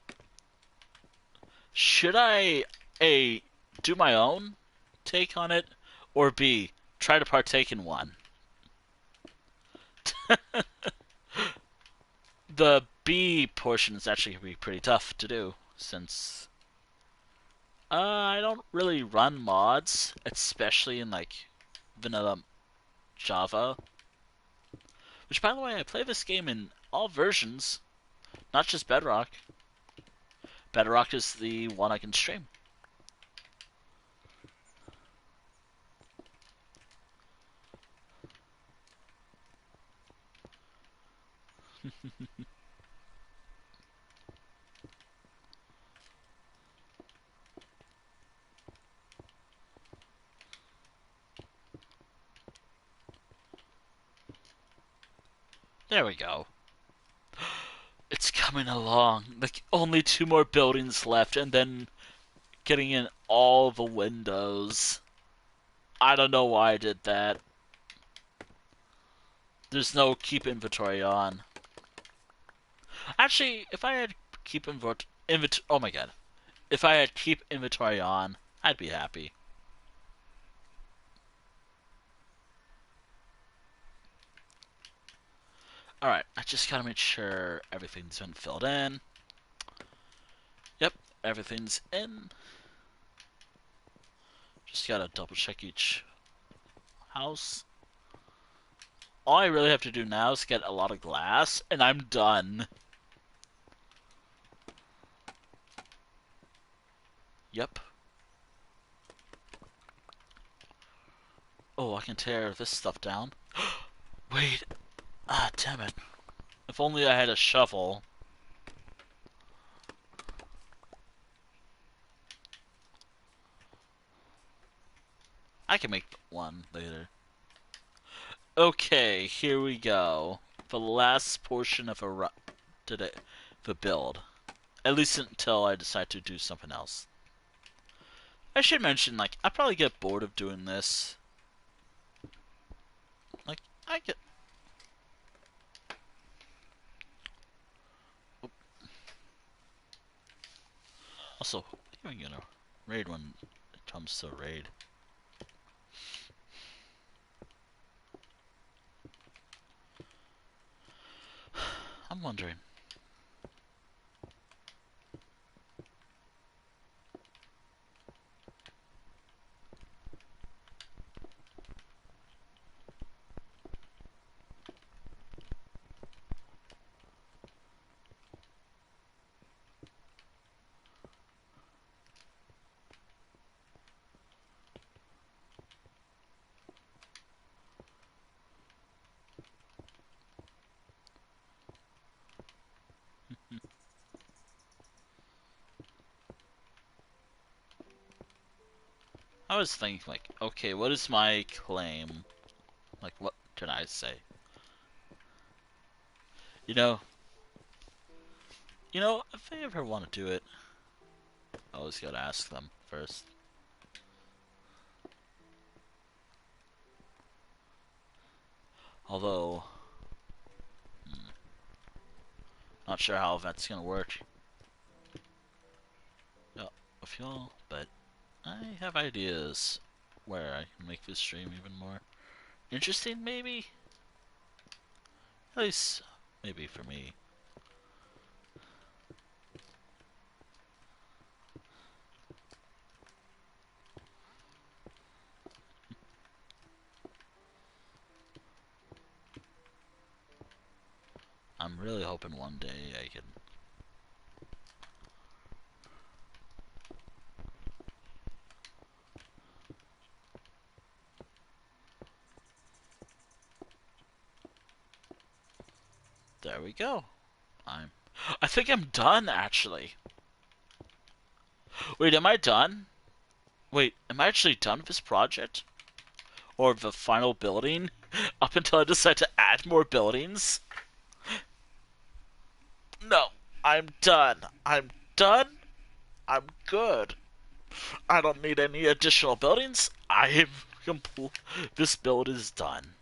should I A do my own take on it or B try to partake in one? The B portion is actually gonna be pretty tough to do since I don't really run mods, especially in like vanilla Java. Which, by the way, I play this game in all versions, not just Bedrock. Bedrock is the one I can stream. There we go. It's coming along. Like, only 2 more buildings left, and then getting in all the windows. I don't know why I did that. There's no keep inventory on. Actually, if I had keep inventory, oh my god, if I had keep inventory on, I'd be happy. All right, I just gotta make sure everything's been filled in. Yep, everything's in. Just gotta double check each house. All I really have to do now is get a lot of glass, and I'm done. Yep. Oh, I can tear this stuff down. Wait. Ah, damn it. If only I had a shovel. I can make one later. Okay, here we go. The last portion of today, the build. At least until I decide to do something else. I should mention, like, I probably get bored of doing this. Like, I get. Also, I'm gonna raid when it comes to raid. I'm wondering. I was thinking, like, okay, what is my claim? Like, what can I say? You know, if they ever want to do it, I always gotta ask them first. Although, not sure how that's gonna work. Yeah, with y'all, but I have ideas where I can make this stream even more interesting, maybe? At least, maybe for me. I'm really hoping one day I can. There we go. I think I'm done actually. Wait, am I done? Wait, am I actually done with this project? Or the final building? Up until I decide to add more buildings? No, I'm done. I'm done. I'm good. I don't need any additional buildings. I am complete. This build is done.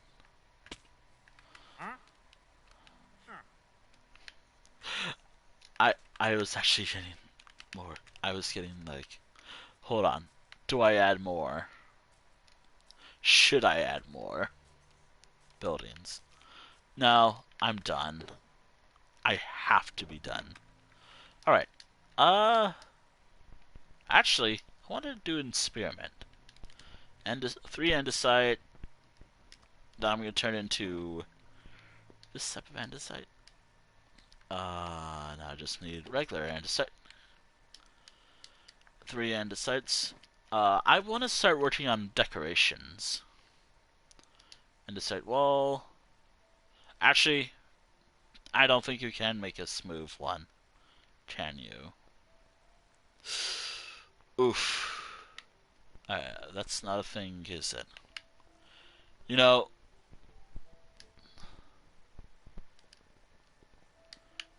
I was actually getting more. I was getting like, hold on. Do I add more? Should I add more buildings? No, I'm done. I have to be done. All right. Uh, actually, I wanted to do an experiment. Three andesite. That I'm gonna turn into this type of andesite. Now I just need regular andesite. Three andesites. I want to start working on decorations. Andesite wall. Actually, I don't think you can make a smooth one. Can you? Oof. That's not a thing, is it? You know,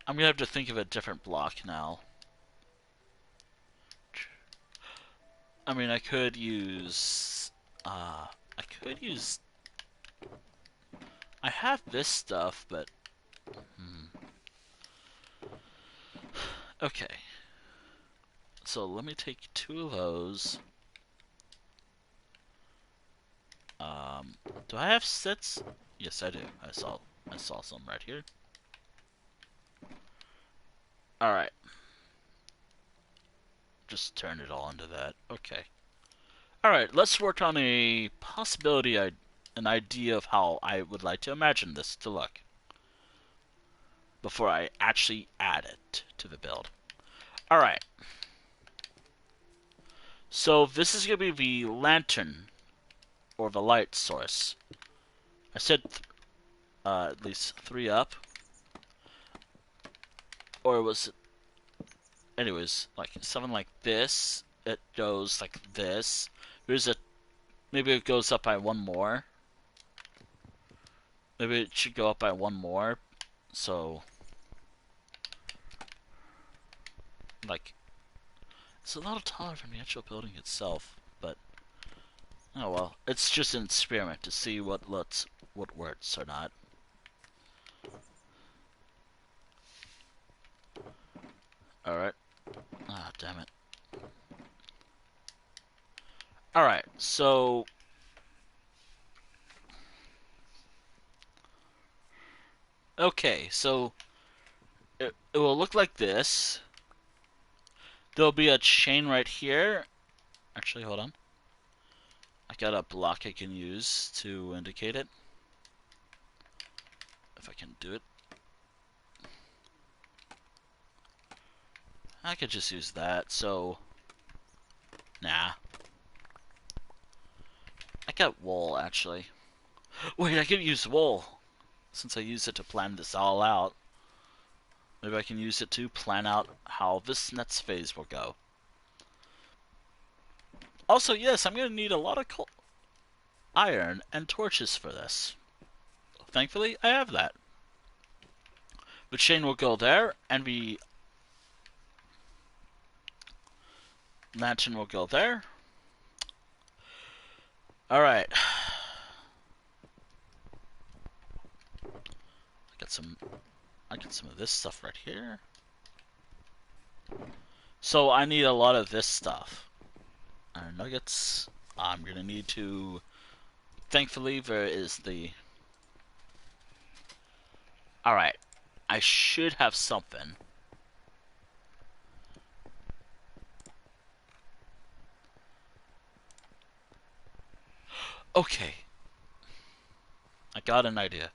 I'm gonna have to think of a different block now. I mean, I could use. I could use. I have this stuff, but. Okay. So let me take two of those. Do I have sets? Yes, I do. I saw some right here. All right. Just turn it all into that. Okay. All right. Let's work on a possibility, an idea of how I would like to imagine this to look before I actually add it to the build. All right. So this is gonna be the lantern or the light source. I said at least three up, or was it? Anyways, like something like this. It goes like this. There's a maybe it goes up by one more. Maybe it should go up by one more. So like it's a lot taller than the actual building itself, but oh well. It's just an experiment to see what works or not. Alright. Ah, damn it. Alright, so okay, so it will look like this. There'll be a chain right here. Actually, hold on. I got a block I can use to indicate it. If I can do it. I could just use that, so... Nah. I got wool, actually. Wait, I can use wool! Since I used it to plan this all out. Maybe I can use it to plan out how this next phase will go. Also, yes, I'm gonna need a lot of iron and torches for this. Thankfully, I have that. The chain will go there, and the lantern will go there. Alright. I got some of this stuff right here. So I need a lot of this stuff. Iron nuggets. I'm gonna need to... Thankfully, there is the... Alright. I should have something. Okay. I got an idea.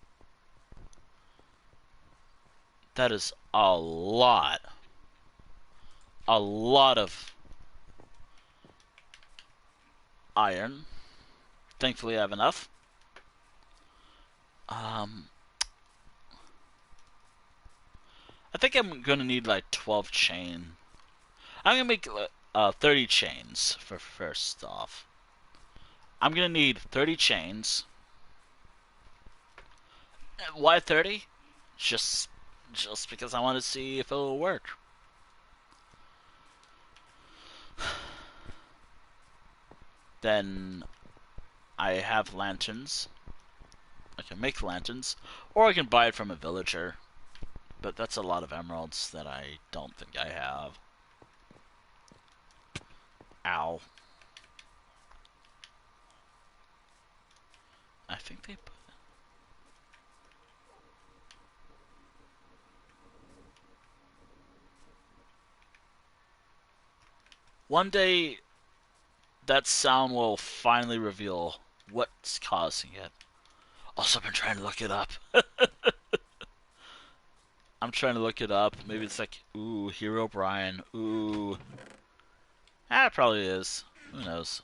That is a lot. A lot of iron. Thankfully I have enough. Um, I think I'm gonna need like 12 chain. I'm gonna make 30 chains for first off. I'm gonna need 30 chains. Why 30? Just just because I want to see if it'll work. Then I have lanterns. I can make lanterns, or I can buy it from a villager. But that's a lot of emeralds that I don't think I have. Ow. I think they put... One day, that sound will finally reveal what's causing it. Also, I've been trying to look it up. I'm trying to look it up. Maybe it's like, ooh, Hero Brian. Ooh. Ah, it probably is. Who knows?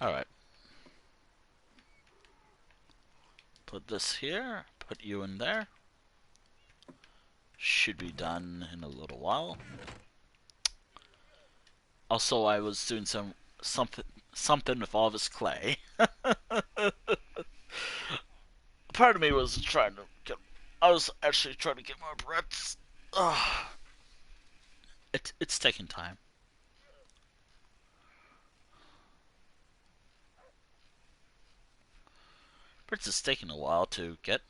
Alright. Put this here. Put you in there. Should be done in a little while. Also, I was doing something with all this clay. Part of me was trying to get. I was actually trying to get more bricks. Ugh. It's taking time. Bricks is taking a while to get.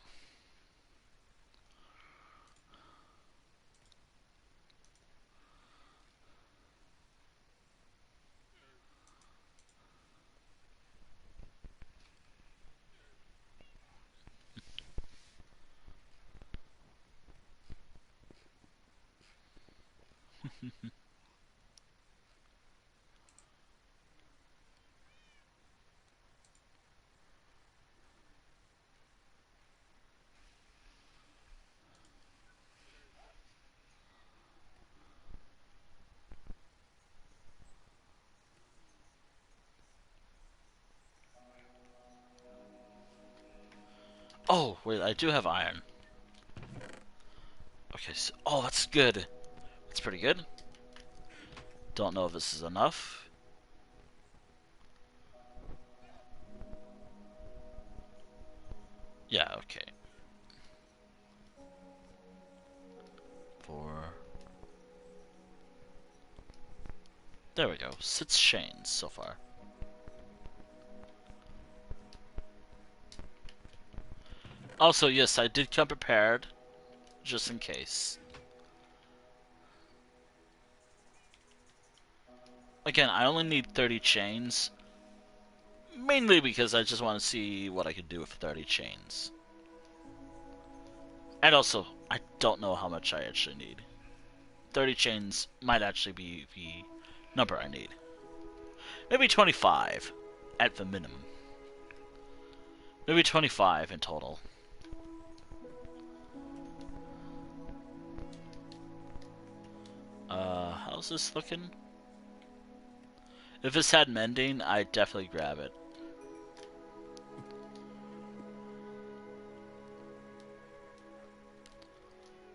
Oh wait, I do have iron. Okay, so, oh that's good. That's pretty good. Don't know if this is enough. Yeah, okay. 4. There we go. 6 chains so far. Also, yes, I did come prepared, just in case. Again, I only need 30 chains, mainly because I just want to see what I could do with 30 chains. And also, I don't know how much I actually need. 30 chains might actually be the number I need. Maybe 25 at the minimum. Maybe 25 in total. How's this looking? If this had mending, I'd definitely grab it.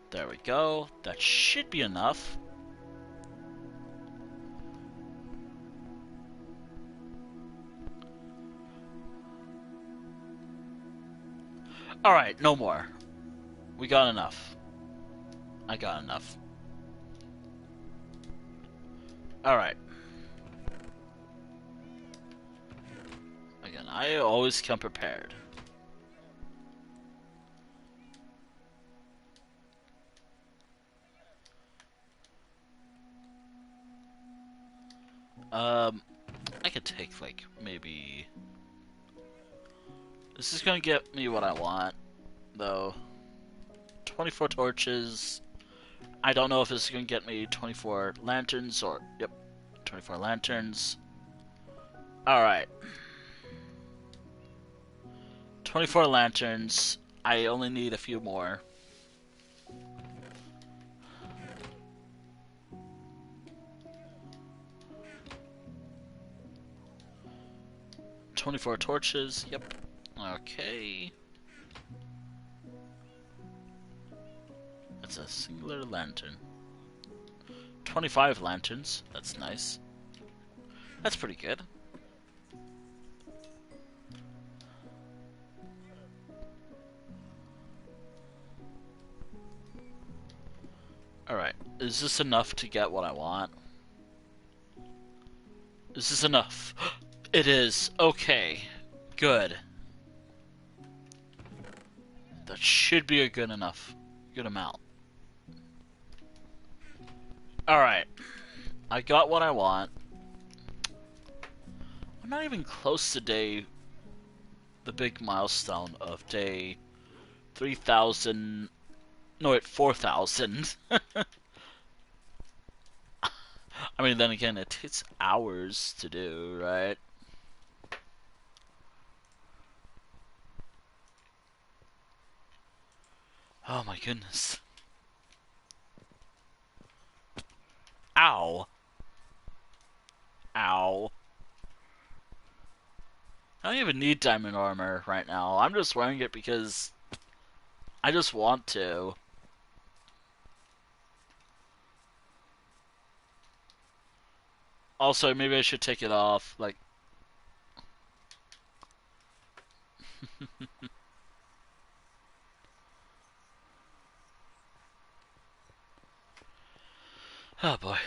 There we go. That should be enough. Alright, no more. We got enough. I got enough. Alright. Again, I always come prepared. I could take, like, maybe... This is gonna get me what I want, though. 24 torches. I don't know if this is gonna get me 24 lanterns or... Yep, 24 lanterns. Alright. 24 lanterns. I only need a few more. "24 torches." Yep. Okay. That's a singular lantern. 25 lanterns. That's nice. That's pretty good. Alright. Is this enough to get what I want? Is this enough? It is. Okay. Good. That should be a good amount. Alright. I got what I want. I'm not even close to the big milestone of day 3,000. No, wait, 4,000. I mean, then again, it takes hours to do, right? Oh my goodness. Ow. Ow. I don't even need diamond armor right now. I'm just wearing it because I just want to. Also, maybe I should take it off. Like, oh boy.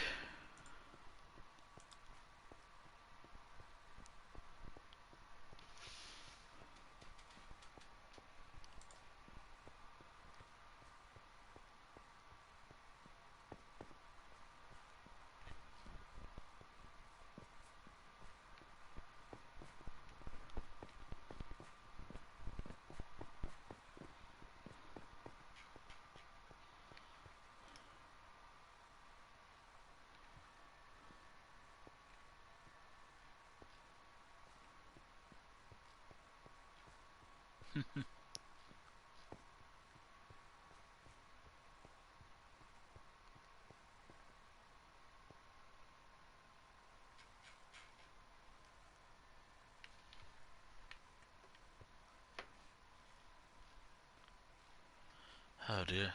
Oh dear.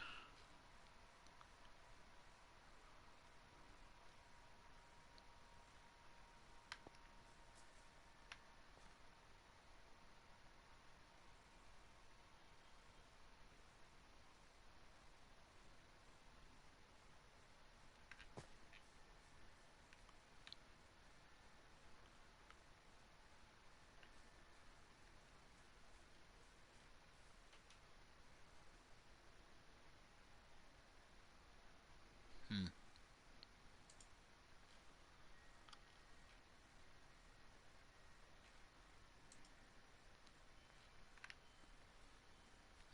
Hmm.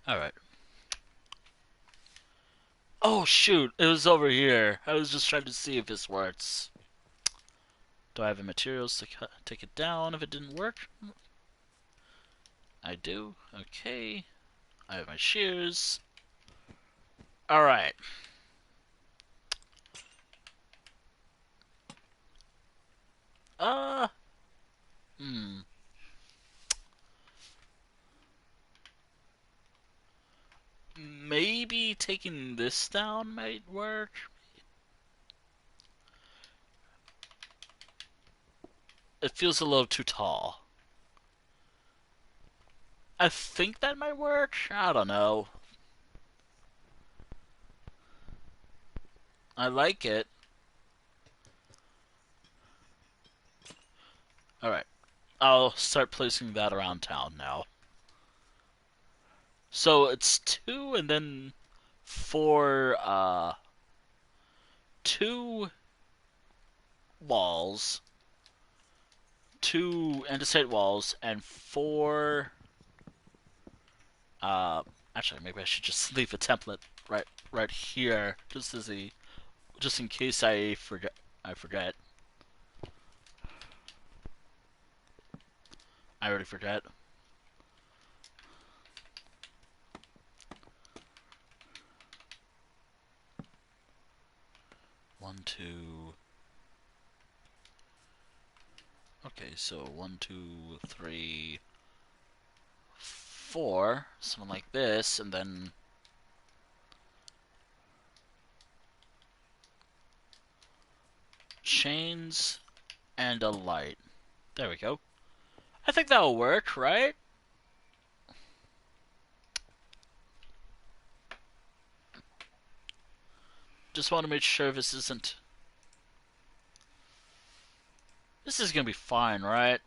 Alright. Oh shoot, it was over here. I was just trying to see if this works. Do I have the materials to take it down if it didn't work? I do. Okay. I have my shears. Alright. Uh, hmm. Maybe taking this down might work. It feels a little too tall. I think that might work. I don't know. I like it. Alright. I'll start placing that around town now. So it's two and then four, two walls, two andesite walls, and four, uh, actually, maybe I should just leave a template right here, just in case I forget. I already forget. One, two. Okay, so 1, 2, 3, 4, something like this, and then chains and a light. There we go. I think that'll work, right? Just want to make sure this isn't... This is gonna be fine, right?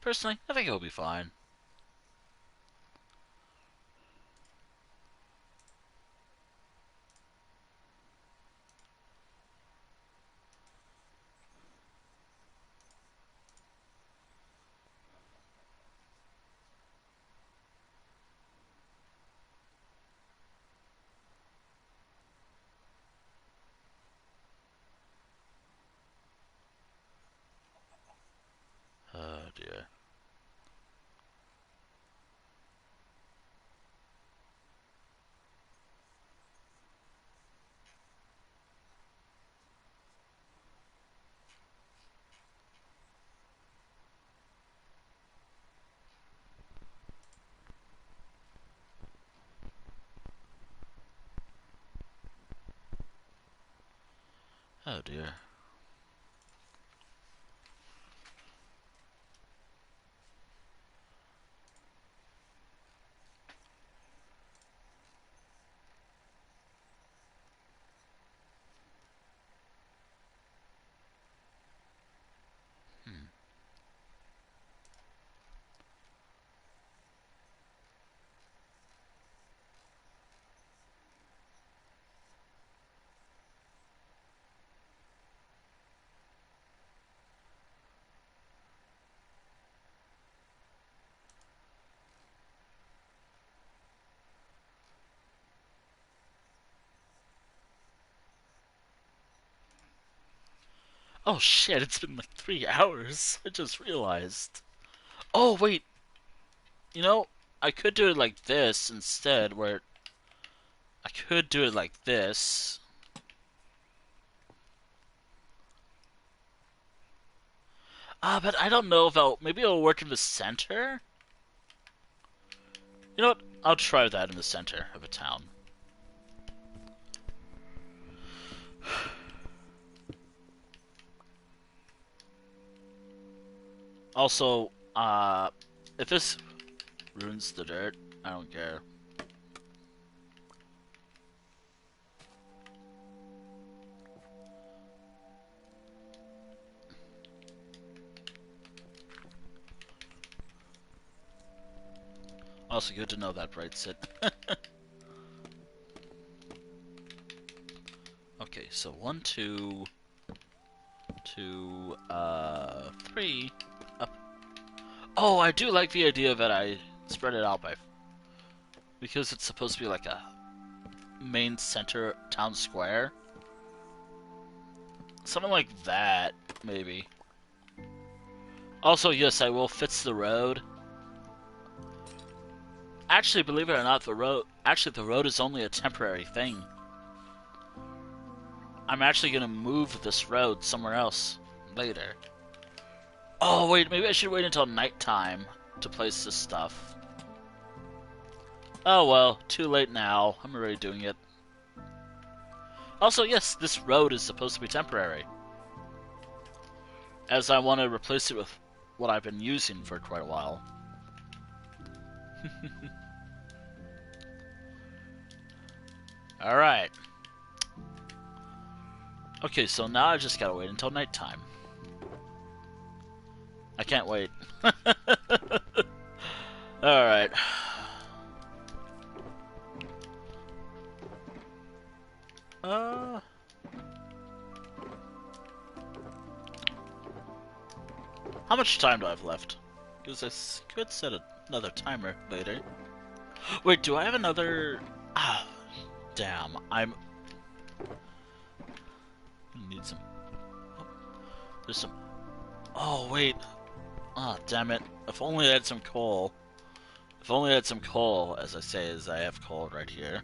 Personally, I think it'll be fine. Oh dear. Oh dear. Hmm. Oh shit, it's been like 3 hours. I just realized. Oh wait, you know, I could do it like this instead, where I could do it like this. But I don't know if maybe it'll work in the center? You know what? I'll try that in the center of a town. Also, if this ruins the dirt, I don't care. Also good to know that, right, Sid? Okay, so 1, 2, 2, 3, up. Oh, I do like the idea that I spread it out by... Because it's supposed to be like a main center town square. Something like that, maybe. Also, yes, I will fix the road. Actually, believe it or not, the road is only a temporary thing. I'm actually gonna move this road somewhere else later. Oh, wait, maybe I should wait until nighttime to place this stuff. Oh well, too late now. I'm already doing it. Also, yes, this road is supposed to be temporary, as I want to replace it with what I've been using for quite a while. Alright. Okay, so now I just gotta wait until nighttime. I can't wait. Alright. How much time do I have left? Because I could set another timer later. Wait, do I have another... Ah, damn, I need some... Oh, there's some... Oh, wait. Ah, damn it. If only I had some coal. If only I had some coal, as I say, as I have coal right here.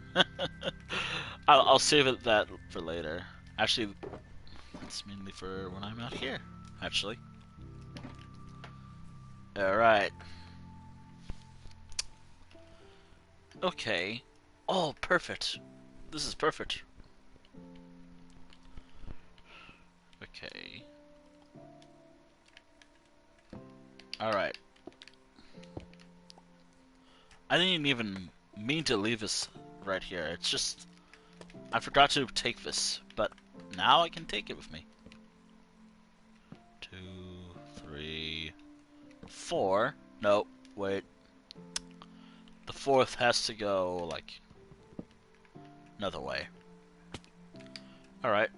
I'll save it that for later. Actually, that's mainly for when I'm out here, actually. Alright. Okay. Oh, perfect. This is perfect. Okay. Alright. I didn't even mean to leave this right here. It's just, I forgot to take this, but now I can take it with me. 2, 3, 4. No, wait. The fourth has to go, like, another way. Alright,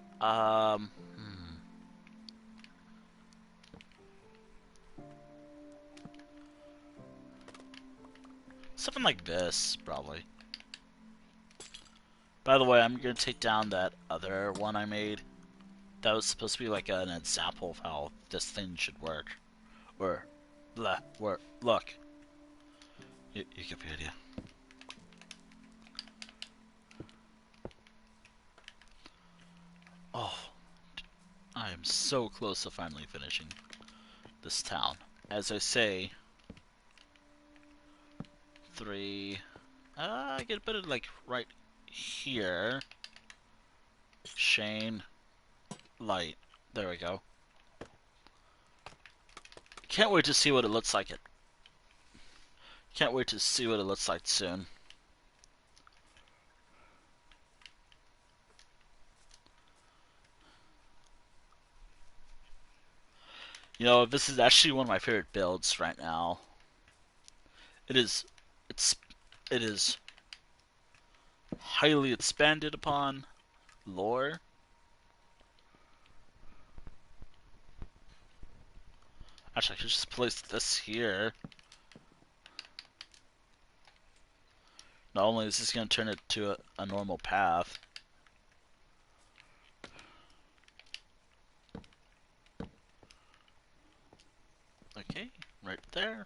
something like this, probably. By the way, I'm gonna take down that other one I made. That was supposed to be like an example of how this thing should work. Or, look. You get the idea. Oh, I am so close to finally finishing this town. As I say, 3. I get a bit of like right here. Shane, light. There we go. Can't wait to see what it looks like. Can't wait to see what it looks like soon. You know, this is actually one of my favorite builds right now. It is, it's, it is highly expanded upon lore. Actually, I could just place this here. Not only is this going to turn it to a normal path. Okay, right there.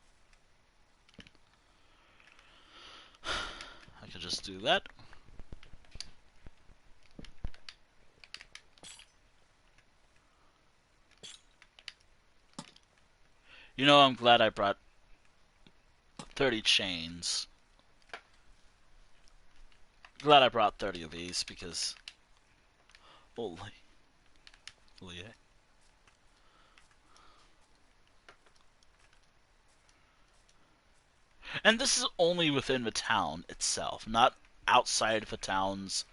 I could just do that. You know, I'm glad I brought 30 chains. Glad I brought 30 of these because holy heck. And this is only within the town itself, not outside of the town's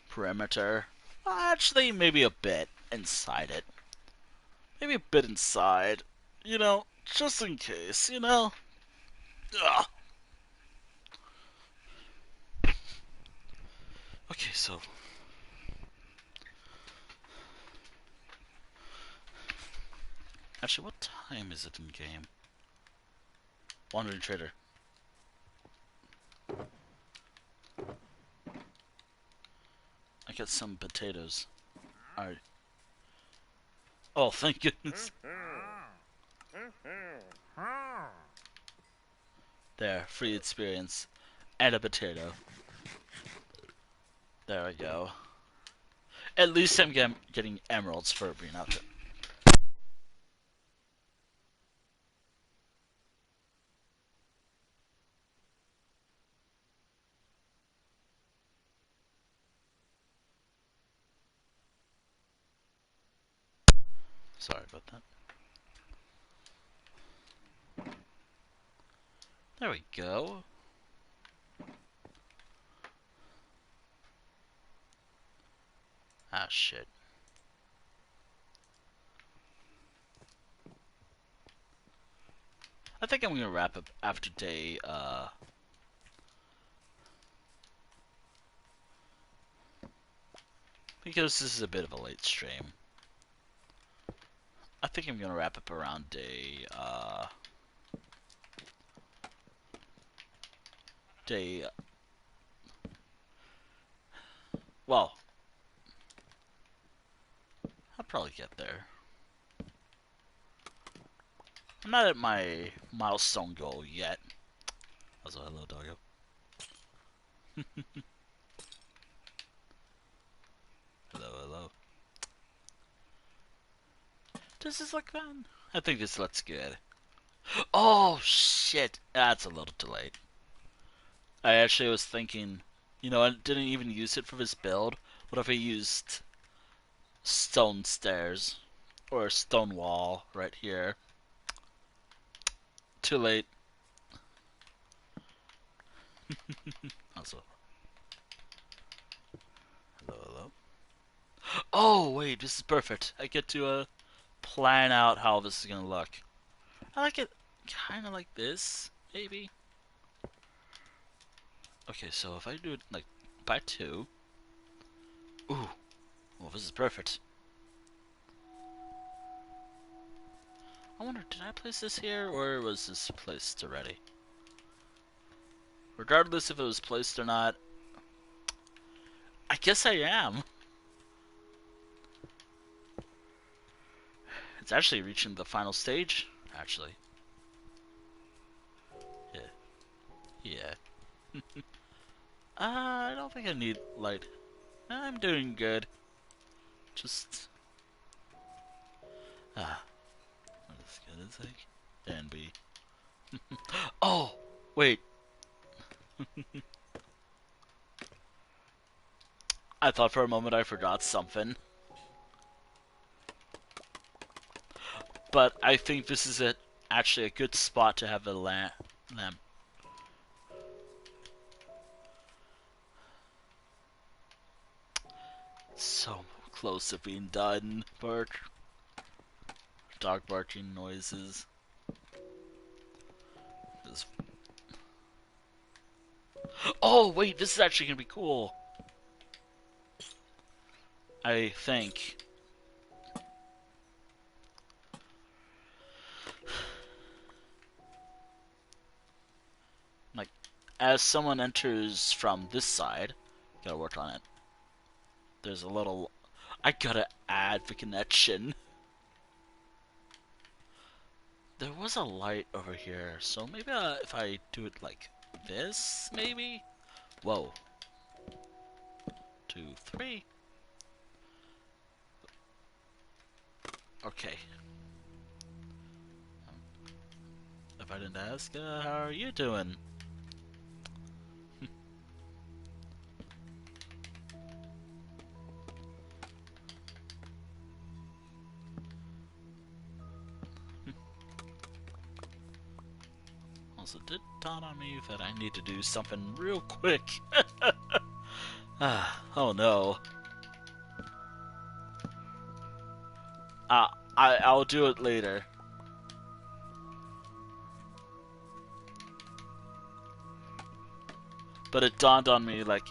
perimeter. Actually, maybe a bit inside it. Maybe a bit inside. You know, just in case, you know? Ugh. Okay, so actually, what time is it in game? Wandering Trader. I got some potatoes. Alright. Oh, thank goodness. There, free experience. And a potato. There we go. At least I'm getting emeralds for being out there. Sorry about that. There we go. Ah, shit. I think I'm gonna wrap up after day, because this is a bit of a late stream. I think I'm gonna wrap up around day, day, well, I'll probably get there. I'm not at my milestone goal yet. Also, hello, doggo. Hello, hello. Does this look fun? I think this looks good. Oh, shit. That's a little too late. I actually was thinking, I didn't even use it for this build. What if I used stone stairs? Or a stone wall right here? Too late. Also, hello, hello. Oh, wait, this is perfect. I get to plan out how this is gonna look. I like it kind of like this, maybe. Okay, so if I do it like by two. Ooh, well, this is perfect. I wonder, did I place this here or was this placed already? Regardless if it was placed or not, I guess I am. It's actually reaching the final stage, actually. Yeah. Yeah. I don't think I need light. I'm doing good. Just not as good as I can be. Oh, wait. I thought for a moment I forgot something, but I think this is actually a good spot to have a lamp. So close to being done. Dog barking noises. Oh wait, this is actually gonna be cool. I think. Like, as someone enters from this side, gotta work on it. There's a little. I gotta add the connection. There was a light over here, so maybe if I do it like this, maybe? Whoa. 2, 3. Okay. If I didn't ask, how are you doing? Also, did dawn on me that I need to do something real quick. Oh no. I'll do it later. But it dawned on me like,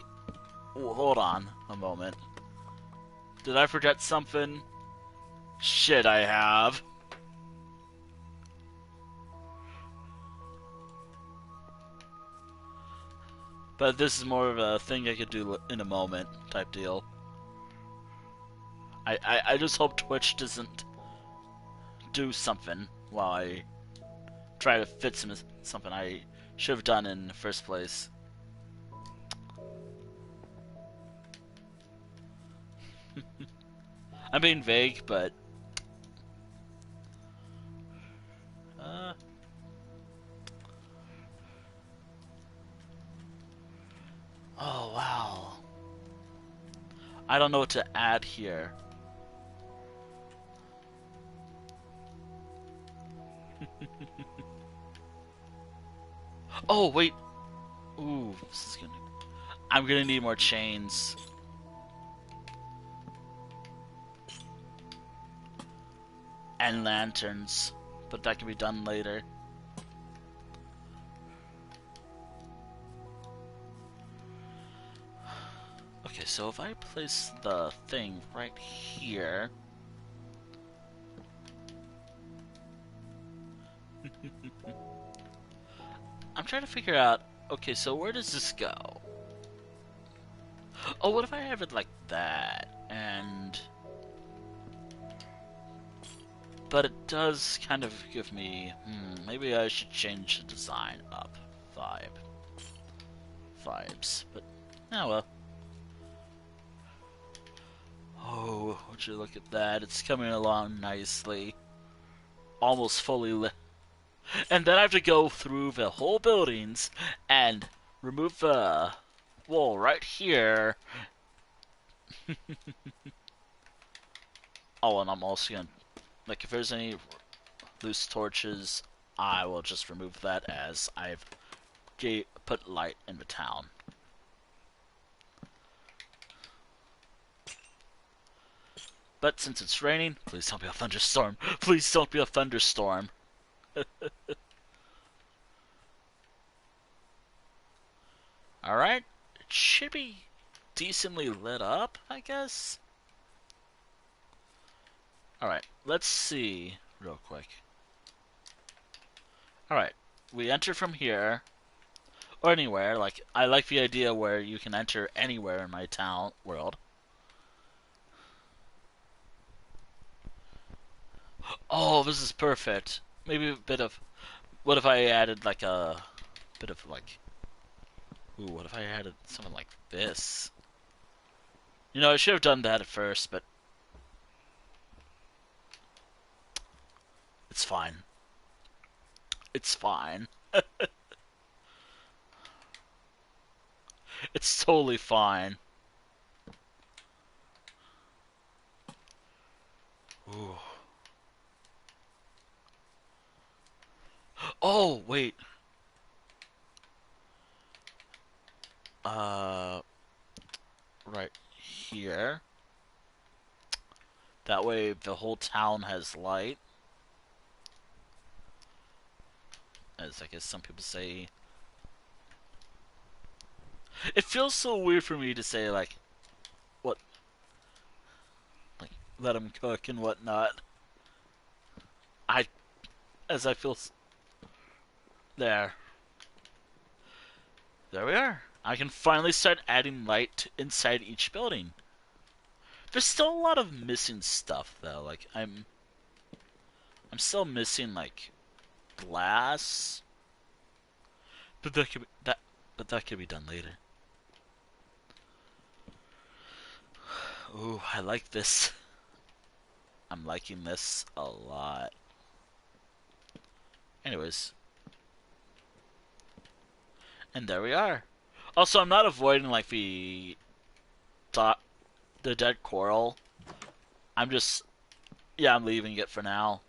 hold on a moment. Did I forget something? Shit, I have. But this is more of a thing I could do in a moment type deal. I just hope Twitch doesn't do something while I try to fit something I should have done in the first place. I'm being vague, but oh wow. I don't know what to add here. Oh wait. Ooh, this is gonna. I'm gonna need more chains. And lanterns, but that can be done later. Okay, so if I place the thing right here. I'm trying to figure out, okay, so where does this go? Oh, what if I have it like that? but it does kind of give me, maybe I should change the design up. Vibes, but, oh well. Oh, would you look at that? It's coming along nicely. Almost fully lit. And then I have to go through the whole buildings and remove the wall right here. Oh, and I'm also gonna, like, if there's any loose torches, I will just remove that as I've put light in the town. But since it's raining, please don't be a thunderstorm. Please don't be a thunderstorm. Alright, it should be decently lit up, I guess. Alright, let's see real quick. Alright, we enter from here. Or anywhere, like, I like the idea where you can enter anywhere in my town world. Oh, this is perfect. Maybe a bit of, what if I added like a bit of like, ooh, what if I added something like this? You know, I should have done that at first, but it's fine. It's fine. It's totally fine. Ooh. Oh, wait. Right here. That way the whole town has light. As I guess some people say. It feels so weird for me to say, like, what? Like, let them cook and whatnot. I, as I feel. There. There we are. I can finally start adding light inside each building. There's still a lot of missing stuff though. Like I'm still missing like glass. But that could be done later. Ooh, I like this. I'm liking this a lot. Anyways. And there we are. Also, I'm not avoiding like the dead coral. I'm just, yeah, I'm leaving it for now.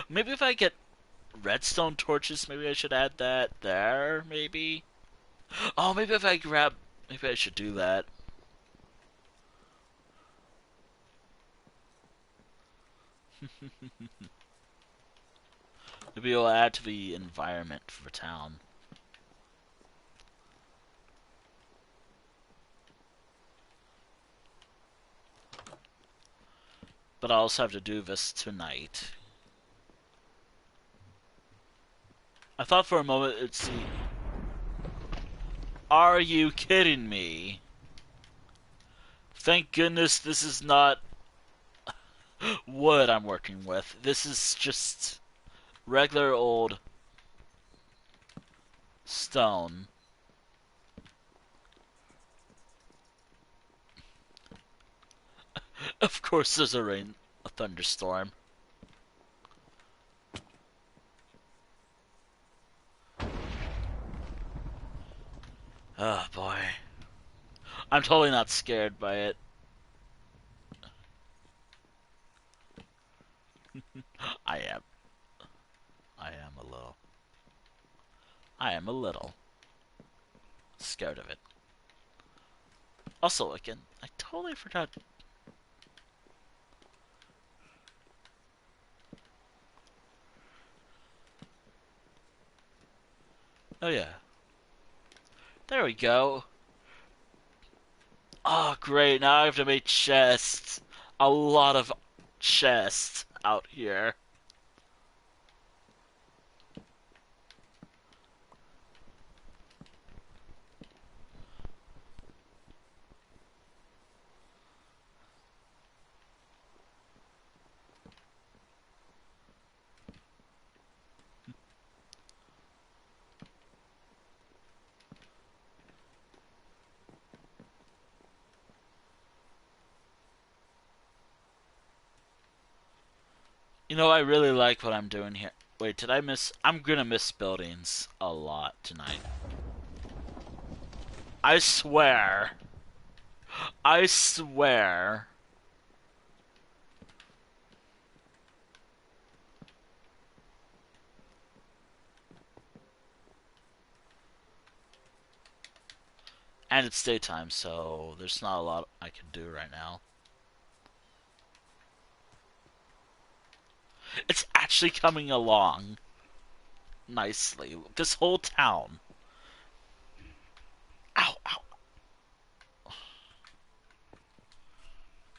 Maybe if I get redstone torches, maybe I should add that there, maybe? Oh, maybe if I grab, maybe I should do that. Maybe it'll add to the environment for the town. But I also have to do this tonight. I thought for a moment it'd see. Are you kidding me? Thank goodness this is not wood I'm working with. This is just regular old stone. Of course there's a thunderstorm. Oh boy. I'm totally not scared by it. I am. I am a little. I am a little scared of it. Also, again, I totally forgot. Oh yeah. There we go. Oh great, now I have to make chests. A lot of chests out here. You know, I really like what I'm doing here. Wait, did I miss? I'm gonna miss buildings a lot tonight. I swear. I swear. And it's daytime, so there's not a lot I can do right now. It's actually coming along nicely. This whole town. Ow, ow.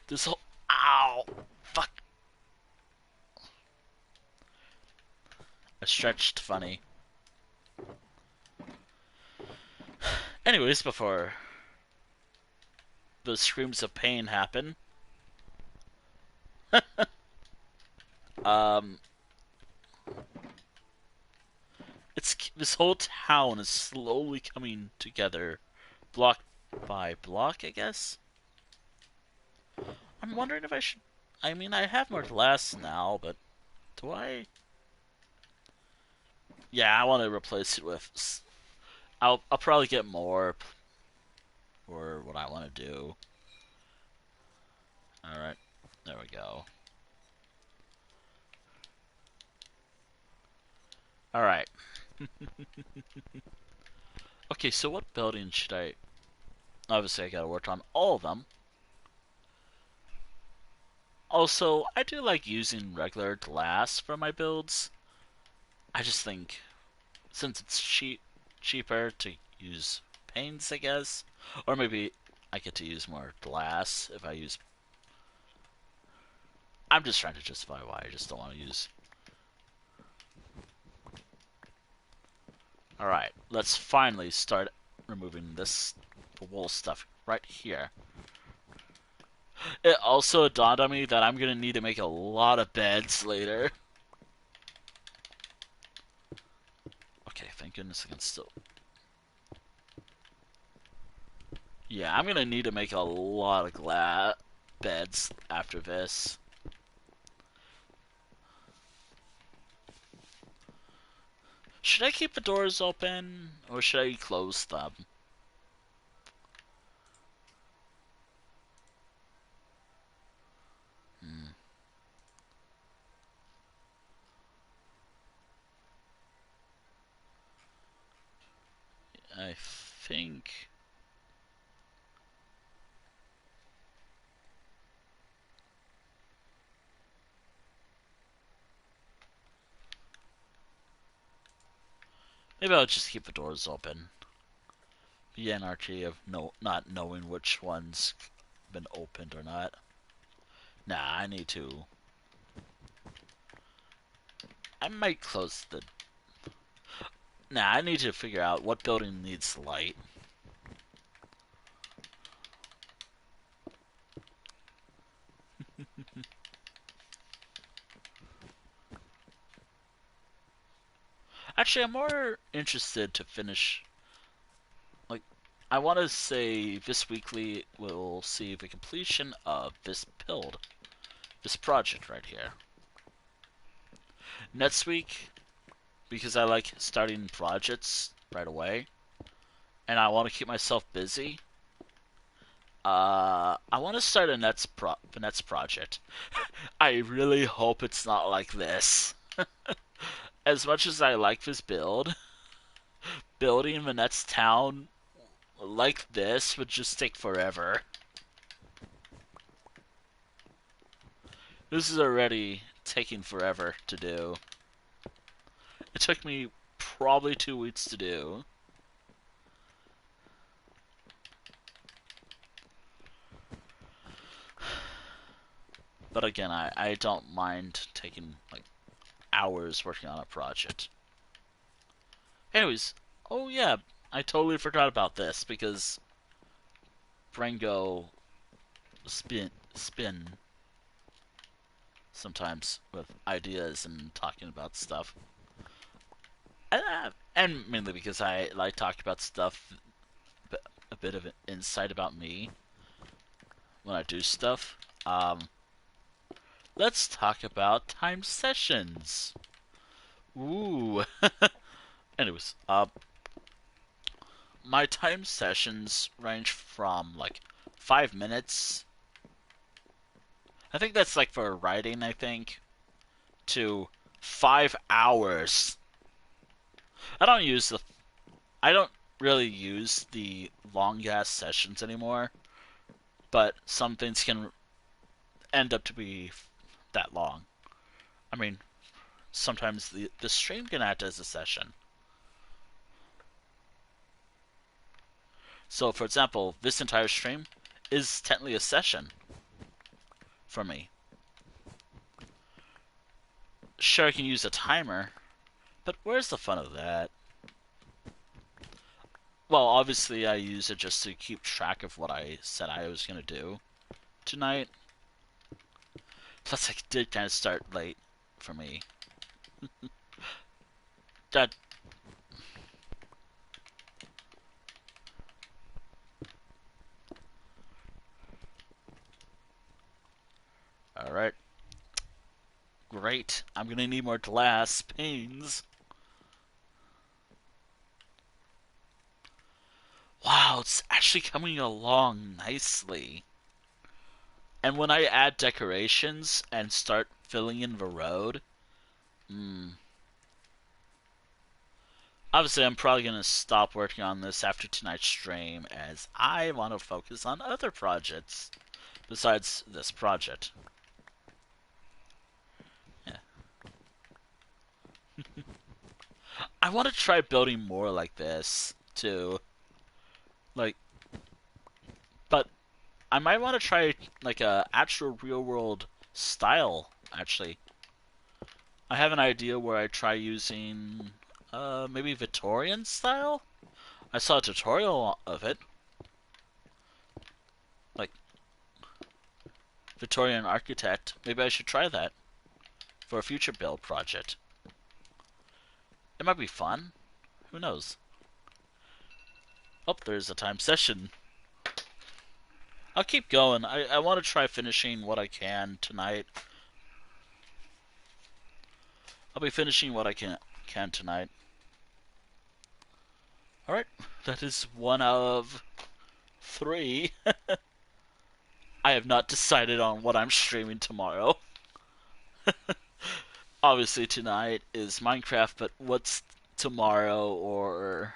This whole. Ow. Fuck. I stretched funny. Anyways, before the screams of pain happen, um, it's this whole town is slowly coming together, block by block, I guess. I'm wondering if I should. I mean, I have more glass now, but do I? Yeah, I want to replace it with. I'll probably get more for what I want to do. All right, there we go. All right. Okay, so what building should I? Obviously, I gotta work on all of them. Also, I do like using regular glass for my builds. I just think since it's cheaper to use paints, I guess, or maybe I get to use more glass if I use. I'm just trying to justify why I just don't want to use. All right, let's finally start removing this wool stuff right here. It also dawned on me that I'm gonna need to make a lot of beds later. Okay, thank goodness I can still. Yeah, I'm gonna need to make a lot of beds after this. Should I keep the doors open or should I close them? Hmm. I think. Maybe I'll just keep the doors open. The anarchy of not knowing which one's been opened or not. Nah, I need to. I might close the. Nah, I need to figure out what building needs light. Actually, I'm more interested to finish. Like, I want to say this weekly we'll see the completion of this build, this project right here. Next week, because I like starting projects right away, and I want to keep myself busy. I want to start the next project. I really hope it's not like this. As much as I like this build, building the next town like this would just take forever. This is already taking forever to do. It took me probably 2 weeks to do. But again, I don't mind taking like hours working on a project. Anyways, oh yeah, I totally forgot about this because Brango spin sometimes with ideas and talking about stuff. And mainly because I like talking about stuff, a bit of an insight about me when I do stuff. Um, let's talk about time sessions. Ooh. Anyways, my time sessions range from like 5 minutes. I think that's like for writing, I think, to 5 hours. I don't use the. I don't really use the long ass sessions anymore, but some things can end up to be that long. I mean, sometimes the stream can act as a session. So, for example, this entire stream is technically a session for me. Sure, I can use a timer, but where's the fun of that? Well, obviously, I use it just to keep track of what I said I was going to do tonight. Plus, I did kind of start late for me. That. Alright. Great. I'm gonna need more glass panes. Wow, it's actually coming along nicely. And when I add decorations and start filling in the road, obviously I'm probably gonna stop working on this after tonight's stream as I want to focus on other projects besides this project. Yeah. I want to try building more like this too. Like, but I might want to try like a actual real world style. Actually, I have an idea where I try using maybe Victorian style. I saw a tutorial of it, like Victorian architect. Maybe I should try that for a future build project. It might be fun. Who knows? Oh, there's a time session. I'll keep going. I want to try finishing what I can tonight. I'll be finishing what I can tonight. Alright, that is one out of three. I have not decided on what I'm streaming tomorrow. Obviously, tonight is Minecraft, but what's tomorrow or.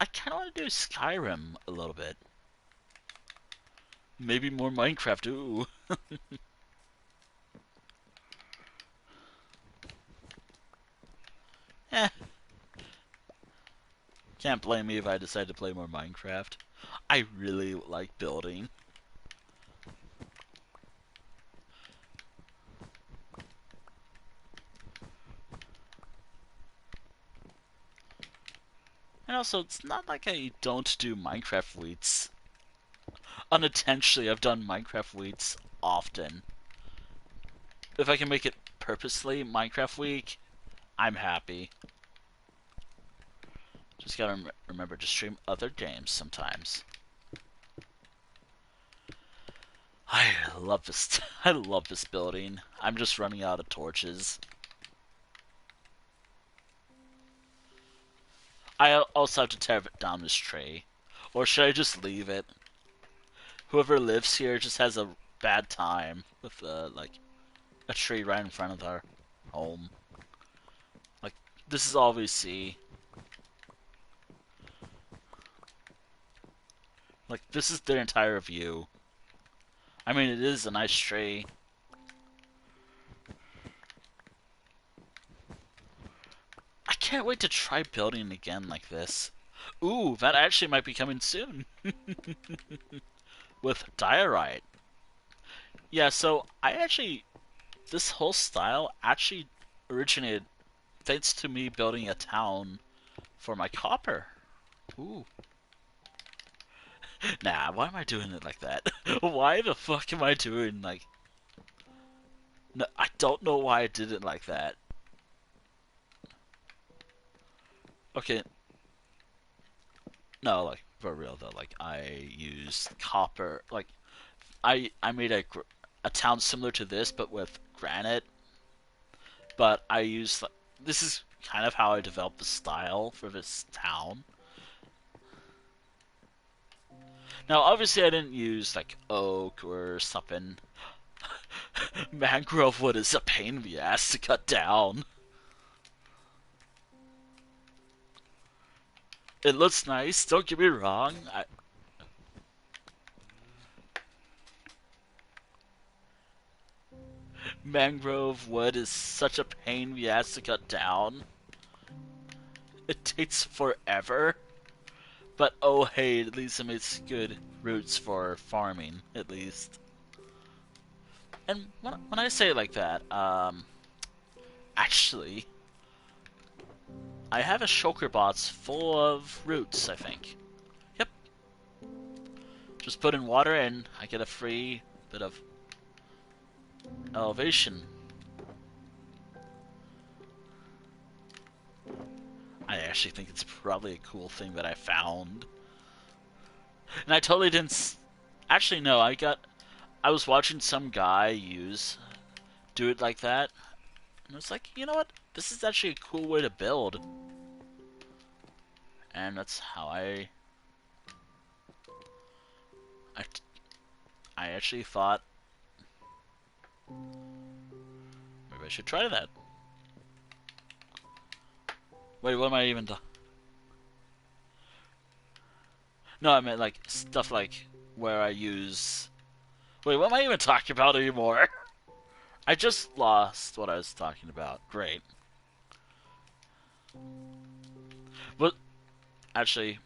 I kind of want to do Skyrim a little bit. Maybe more Minecraft, ooh. Eh, can't blame me if I decide to play more Minecraft. I really like building. And also, it's not like I don't do Minecraft weeks. Unintentionally, I've done Minecraft weeks often. If I can make it purposely Minecraft week, I'm happy. Just gotta remember to stream other games sometimes. I love this. I love this building. I'm just running out of torches. I also have to tear down this tree. Or should I just leave it? Whoever lives here just has a bad time with like a tree right in front of their home. Like, this is all we see. Like, this is their entire view. I mean, it is a nice tree. I can't wait to try building again like this. Ooh, that actually might be coming soon. With diorite. Yeah, so I actually. This whole style actually originated thanks to me building a town for my copper. Ooh. Nah, why am I doing it like that? Why the fuck am I doing like. No, I don't know why I did it like that. Okay. No, like, for real though. Like I used copper. Like I made a town similar to this, but with granite. But I used this is kind of how I developed the style for this town. Now, obviously, I didn't use like oak or something. Mangrove wood is a pain in the ass to cut down. It looks nice. Don't get me wrong. Mangrove wood is such a pain in the ass to cut down. It takes forever. But oh hey, at least it makes good roots for farming, at least. And when I say it like that, actually, I have a shulker box full of roots, I think. Yep. Just put in water and I get a free bit of elevation. I actually think it's probably a cool thing that I found. And I totally didn't. Actually, no, I was watching some guy do it like that. And I was like, you know what? This is actually a cool way to build. And that's how I, I actually thought maybe I should try that. Wait, what am I even No, I meant like stuff like where I use. Wait, what am I even talking about anymore? I just lost what I was talking about. Great. But actually,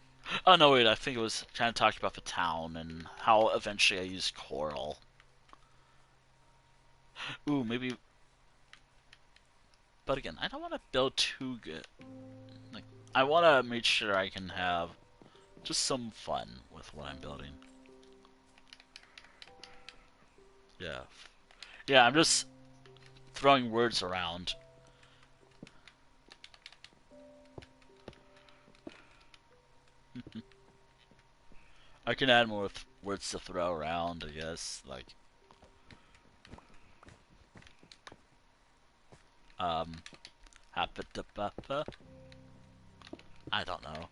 oh no, wait. I think it was trying to talk about the town and how eventually I used coral. Ooh, maybe. But again, I don't want to build too good. Like, I want to make sure I can have just some fun with what I'm building. Yeah. Yeah, I'm just throwing words around. I can add more words to throw around, I guess. Like, um, happa. I don't know.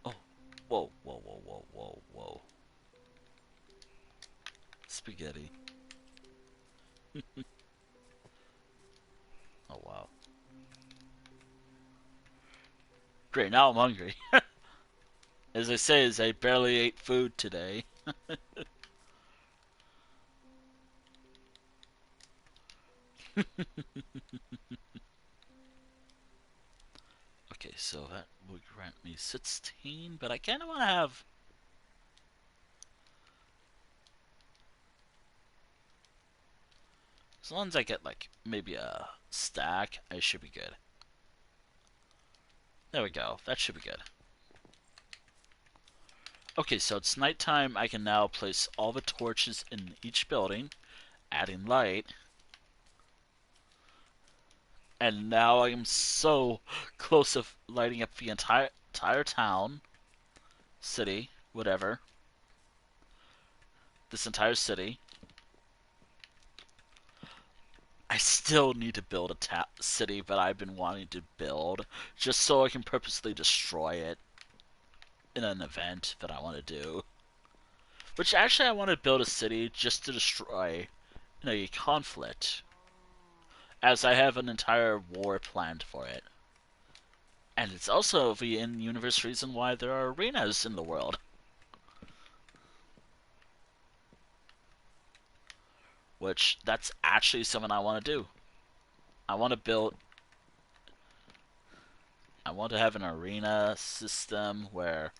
Oh, whoa. Spaghetti. Oh, wow. Great, now I'm hungry. As I say, as I barely ate food today. Okay, so that would grant me 16, but I kind of want to have. As long as I get, like, maybe a stack, I should be good. There we go. That should be good. Okay, so it's nighttime. I can now place all the torches in each building, adding light. And now I am so close to lighting up the entire town, city, whatever. This entire city. I still need to build a city that I've been wanting to build, just so I can purposely destroy it in an event that I want to do. Which actually I want to build a city just to destroy in a conflict, as I have an entire war planned for it. And it's also the in-universe reason why there are arenas in the world. Which, that's actually something I want to do. I want to build... I want to have an arena system where...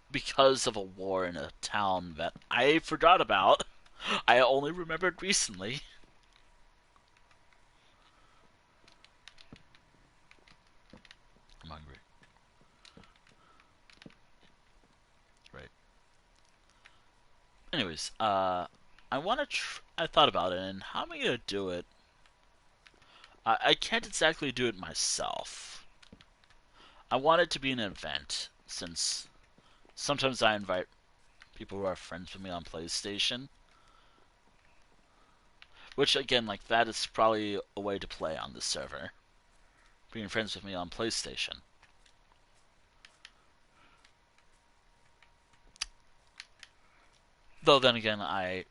Because of a war in a town that I forgot about, I only remembered recently. I'm hungry. Right. Anyways, I want to. I thought about it, and how am I gonna do it? I can't exactly do it myself. I want it to be an event, since sometimes I invite people who are friends with me on PlayStation. Which, again, like, that is probably a way to play on this server. Being friends with me on PlayStation. Though, then again, Yeah.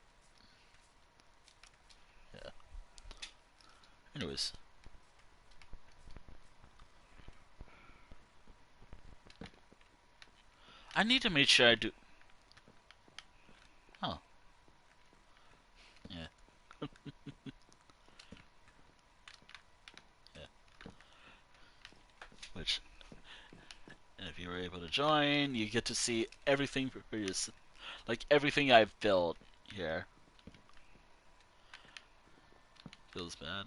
Anyways. I need to make sure I do... Oh. Yeah. Yeah. Which... And if you were able to join, you get to see everything for your... Like, everything I've built here. Feels bad.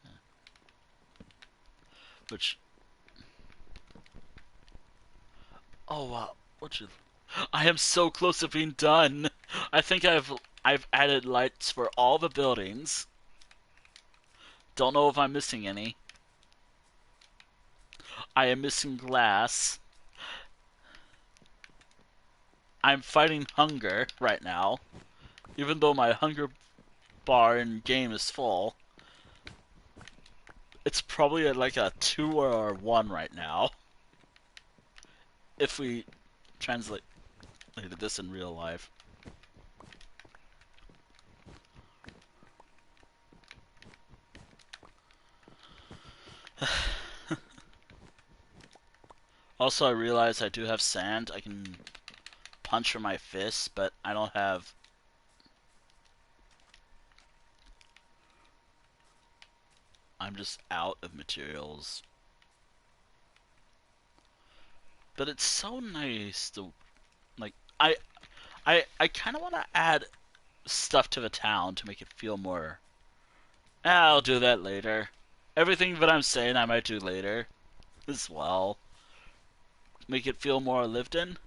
Yeah. Which... Oh, wow. What you... I am so close to being done. I think I've added lights for all the buildings. Don't know if I'm missing any. I am missing glass. I'm fighting hunger right now, even though my hunger bar in game is full. It's probably at like a 2 or a 1 right now. If we translated this in real life. Also, I realize I do have sand. I can punch from my fists, but I don't have... I'm just out of materials. But it's so nice to... Like, I kind of want to add stuff to the town to make it feel more... I'll do that later. Everything that I'm saying I might do later as well. Make it feel more lived in.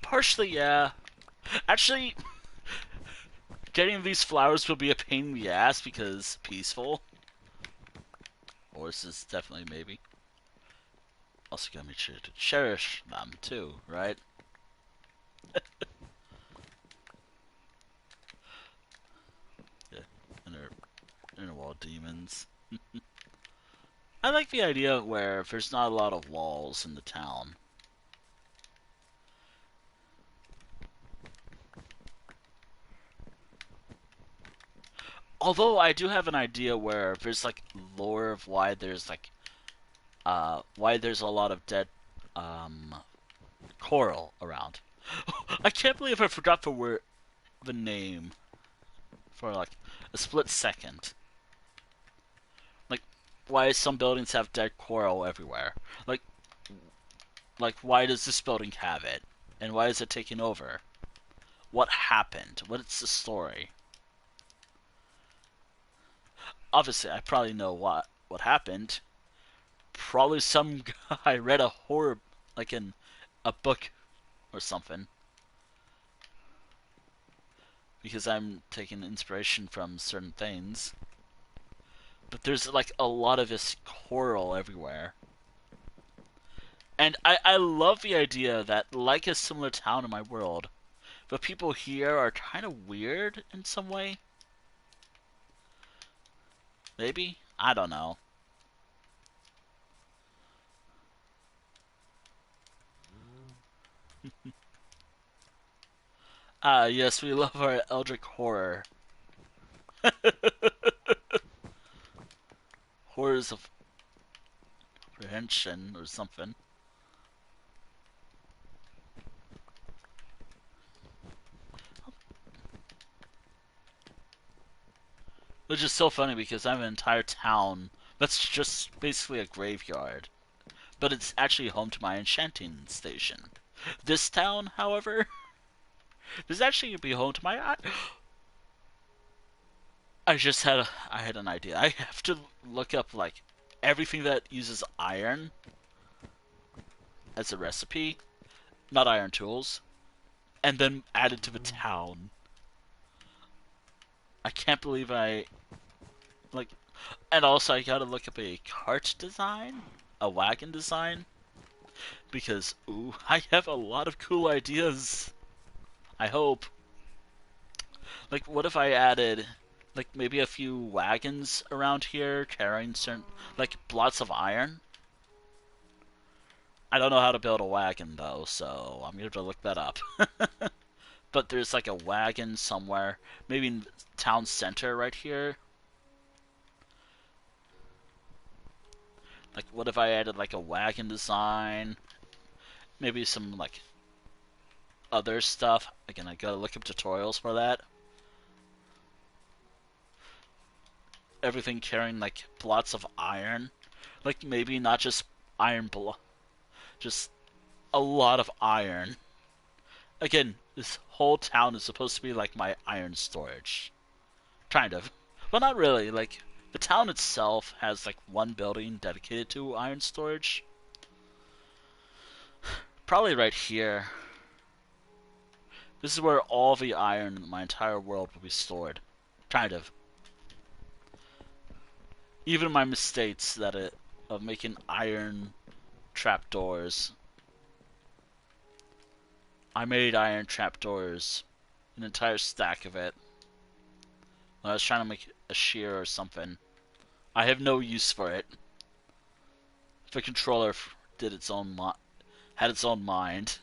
Partially, yeah. Actually, getting these flowers will be a pain in the ass because peaceful. Horses, definitely, maybe. Also gotta make sure to cherish them, too, right? Yeah, inner wall demons. I like the idea where there's not a lot of walls in the town. Although I do have an idea where there's like lore of why there's like why there's a lot of dead um coral around. I can't believe I forgot the name for like a split second. Like why some buildings have dead coral everywhere. Like why does this building have it? And why is it taking over? What happened? What's the story? Obviously, I probably know what happened. Probably some guy read a horror, like in a book or something. Because I'm taking inspiration from certain things. But there's like a lot of this coral everywhere. And I love the idea that, like a similar town in my world, the people here are kind of weird in some way. Maybe? I don't know. Ah, yes, we love our Eldritch horror. Horrors of apprehension or something. Which is so funny because I have an entire town that's just basically a graveyard. But it's actually home to my enchanting station. This town, however, is actually going to be home to my... I had an idea. I have to look up, like, everything that uses iron as a recipe. not iron tools, and then added to the town. I can't believe I like. And also, I gotta look up a cart design, a wagon design, because ooh, I have a lot of cool ideas. I hope. Like, what if I added, like, maybe a few wagons around here carrying certain, like, blocks of iron? I don't know how to build a wagon though, so I'm gonna have to look that up. But there's like a wagon somewhere, maybe in town center right here. Like, what if I added like a wagon design? Maybe some like other stuff. Again, I gotta look up tutorials for that. Everything carrying like lots of iron. Like maybe not just iron just a lot of iron. Again, this whole town is supposed to be like my iron storage. Kind of. Well, not really. Like, the town itself has like one building dedicated to iron storage. Probably right here. This is where all the iron in my entire world will be stored. Kind of. Even my mistakes of making iron trapdoors. I made iron trapdoors. An entire stack of it. When I was trying to make a shear or something. I have no use for it. The controller did its own had its own mind.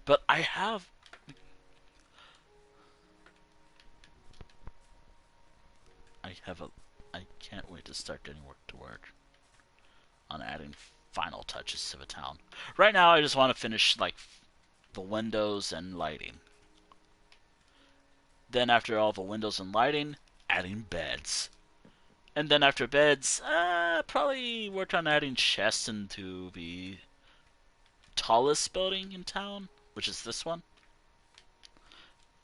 But I have a I can't wait to start getting to work on adding final touches to the town. Right now I just want to finish like the windows and lighting. Then after all the windows and lighting, adding beds. And then after beds, probably work on adding chests into the tallest building in town, which is this one.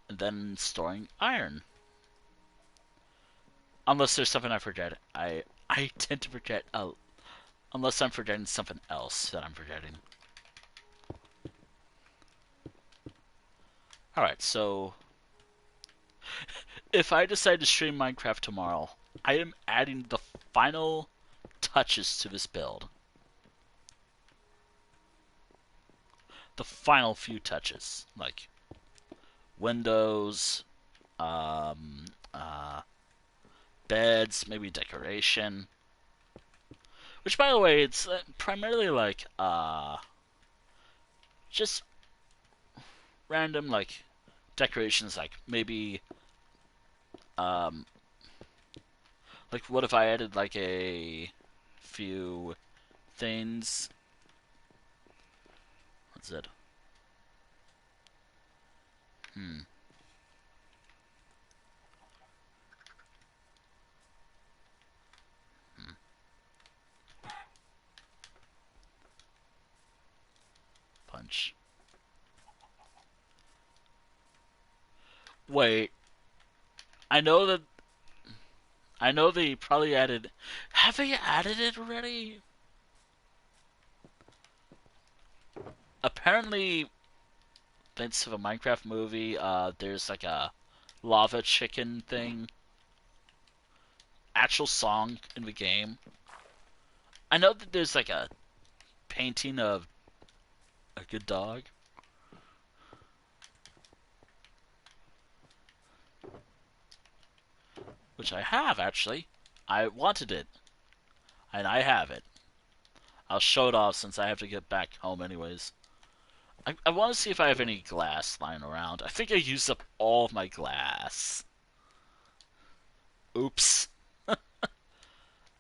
And then storing iron. Unless there's something I forget. I tend to forget, unless I'm forgetting something else that I'm forgetting. Alright, so if I decide to stream Minecraft tomorrow, I am adding the final touches to this build. The final few touches, like windows, um, uh, beds, maybe decoration. Which, by the way, it's primarily like just random like decorations, like maybe um, like what if I added like a few things? What's it? Hmm. Hmm. Punch. Wait, I know that I know they probably added. Have they added it already? Apparently, thanks to the Minecraft movie, there's like a lava chicken thing. Actual song in the game. I know that there's like a painting of a good dog. Which I have, actually. I wanted it. And I have it. I'll show it off since I have to get back home anyways. I want to see if I have any glass lying around. I think I used up all of my glass. Oops.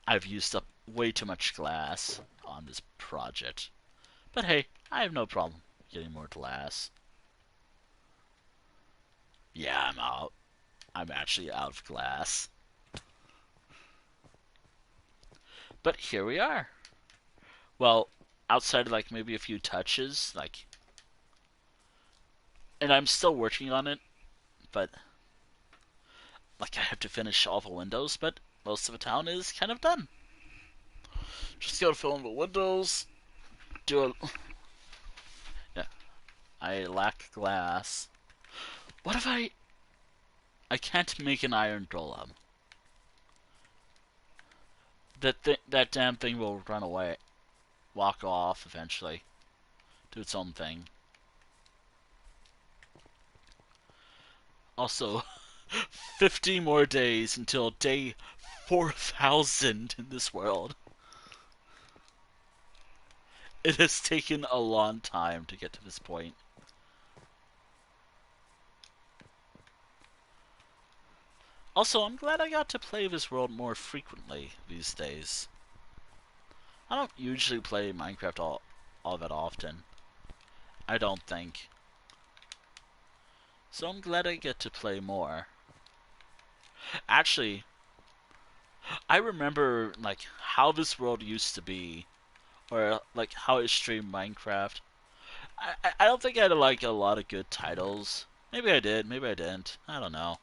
I've used up way too much glass on this project. But hey, I have no problem getting more glass. Yeah, I'm out. I'm actually out of glass. But here we are. Well, outside of like maybe a few touches, like, and I'm still working on it, but like I have to finish all the windows, but most of the town is kind of done. Just gotta fill in the windows. Do a yeah. I lack glass. What if I? I can't make an iron golem. That damn thing will run away, walk off eventually, do its own thing. Also, 50 more days until day 4,000 in this world. It has taken a long time to get to this point. Also, I'm glad I got to play this world more frequently these days. I don't usually play Minecraft all that often. I don't think. So I'm glad I get to play more. Actually, I remember like how this world used to be, or like how I streamed Minecraft. I don't think I had like a lot of good titles. Maybe I did, maybe I didn't. I don't know.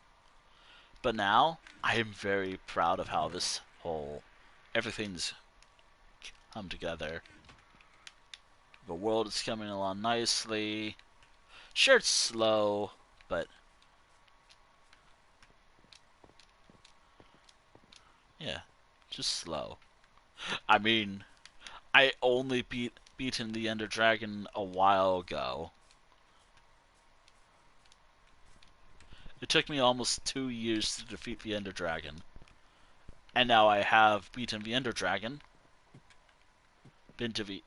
But now I am very proud of how this whole everything's come together. The world is coming along nicely. Sure, it's slow, but yeah, just slow. I mean, I only beaten the Ender Dragon a while ago. It took me almost 2 years to defeat the Ender Dragon. And now I have beaten the Ender Dragon. Been to the...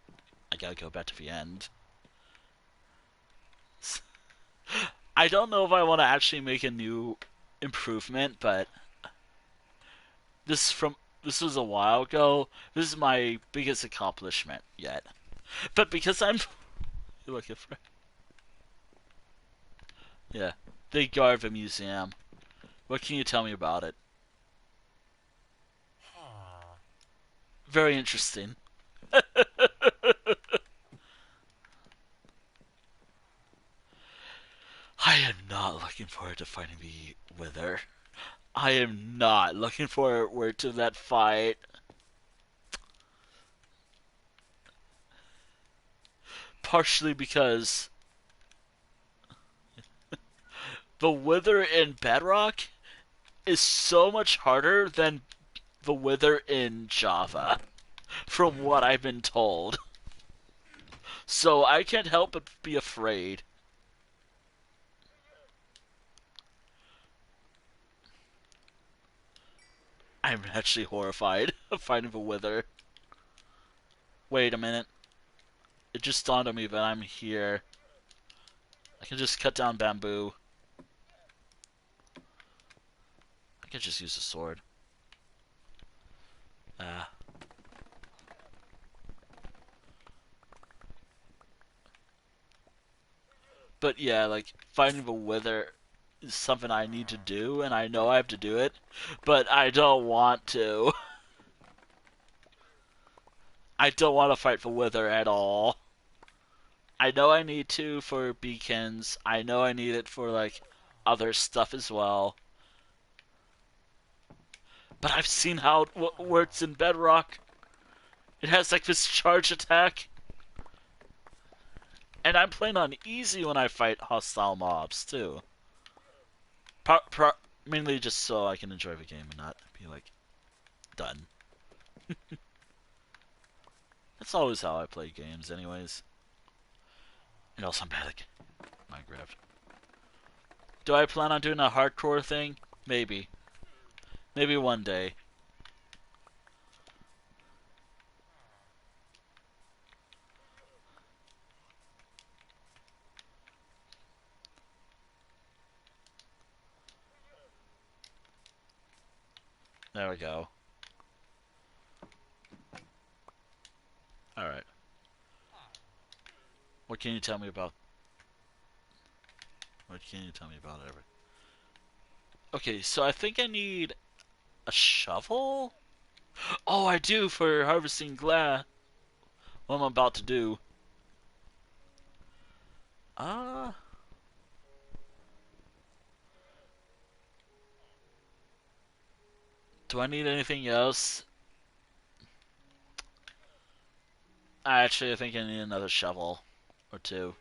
I gotta go back to the end. I don't know if I want to actually make a new improvement, but this was a while ago. This is my biggest accomplishment yet. But because I'm looking for yeah, they guard the museum. What can you tell me about it? Very interesting. I am not looking forward to fighting the Wither. I am not looking forward to that fight. Partially because the Wither in Bedrock is so much harder than the Wither in Java, from what I've been told. So I can't help but be afraid. I'm actually horrified of fighting the Wither. Wait a minute. It just dawned on me that I'm here. I can just cut down bamboo. I can just use a sword. Ah. But yeah, like, fighting the Wither is something I need to do, and I know I have to do it, but I don't want to. I don't want to fight the Wither at all. I know I need to for beacons. I know I need it for, like, other stuff as well. But I've seen how it works in Bedrock. It has, like, this charge attack. And I'm playing on easy when I fight hostile mobs, too. Mainly just so I can enjoy the game and not be, like, done. That's always how I play games, anyways. And also, I'm bad at Minecraft. Do I plan on doing a hardcore thing? Maybe. Maybe one day. There we go. Alright. What can you tell me about... What can you tell me about it? Okay, so I think I need a shovel? Oh, I do for harvesting glass. What I'm about to do. Uh... Do I need anything else? Actually, I think I need another shovel or two.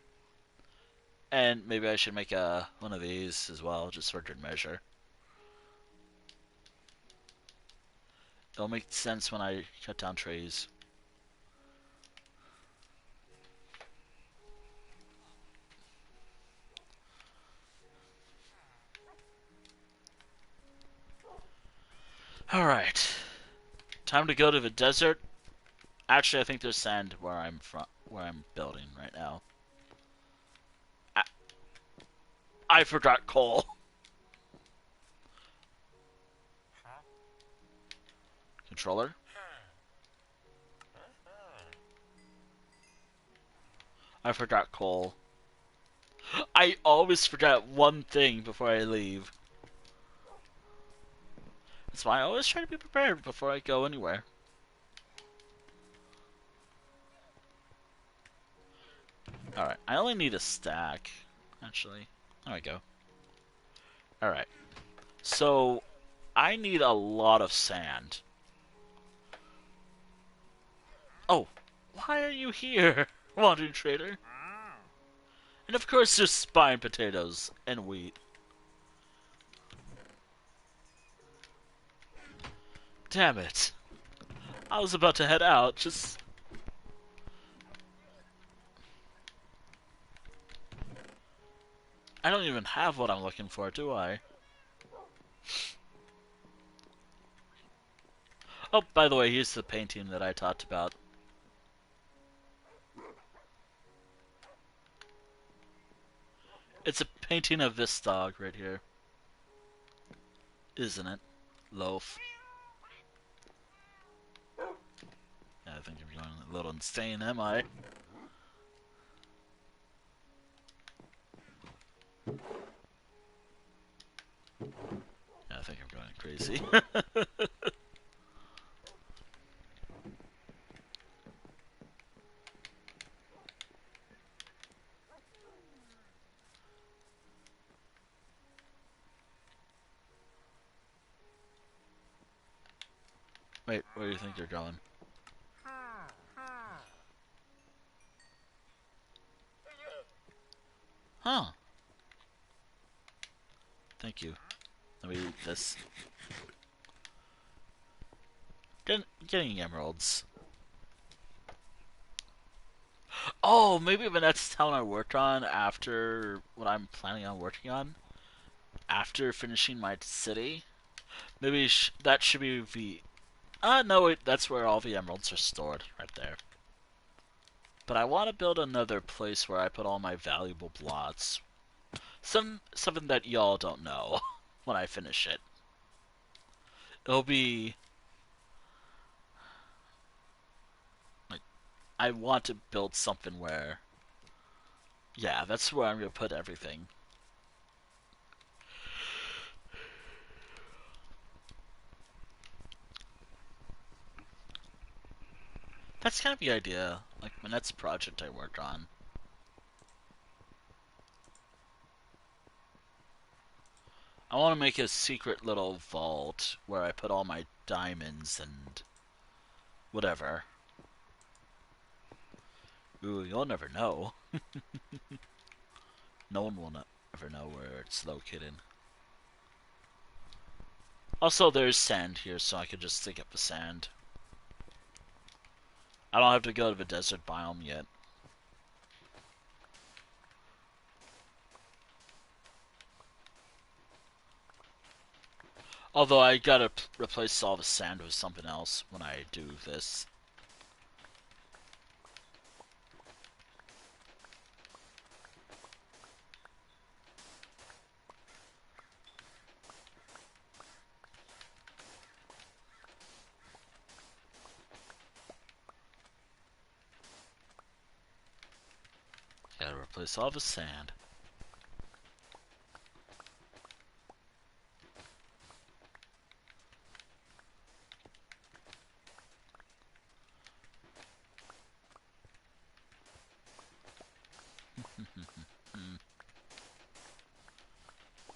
And maybe I should make one of these as well, just for good measure. It'll make sense when I cut down trees. Alright. Time to go to the desert. Actually, I think there's sand where I'm building right now. I, I forgot coal. Controller? I forgot coal. I always forget one thing before I leave. That's why I always try to be prepared before I go anywhere. Alright, I only need a stack, actually. There we go. Alright, so I need a lot of sand. Oh, why are you here, wandering trader? And of course there's spine potatoes and wheat. Damn it. I was about to head out, just... I don't even have what I'm looking for, do I? Oh, by the way, here's the painting that I talked about. It's a painting of this dog right here. Isn't it? Loaf. Yeah, I think I'm going a little insane, am I? Yeah, I think I'm going crazy. Wait, where do you think you're going? Huh. Thank you. Let me eat this. Getting emeralds. Oh, maybe the next town I work on after what I'm planning on working on, after finishing my city, maybe that should be the... no, wait, that's where all the emeralds are stored, right there. But I want to build another place where I put all my valuable plots. Something that y'all don't know when I finish it. It'll be... like, I want to build something where... yeah, that's where I'm going to put everything. That's kind of the idea, like my next project I work on. I want to make a secret little vault where I put all my diamonds and whatever. Ooh, you'll never know. No one will ever know where it's located. Also, there's sand here, so I could just dig up the sand. I don't have to go to the desert biome yet. Although I gotta replace all the sand with something else when I do this. Gotta replace all the sand.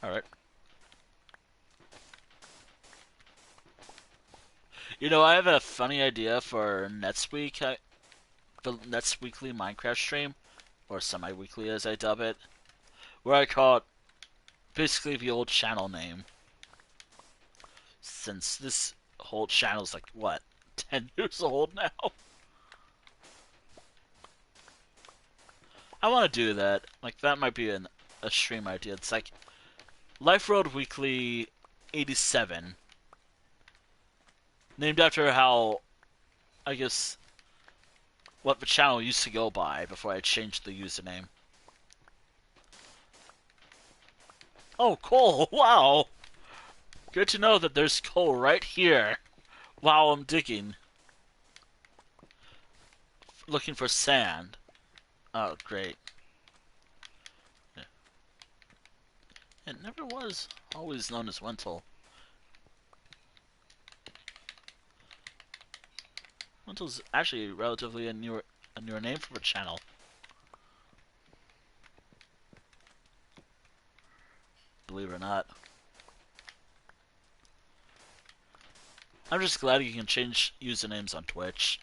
Alright. You know, I have a funny idea for next week. the next weekly Minecraft stream, or semi-weekly as I dub it, where I call it basically the old channel name. Since this whole channel's like, what, 10 years old now? I want to do that. Like, that might be a stream idea. It's like Life Road Weekly 87. Named after how, I guess, what the channel used to go by before I changed the username. Oh, coal! Wow! Good to know that there's coal right here while I'm digging. Looking for sand. Oh, great. Yeah. It never was always known as Wental. Wental's actually relatively a newer name for the channel. Believe it or not. I'm just glad you can change usernames on Twitch.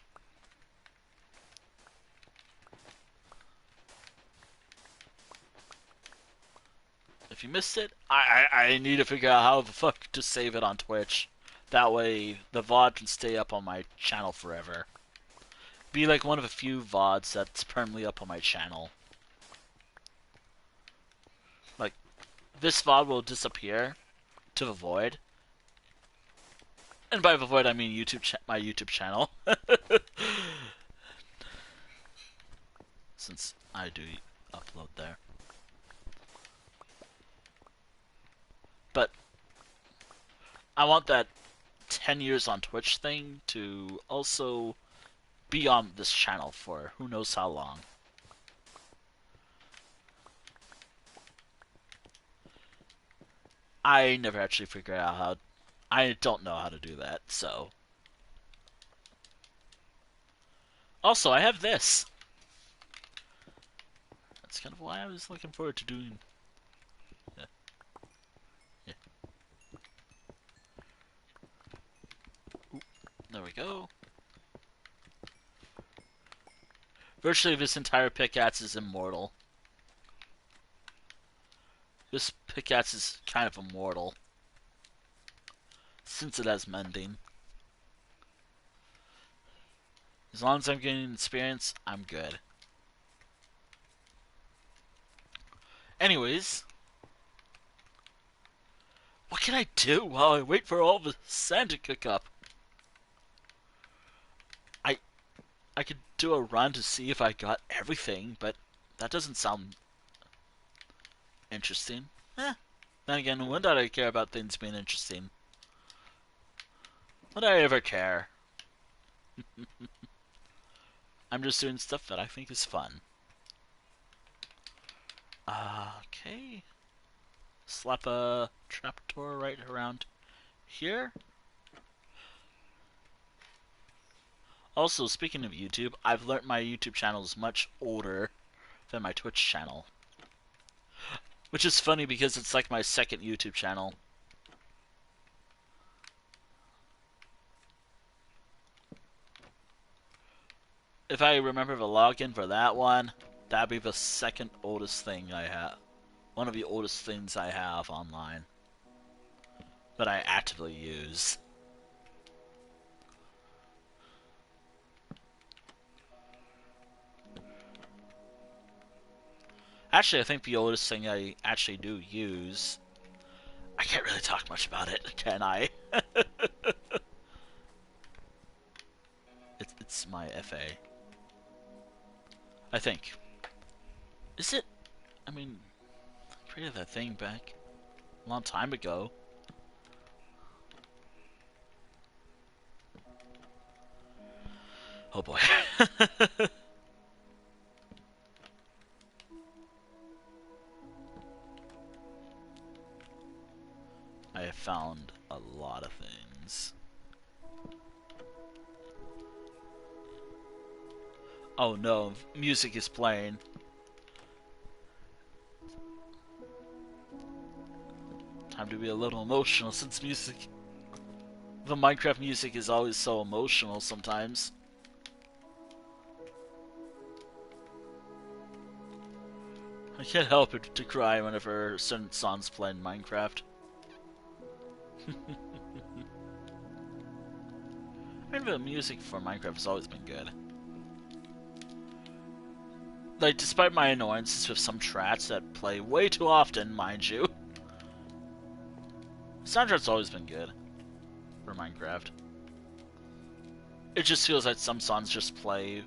If you missed it, I need to figure out how the fuck to save it on Twitch. That way, the VOD can stay up on my channel forever. Be like one of the few VODs that's permanently up on my channel. Like, this VOD will disappear to the void. And by the void, I mean my YouTube channel. Since I do upload there. But I want that 10 years on Twitch thing to also be on this channel for who knows how long. I never actually figured out how. I don't know how to do that, so. Also, I have this. That's kind of why I was looking forward to doing. Yeah. Yeah. Ooh, there we go. Virtually this entire pickaxe is immortal. This pickaxe is kind of immortal. Since it has mending. As long as I'm getting experience, I'm good. Anyways. What can I do while I wait for all the sand to cook up? I could do a run to see if I got everything, but that doesn't sound interesting. Then again, when did I care about things being interesting? Would I ever care? I'm just doing stuff that I think is fun. Okay. Slap a trapdoor right around here. Also, speaking of YouTube, I've learned my YouTube channel is much older than my Twitch channel. Which is funny because it's like my second YouTube channel. If I remember the login for that one, that'd be the second oldest thing I have. One of the oldest things I have online. That I actively use. Actually, I think the oldest thing I actually do use... I can't really talk much about it, can I? It's my FA. I think. Is it? I mean, I created that thing back a long time ago. Oh boy. I have found a lot of things. Oh no, music is playing. Time to be a little emotional since the Minecraft music is always so emotional sometimes. can't help it to cry whenever certain songs play in Minecraft. I mean, the music for Minecraft has always been good. Like, despite my annoyances with some tracks that play way too often, mind you, the soundtrack's always been good for Minecraft. It just feels like some songs just play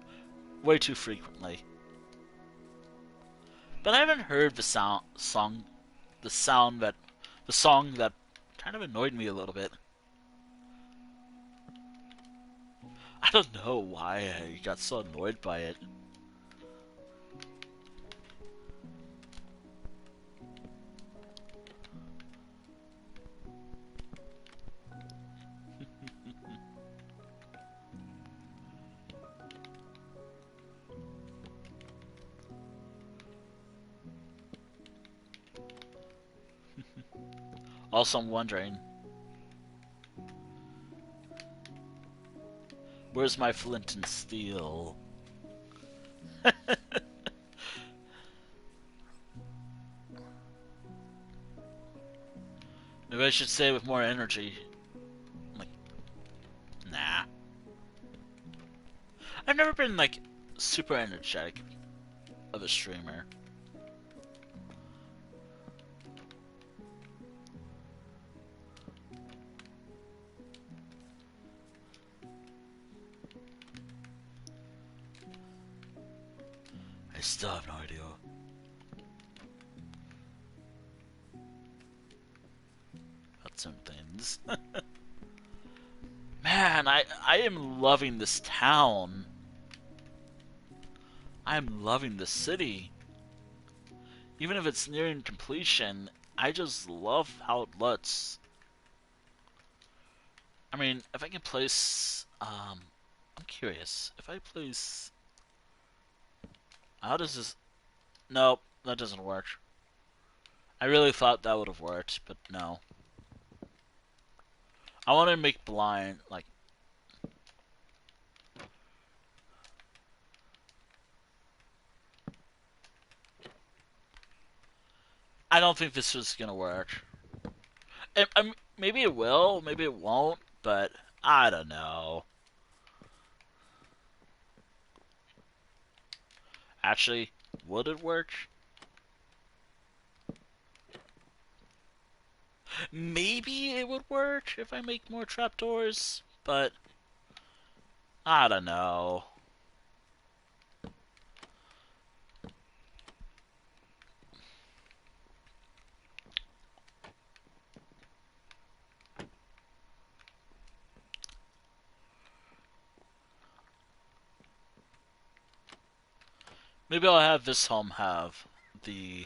way too frequently. But I haven't heard the song that kind of annoyed me a little bit. I don't know why I got so annoyed by it. Also, I'm wondering, where's my flint and steel? Maybe I should say with more energy. I'm like, nah. I've never been, like, super energetic of a streamer. I still have no idea. About some things. Man, I am loving this town. I am loving this city. Even if it's nearing completion, I just love how it looks. I mean, if I can place... I'm curious. If I place... How does this... Nope, that doesn't work. I really thought that would have worked, but no. I want to make blind, like... I don't think this is gonna work. Maybe it will, maybe it won't, but I don't know. Actually, would it work? Maybe it would work if I make more trapdoors, but I don't know. Maybe I'll have this home have the...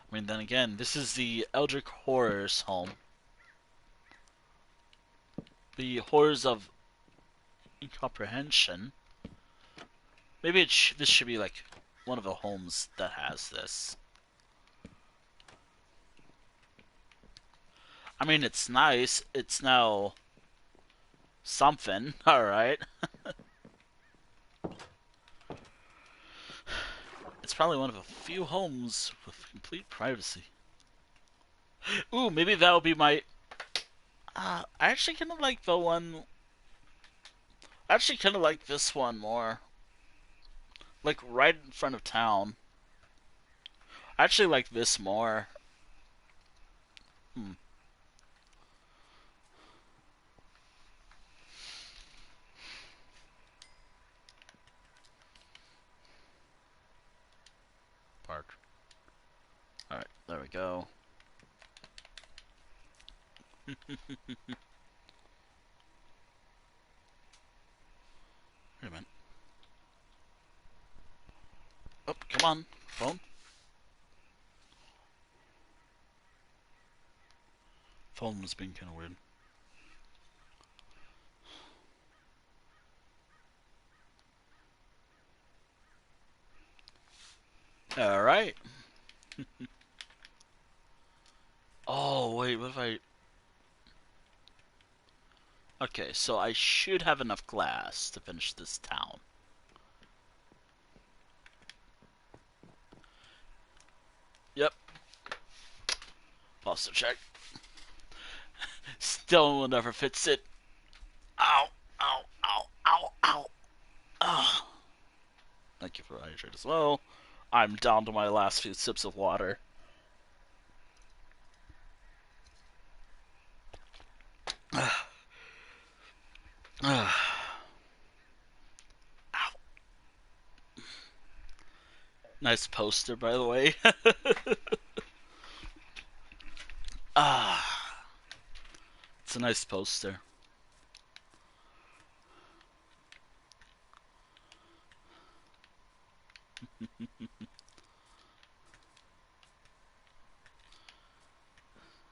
I mean, then again, this is the Eldritch Horrors home. The Horrors of Incomprehension. Maybe this should be like one of the homes that has this. I mean, it's nice. It's now something. Alright. It's probably one of a few homes with complete privacy. Ooh, maybe that'll be my... I actually kind of like the one... I actually kind of like this one more. Like, right in front of town. I actually like this more. Hmm. Park. Alright, there we go. Wait a minute. Oh, come on, phone. Phone was being kind of weird. Alright. Oh, wait, what if I... Okay, so I should have enough glass to finish this town. Yep. Posture check. Still never fits it. Ow, ow, ow, ow, ow. Oh. Thank you for hydrating as well. I'm down to my last few sips of water. Ow. Nice poster, by the way. Ah, it's a nice poster.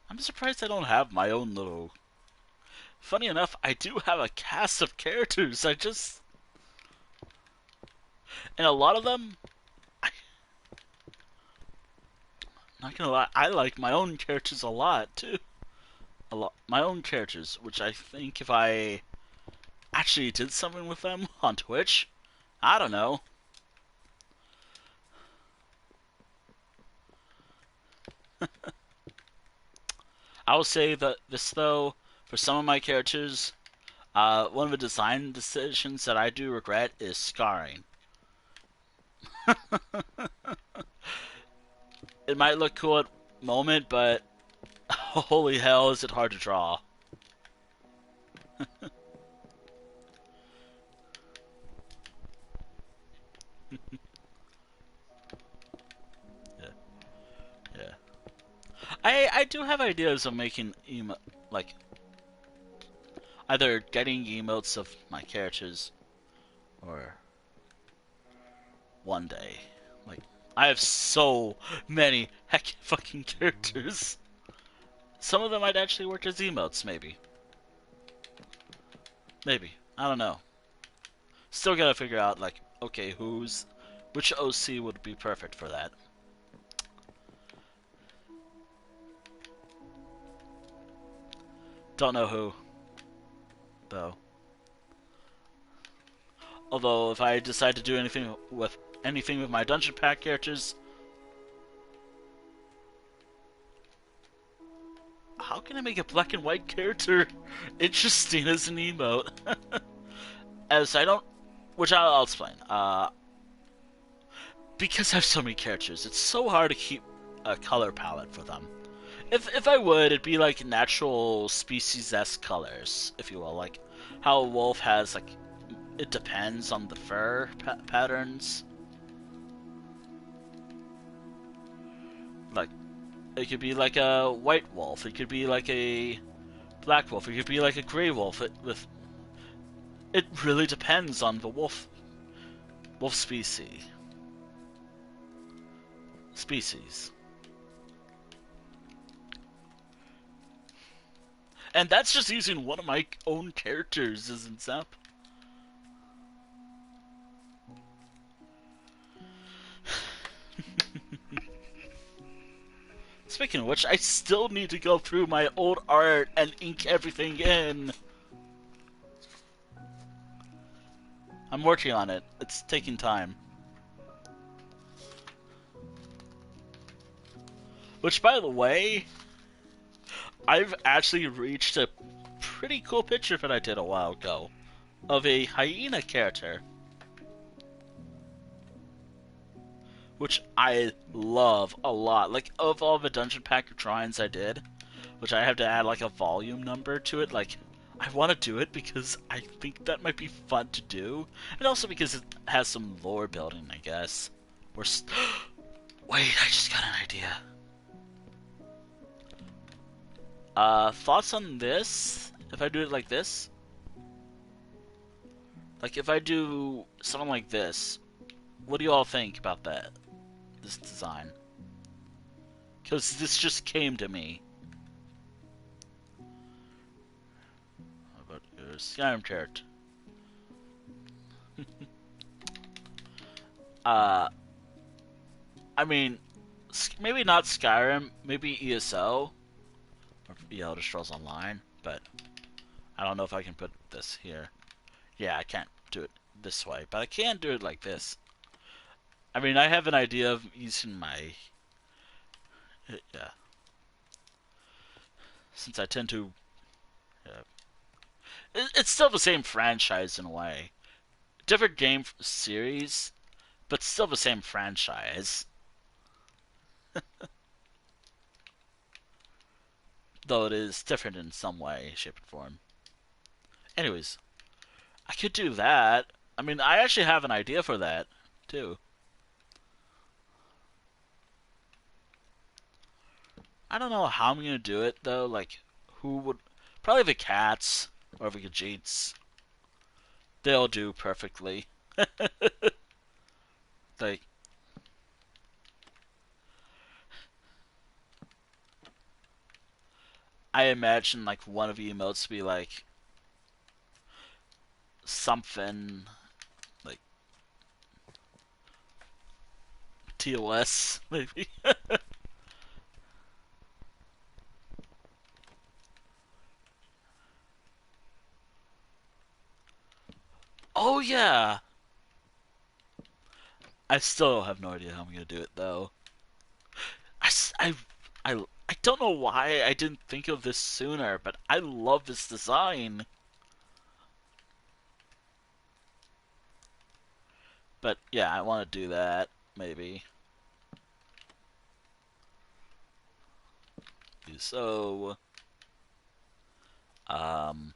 I'm surprised I don't have my own little. Funny enough, I do have a cast of characters. And a lot of them, not gonna lie, I like my own characters a lot too. A lot, my own characters, which I think if I actually did something with them on Twitch, I don't know. I will say that this though, for some of my characters, one of the design decisions that I do regret is scarring. It might look cool at moment, but holy hell, is it hard to draw. Yeah, yeah. I do have ideas of making like either getting emotes of my characters or one day. Like I have so many heck fucking characters. Some of them might actually work as emotes, maybe. Maybe. I don't know. Still gotta figure out like, okay, which OC would be perfect for that. Don't know who, though. Although if I decide to do anything with my dungeon pack characters, how can I make a black and white character interesting as an emote? As I don't, which I'll explain. Because I have so many characters, it's so hard to keep a color palette for them. If I would, it'd be like natural species-esque colors, if you will, like how a wolf has like it depends on the fur patterns. Like it could be like a white wolf, it could be like a black wolf, it could be like a gray wolf. It really depends on the wolf species. And that's just using one of my own characters, isn't Zap? Speaking of which, I still need to go through my old art and ink everything in. I'm working on it. It's taking time. Which, by the way, I've actually reached a pretty cool picture that I did a while ago of a hyena character. Which I love a lot. Like, of all the dungeon pack drawings I did, which I have to add like a volume number to it, like, I want to do it because I think that might be fun to do. And also because it has some lore building, I guess. Wait, I just got an idea. Thoughts on this? If I do it like this? Like, if I do something like this, what do you all think about that? This design? Because this just came to me. How about your Skyrim chart? uh, I mean, maybe not Skyrim, maybe ESO, or Elder Scrolls Online, but I don't know if I can put this here. Yeah, I can't do it this way, but I can do it like this. I mean, I have an idea of using my Yeah, since I tend to. Yeah. It's still the same franchise in a way. Different game series, but still the same franchise. Though it is different in some way, shape, and form. Anyways, I could do that. I mean, I actually have an idea for that, too. I don't know how I'm gonna do it, though. Like, who would. Probably the cats, or the Khajiits. They'll do perfectly. Like, I imagine, like, one of the emotes to be like, something, like, TOS, maybe. Oh, yeah! I still have no idea how I'm gonna do it, though. I, I don't know why I didn't think of this sooner, but I love this design. But yeah, I want to do that, maybe. So, um,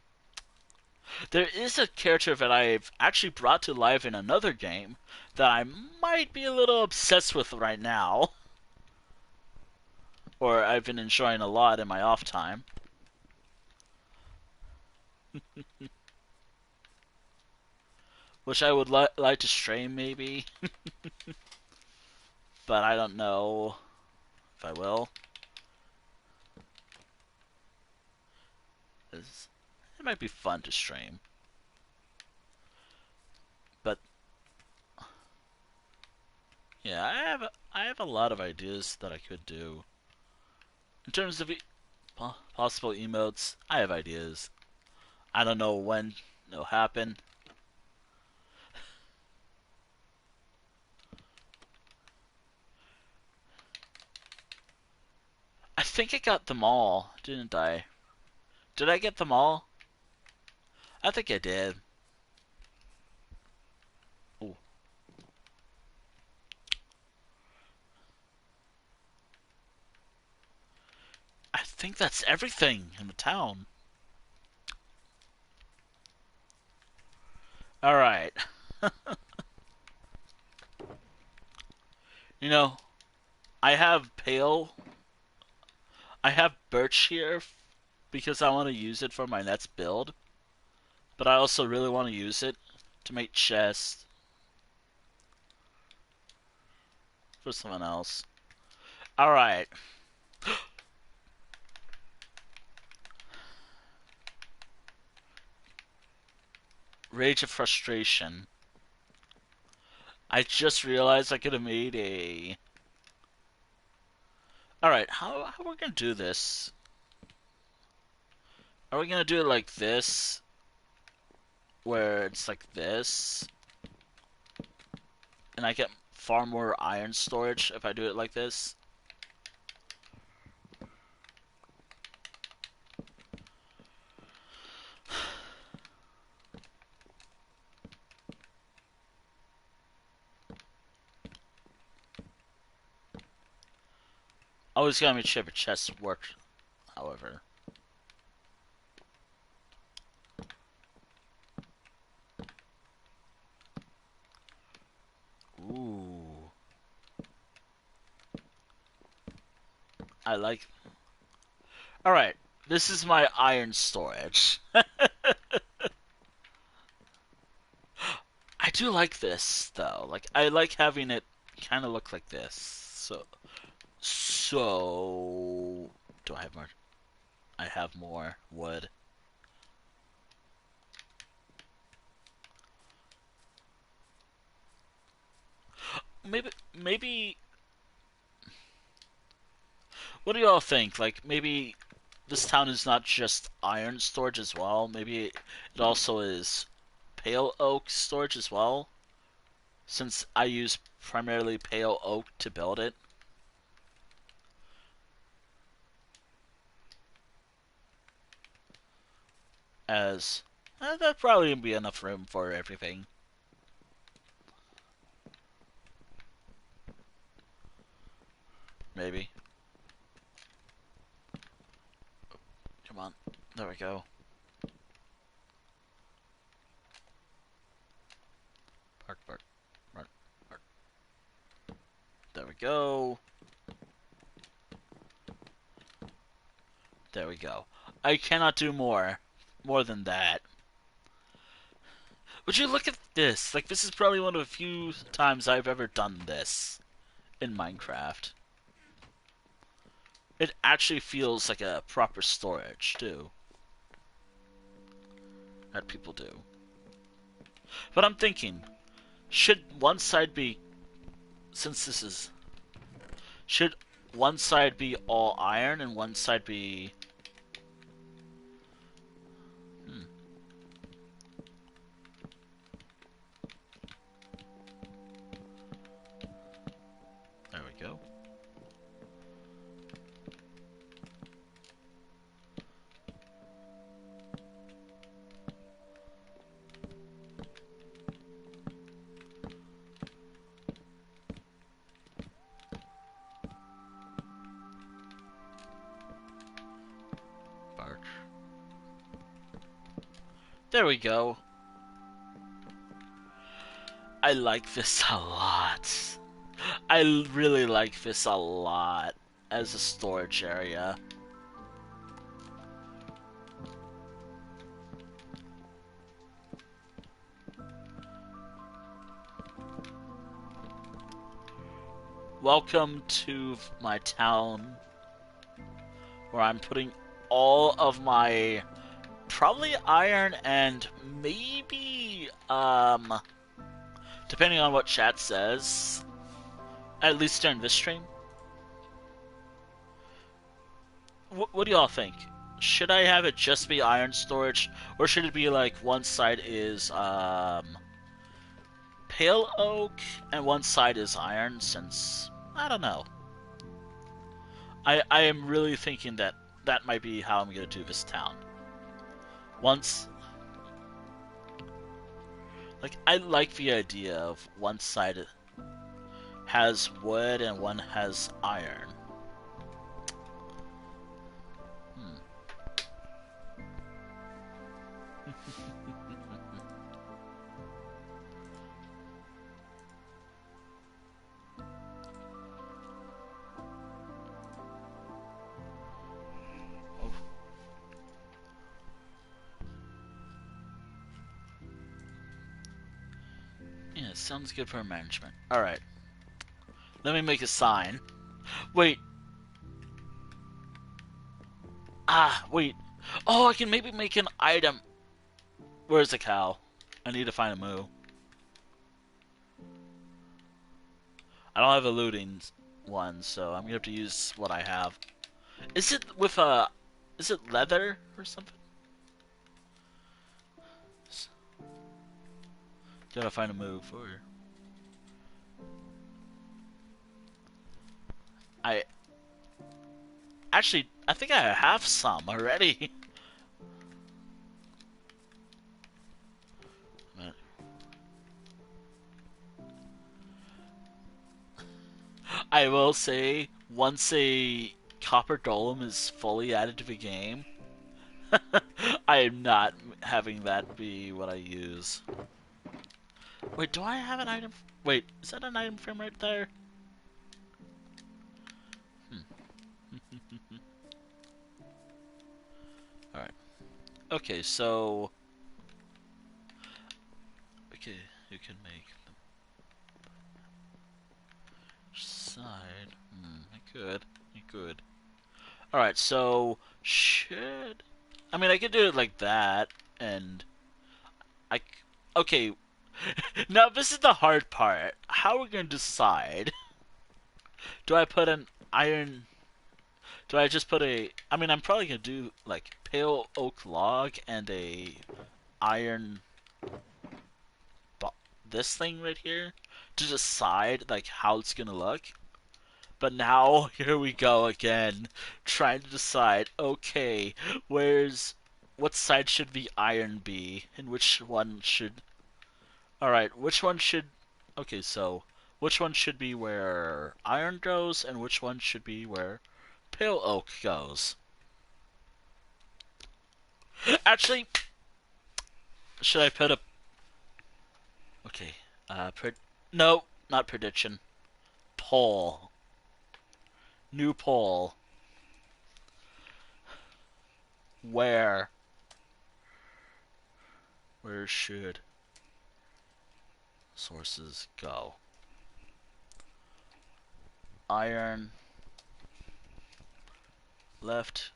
there is a character that I've actually brought to life in another game that I might be a little obsessed with right now, or I've been enjoying a lot in my off time. Which I would like to stream, maybe, but I don't know if I will. It might be fun to stream, but yeah, I have a lot of ideas that I could do in terms of possible emotes. I have ideas. I don't know when it'll happen. I think I got them all, didn't I? Did I get them all? I think I did. Ooh. I think that's everything in the town. All right. You know, I have pale. I have birch here because I want to use it for my next build, but I also really want to use it to make chests for someone else. All right. Rage of frustration. I just realized I could have made a. All right, how are we gonna do this? Are we gonna do it like this, where it's like this, and I get far more iron storage if I do it like this? Always gotta make sure the chests work, however. Ooh. I like. Alright, this is my iron storage. I do like this, though. Like, I like having it kind of look like this. So. Do I have more? I have more wood. Maybe. What do y'all think? Like, maybe this town is not just iron storage as well. Maybe it also is pale oak storage as well. Since I use primarily pale oak to build it. as there'd probably be enough room for everything. Maybe. Come on. There we go. Bark, bark, bark, bark. There we go. There we go. I cannot do more. More than that. Would you look at this? Like, this is probably one of the few times I've ever done this in Minecraft. It actually feels like a proper storage, too. That people do. But I'm thinking, should one side be... Since this is... Should one side be all iron and one side be... There we go. Bark. There we go. I like this a lot. I really like this a lot as a storage area. Welcome to my town, where I'm putting all of my probably iron and maybe depending on what chat says, at least during this stream. What do y'all think? Should I have it just be iron storage, or should it be like one side is pale oak and one side is iron? Since I don't know, I am really thinking that that might be how I'm gonna do this town. Once, like, I like the idea of one side has wood and one has iron. Yeah, sounds good for management. Alright. Let me make a sign. Wait. Wait. Oh, I can maybe make an item. Where's the cow? I need to find a moo. I don't have a looting one, so I'm gonna have to use what I have. Is it with a... Is it leather or something? Gotta find a moo for her. Actually, I think I have some already. I will say, once a copper golem is fully added to the game, I am not having that be what I use. Wait, do I have an item? Wait, is that an item frame right there? Alright. Okay, so... Okay, you can make them... Side... I could. I could. Alright, so... Should... I mean, I could do it like that, and... Okay. Now, this is the hard part. How are we going to decide? Do I put an iron... Do I just put a... I mean, I'm probably going to do, like, pale oak log and a iron... This thing right here to decide, like, how it's going to look. But now, here we go again, trying to decide, okay, where's what side should the iron be, and which one should... Alright, which one should... Okay, so... Which one should be where iron goes, and which one should be where pale oak goes? Actually, should I put a... Okay, no, not prediction. Poll. New poll. Where? Where should sources go? Iron. Left.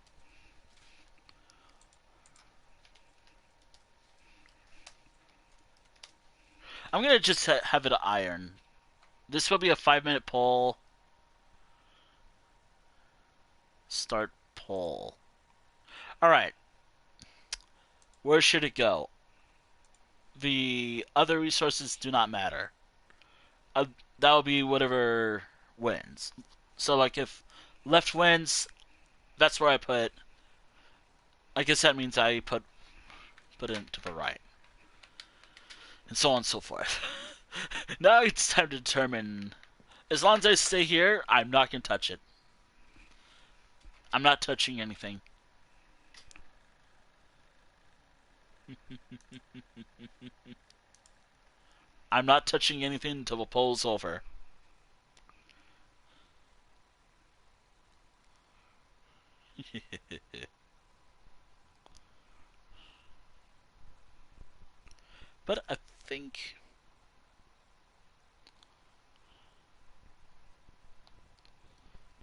I'm gonna just have it iron. This will be a 5-minute poll. Start poll. Alright. Where should it go? The other resources do not matter. That will be whatever wins. So, like, if left wins, that's where I put. I guess that means I put it to the right, and so on and so forth. Now it's time to determine. As long as I stay here, I'm not gonna touch it. I'm not touching anything. I'm not touching anything until the poll's over. But I think...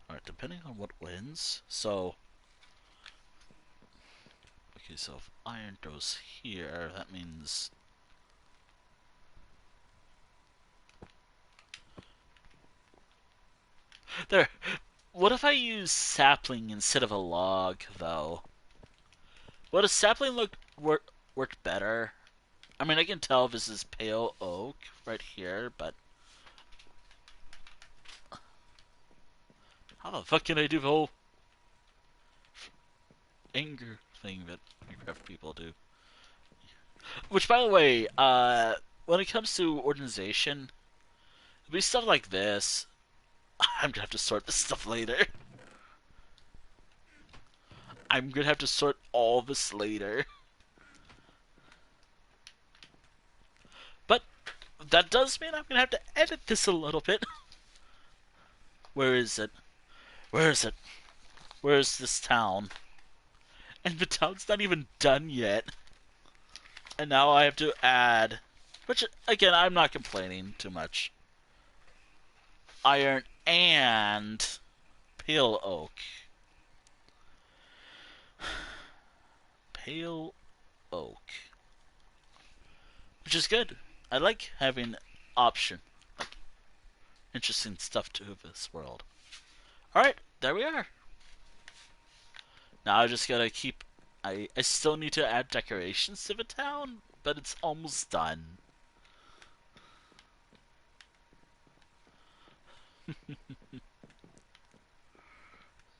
Alright, depending on what wins. So... Okay, so if iron goes here, that means... There. What if I use sapling instead of a log, though? Would a sapling work better? I mean, I can tell this is pale oak right here, but... How the fuck can I do the whole anger thing that Minecraft people do? Which, by the way, when it comes to organization, it'll be stuff like this. I'm gonna have to sort this stuff later. I'm gonna have to sort all this later. But that does mean I'm gonna have to edit this a little bit. Where is it? Where is it? Where is this town? And the town's not even done yet. And now I have to add... Which, again, I'm not complaining too much. Iron and pale oak. Pale oak. Which is good. I like having option. Like, interesting stuff to this world. Alright, there we are. Now I just gotta keep... I still need to add decorations to the town, but it's almost done.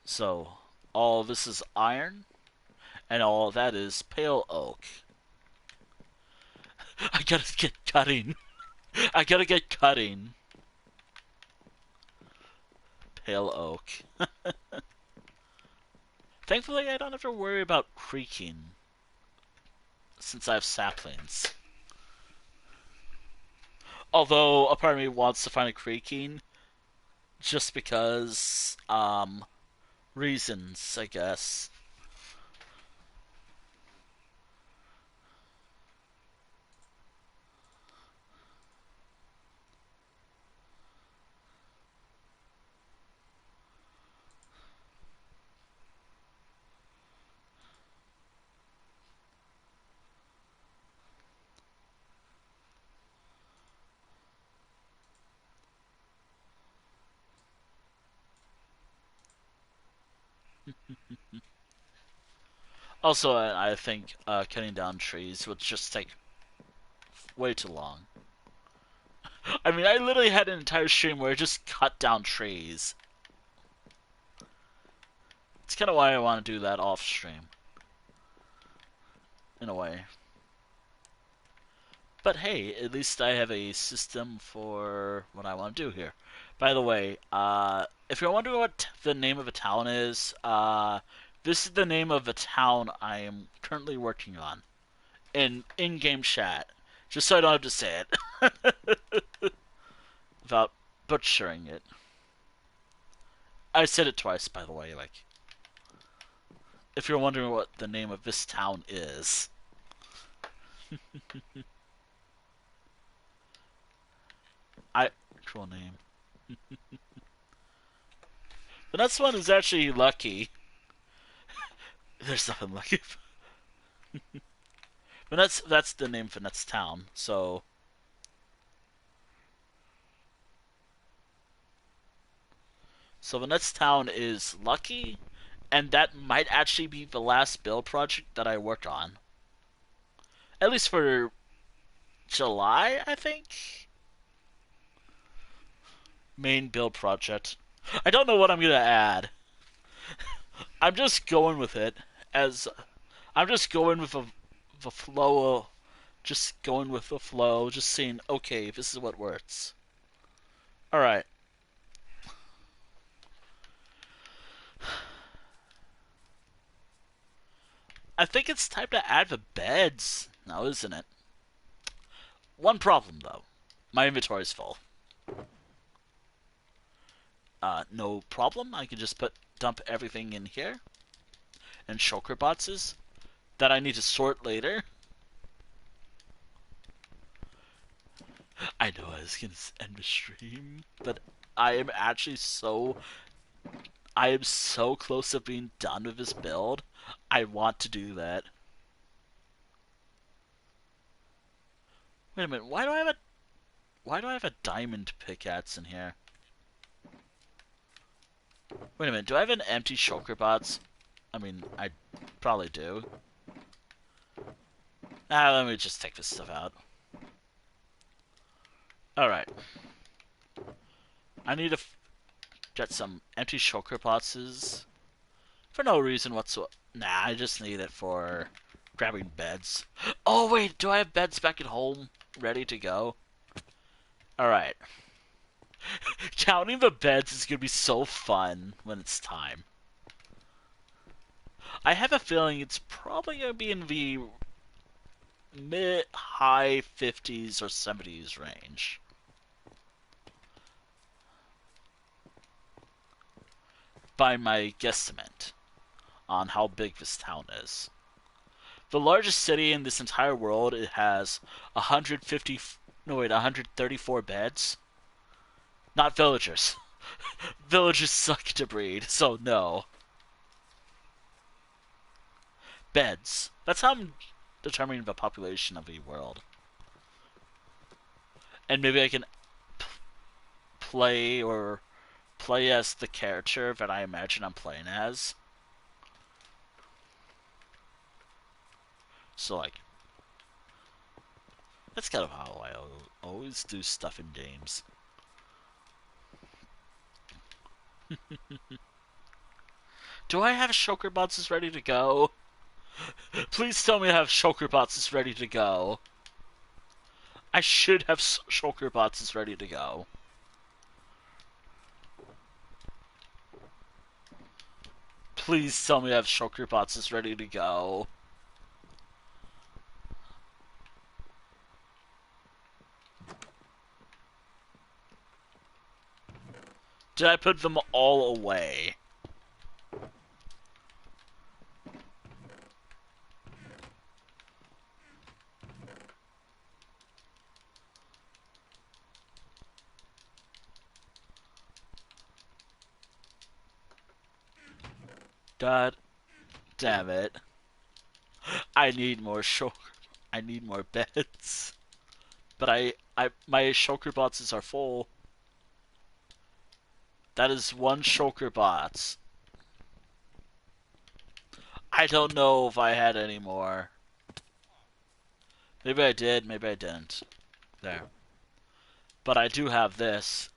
So, all this is iron, and all that is pale oak. I gotta get cutting. I gotta get cutting. Pale oak. Thankfully, I don't have to worry about creaking, since I have saplings. Although, a part of me wants to find a creaking, just because, reasons, I guess. Also, I think cutting down trees would just take way too long. I mean, I literally had an entire stream where I just cut down trees. It's kind of why I want to do that off stream. in a way. But hey, at least I have a system for what I want to do here. By the way, if you're wondering what the name of a town is, this is the name of a town I am currently working on in-game chat, just so I don't have to say it without butchering it. I said it twice, by the way. Like, if you're wondering what the name of this town is, actual name. The next one is actually lucky. There's nothing lucky. But that's the name for next town. So the next town is Lucky, and that might actually be the last build project that I worked on. At least for July, I think. Main build project. I don't know what I'm gonna add. I'm just going with it as I'm just going with the flow. Just going with the flow. Just saying, okay, this is what works. All right. I think it's time to add the beds now, isn't it? One problem though, my inventory's full. No problem. I can just dump everything in here and shulker boxes that I need to sort later. I know I was gonna end the stream, but I am actually I am so close to being done with this build. I want to do that. Wait a minute. Why do I have a diamond pickaxe in here? Wait a minute. Do I have an empty shulker box? I mean, I probably do. Let me just take this stuff out. Alright. I need to get some empty shulker boxes. For no reason whatsoever. Nah, I just need it for grabbing beds. Oh, wait. Do I have beds back at home ready to go? Alright. Counting the beds is going to be so fun when it's time. I have a feeling it's probably going to be in the mid-high 50s or 70s range. By my guesstimate on how big this town is. The largest city in this entire world, it has 134 beds. Not villagers. Villagers suck to breed, so no. Beds. That's how I'm determining the population of the world. And maybe I can play as the character that I imagine I'm playing as. So, like, that's kind of how I always do stuff in games. Do I have shulker boxes ready to go? Please tell me I have shulker boxes ready to go. I should have shulker boxes ready to go. Please tell me I have shulker boxes ready to go. Did I put them all away? God damn it. I need more shulker. I need more beds. But my shulker boxes are full. That is one shulker box. I don't know if I had any more. Maybe I did, maybe I didn't. There. But I do have this.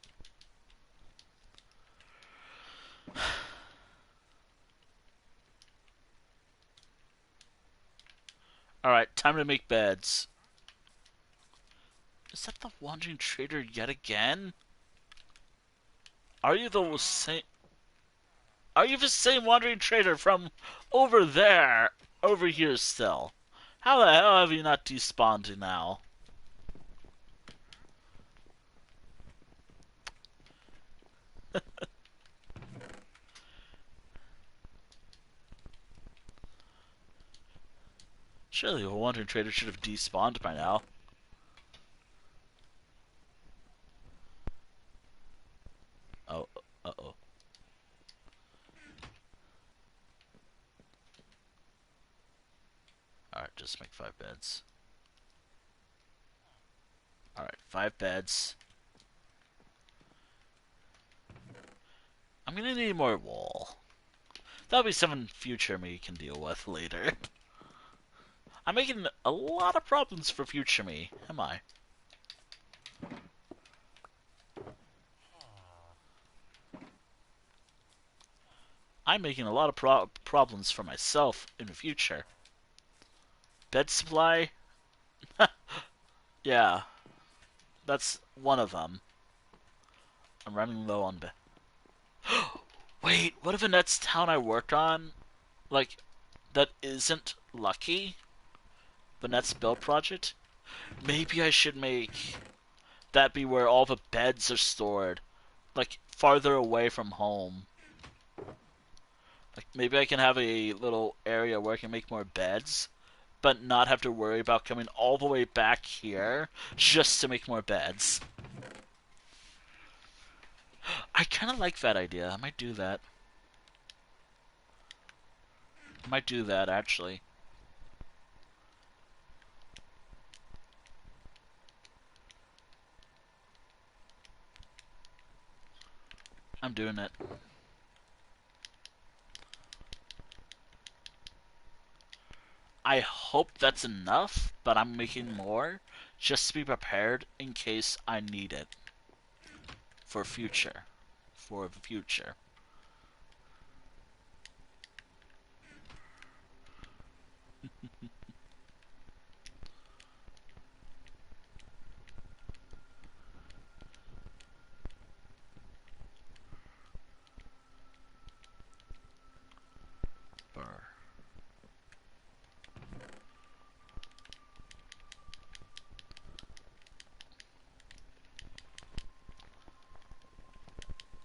Alright, time to make beds. Is that the wandering trader yet again? Are you the same? Are you the same wandering trader from over there? Over here still? How the hell have you not despawned now? Surely a wandering trader should have despawned by now. Oh, uh-oh. Alright, just make 5 beds. Alright, 5 beds. I'm gonna need more wool. That'll be something future me can deal with later. I'm making a lot of problems for future me, am I? I'm making a lot of problems for myself in the future. Bed supply? Yeah, that's one of them. I'm running low on bed. Wait, what if the next town I worked on, like, that isn't Lucky? The next build project? Maybe I should make that be where all the beds are stored, like, farther away from home. Like, maybe I can have a little area where I can make more beds, but not have to worry about coming all the way back here just to make more beds. I kind of like that idea. I might do that. I might do that, actually. I'm doing it. I hope that's enough, but I'm making more just to be prepared in case I need it for future. For the future. Burr.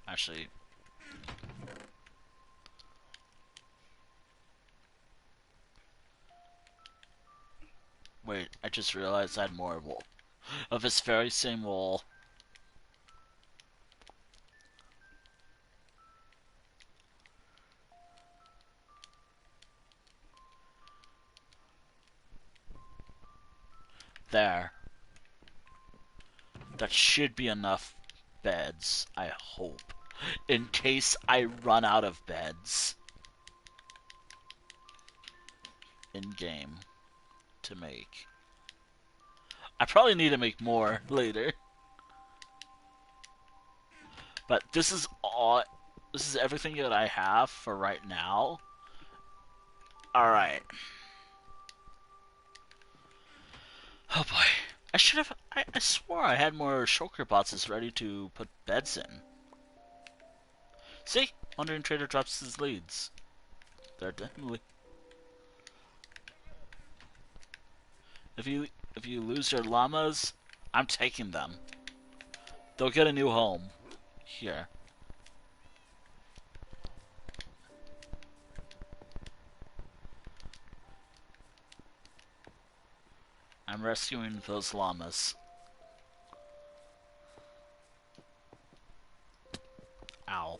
Actually, wait, I just realized I had more wool. Of this very same wool. There. That should be enough beds, I hope. In case I run out of beds. In game. To make. I probably need to make more later. But this is all. This is everything that I have for right now. Alright. Oh boy. I should have. I swore I had more shulker boxes ready to put beds in. See? Wandering Trader drops his leads. They're definitely. If you lose your llamas, I'm taking them. They'll get a new home. Here. I'm rescuing those llamas. Ow.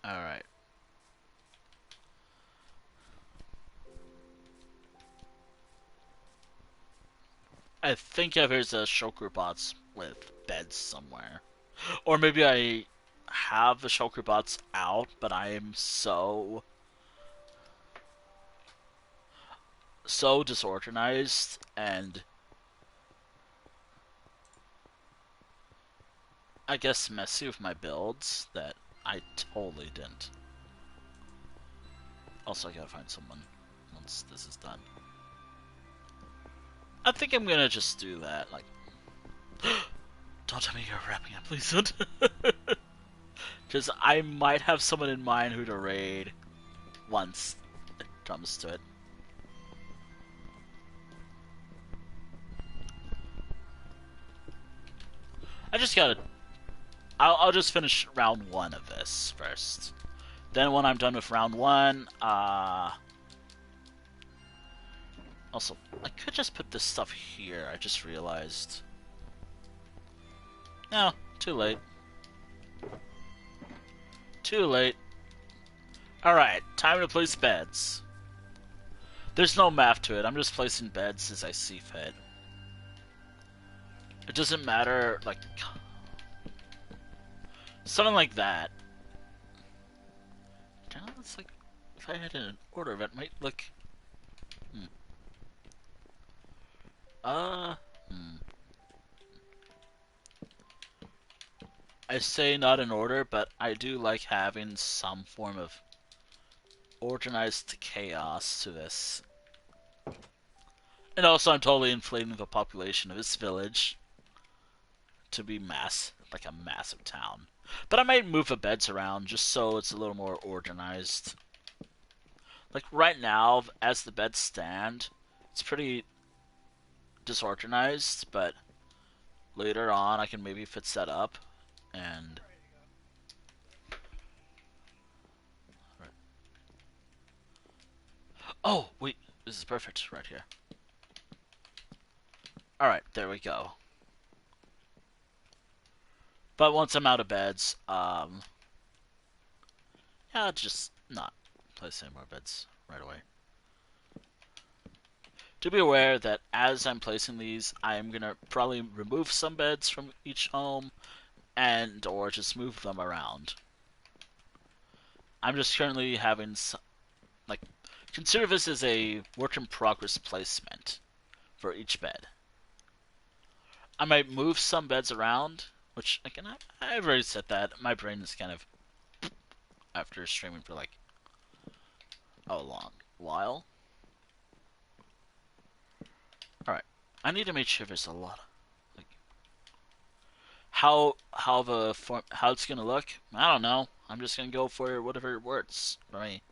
Alright. I think there's a shulker bots with beds somewhere. Or maybe I have the shulker bots out, but I am so disorganized and I guess messy with my builds that I totally didn't. Also, I gotta find someone. once this is done. I think I'm gonna just do that. Like, don't tell me you're wrapping up, please don't. Because I might have someone in mind who to raid once it comes to it. I just gotta. I'll just finish round 1 of this first. Then when I'm done with round 1, also, I could just put this stuff here. I just realized. No, too late. Too late. Alright, time to place beds. There's no math to it. I'm just placing beds as I see fit. It doesn't matter, like... something like that. It's like... if I had an order, that might look... I say not in order, but I do like having some form of organized chaos to this. And also I'm totally inflating the population of this village to be like a massive town. But I might move the beds around just so it's a little more organized. Like right now, as the beds stand, it's pretty disorganized, but later on I can maybe fix that up and... oh, wait, this is perfect right here. Alright, there we go. But once I'm out of beds, yeah, I'll just not place any more beds right away. Do be aware that as I'm placing these, I'm gonna probably remove some beds from each home and or just move them around. I'm just currently having some, like, consider this as a work in progress placement for each bed. I might move some beds around, which again I've already said that. My brain is kind of, after streaming for like a long while. Alright. I need to make sure there's a lot of, like, how it's gonna look, I don't know. I'm just gonna go for whatever works for me.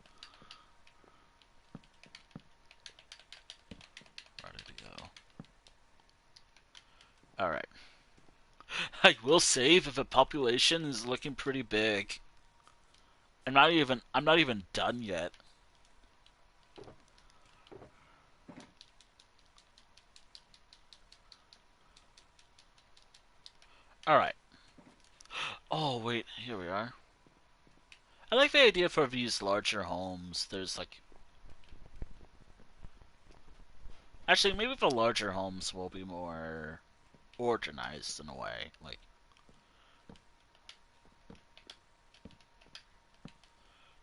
Ready to go. Alright. I will say that the population is looking pretty big. I'm not even done yet. Alright. Oh, wait, here we are. I like the idea for these larger homes. There's like... actually, maybe the larger homes will be more organized in a way. Like,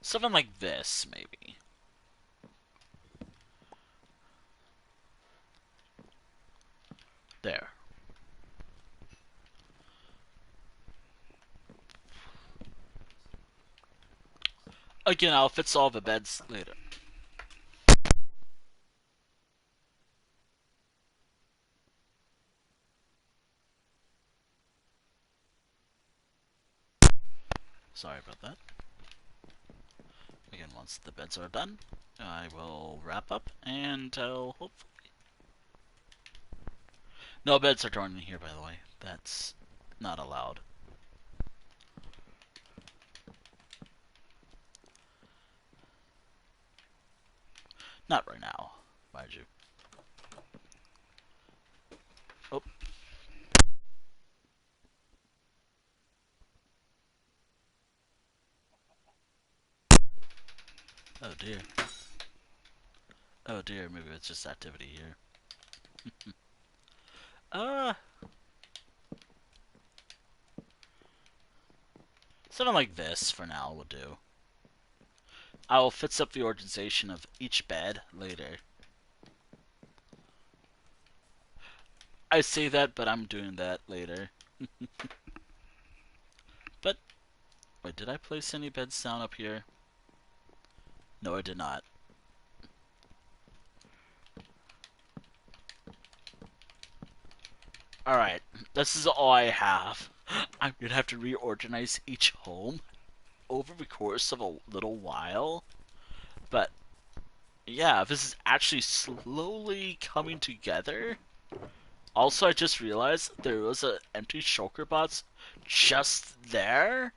something like this, maybe. There. Again, I'll fix all the beds later. Sorry about that. Again, once the beds are done, I will wrap up and hopefully... no beds are drawn in here, by the way. That's not allowed. Not right now, mind you. Oh. Oh dear. Oh dear, maybe it's just activity here. Something like this for now will do. I will fix up the organization of each bed later. I say that, but I'm doing that later. But, wait, did I place any beds down up here? No, I did not. Alright, this is all I have. I'm gonna have to reorganize each home over the course of a little while. But yeah, this is actually slowly coming together. Also, I just realized there was an empty shulker box just there.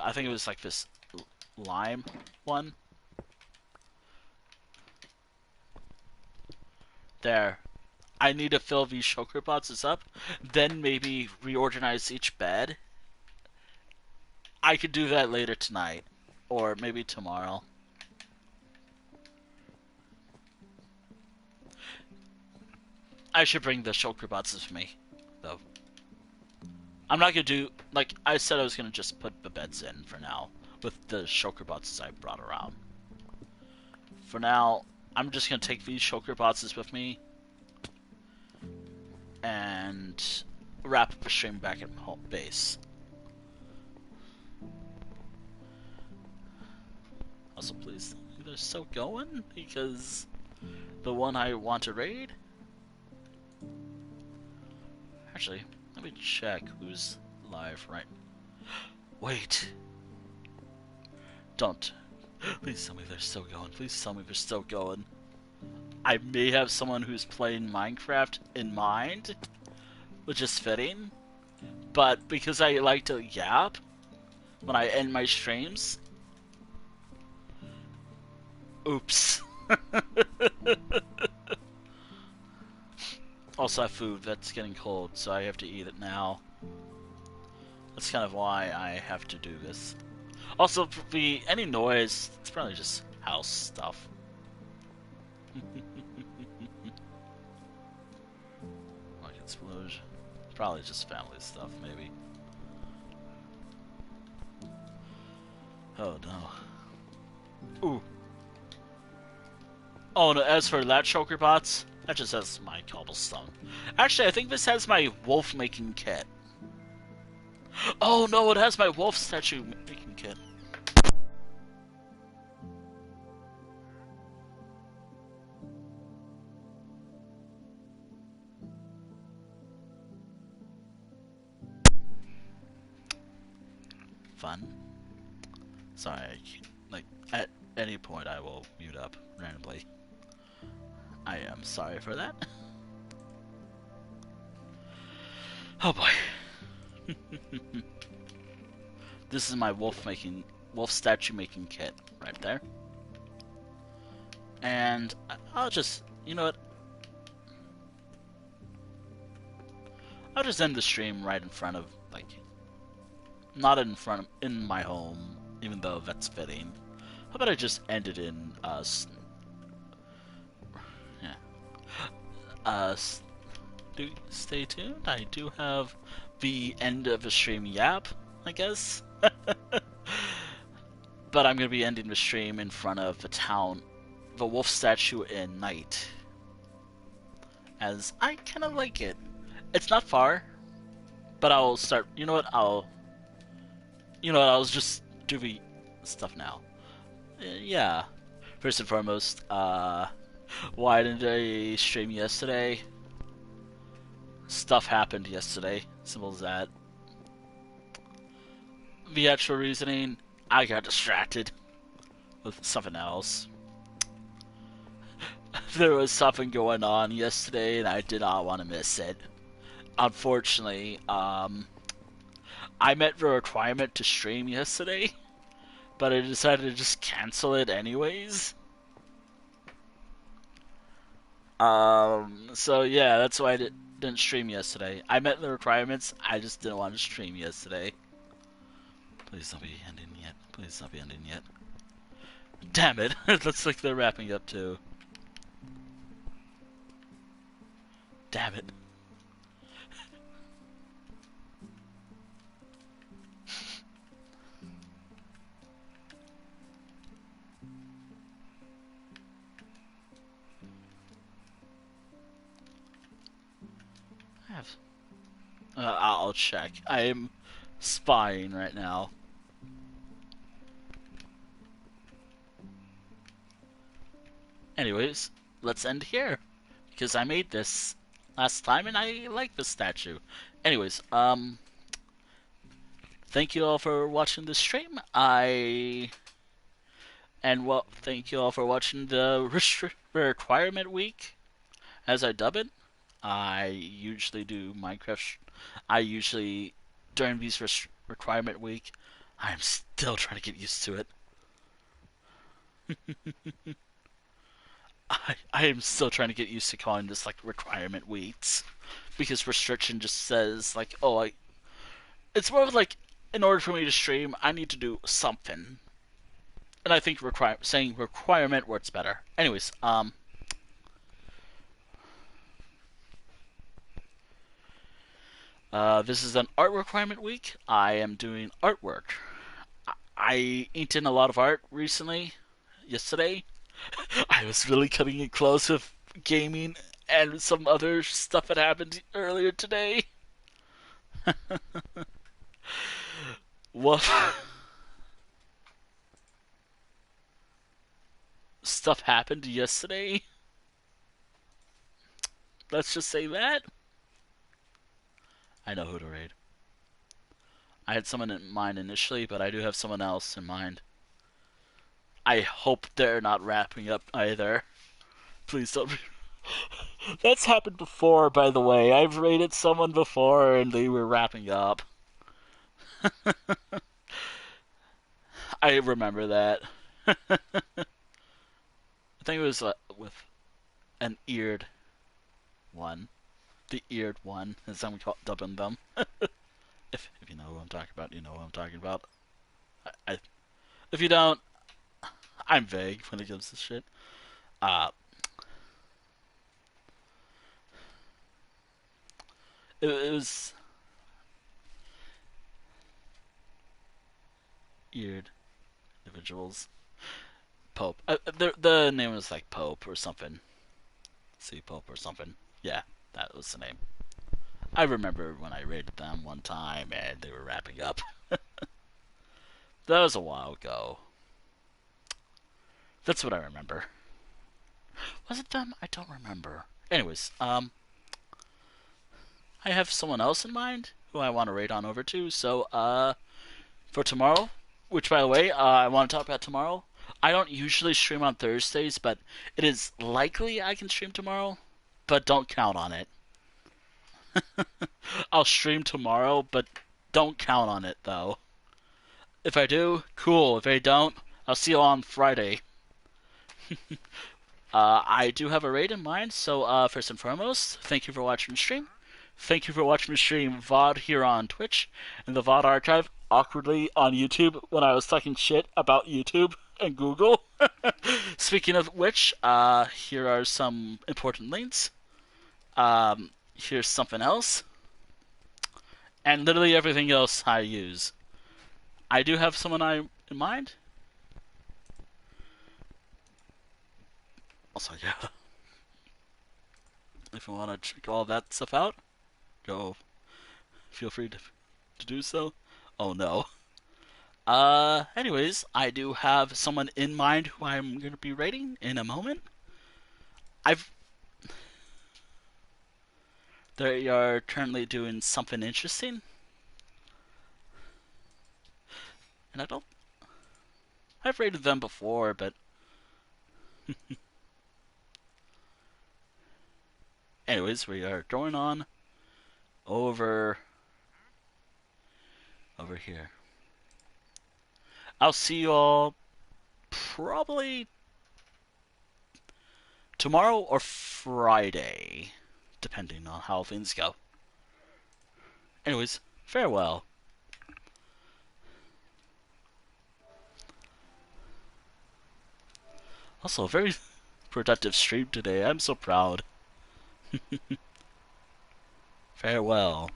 I think it was like this lime one. There. I need to fill these shulker boxes up, then maybe reorganize each bed. I could do that later tonight, or maybe tomorrow. I should bring the shulker boxes with me, though. I'm not gonna do, like I said, I was gonna just put the beds in for now with the shulker boxes I brought around. For now, I'm just gonna take these shulker boxes with me and wrap up the stream back at home base. Also, please, they're still going because the one I want to raid. Actually, let me check who's live right. Wait. Don't. Please tell me they're still going. Please tell me they're still going. I may have someone who's playing Minecraft in mind, which is fitting. But because I like to yap when I end my streams, oops. Also, I have food that's getting cold, so I have to eat it now. That's kind of why I have to do this. Also, any noise, it's probably just house stuff. Like explosion. Probably just family stuff, maybe. Oh no. Ooh. Oh no, as for that shulker bots, that just has my cobblestone. Actually, I think this has my wolf making kit. Oh no, it has my wolf statue making kit. Fun. Sorry, like, at any point I will mute up randomly. I am sorry for that. Oh boy. This is my wolf statue making kit right there. And I'll just, you know what? I'll just end the stream right in front of, like, not in front of, in my home, even though that's fitting. How about I just end it in, stay tuned. I do have the end of the stream yap, I guess. But I'm gonna be ending the stream in front of the wolf statue in night, as I kind of like it. It's not far, but I'll start. You know what? I'll just do the stuff now. Yeah. First and foremost, why didn't I stream yesterday? Stuff happened yesterday. Simple as that. The actual reasoning, I got distracted with something else. There was something going on yesterday, and I did not want to miss it. Unfortunately, I met the requirement to stream yesterday, but I decided to just cancel it anyways. So yeah, that's why I didn't stream yesterday. I met the requirements, I just didn't want to stream yesterday. Please don't be ending yet. Please don't be ending yet. Damn it! It looks like they're wrapping up too. Damn it. I'll check. I am spying right now. Anyways, let's end here, because I made this last time, and I like this statue. Anyways, thank you all for watching this stream. Thank you all for watching the requirement week, as I dub it. I usually do Minecraft. I usually during these requirement week, I am still trying to get used to it. I am still trying to get used to calling this like requirement weeks because restriction just says like, oh, it's more of like in order for me to stream, I need to do something, and I think saying requirement works better. Anyways, this is an art requirement week. I am doing artwork. I inked in a lot of art recently. Yesterday, I was really cutting it close with gaming and some other stuff that happened earlier today. What stuff happened yesterday? Let's just say that. I know who to raid. I had someone in mind initially, but I do have someone else in mind. I hope they're not wrapping up either. Please don't. That's happened before, by the way. I've raided someone before and they were wrapping up. I remember that. I think it was with an eared one. The eared one, as I'm dubbing them. if you know who I'm talking about, you know who I'm talking about. If you don't, I'm vague when it comes to shit. Uh, it was eared individuals. Pope. The name was like Pope or something. See, Pope or something. Yeah, that was the name. I remember when I raided them one time and they were wrapping up. That was a while ago. That's what I remember. Was it them? I don't remember. Anyways, I have someone else in mind who I want to raid on over to. So, for tomorrow, which by the way, I want to talk about tomorrow. I don't usually stream on Thursdays, but it is likely I can stream tomorrow. But don't count on it. I'll stream tomorrow, but don't count on it though. If I do, cool. If I don't, I'll see you on Friday. I do have a raid in mind, so first and foremost, thank you for watching the stream. Thank you for watching the stream VOD here on Twitch, and the VOD archive awkwardly on YouTube when I was talking shit about YouTube and Google. Speaking of which, here are some important links. Here's something else. And literally everything else I use. I do have someone in mind. Also, yeah. If you want to check all that stuff out, go. Feel free to do so. Oh no. Anyways, I do have someone in mind who I'm going to be rating in a moment. They are currently doing something interesting. And I've rated them before, but anyways, we are going on over here. I'll see you all probably tomorrow or Friday, depending on how things go. Anyways, farewell. Also, a very productive stream today. I'm so proud. Farewell.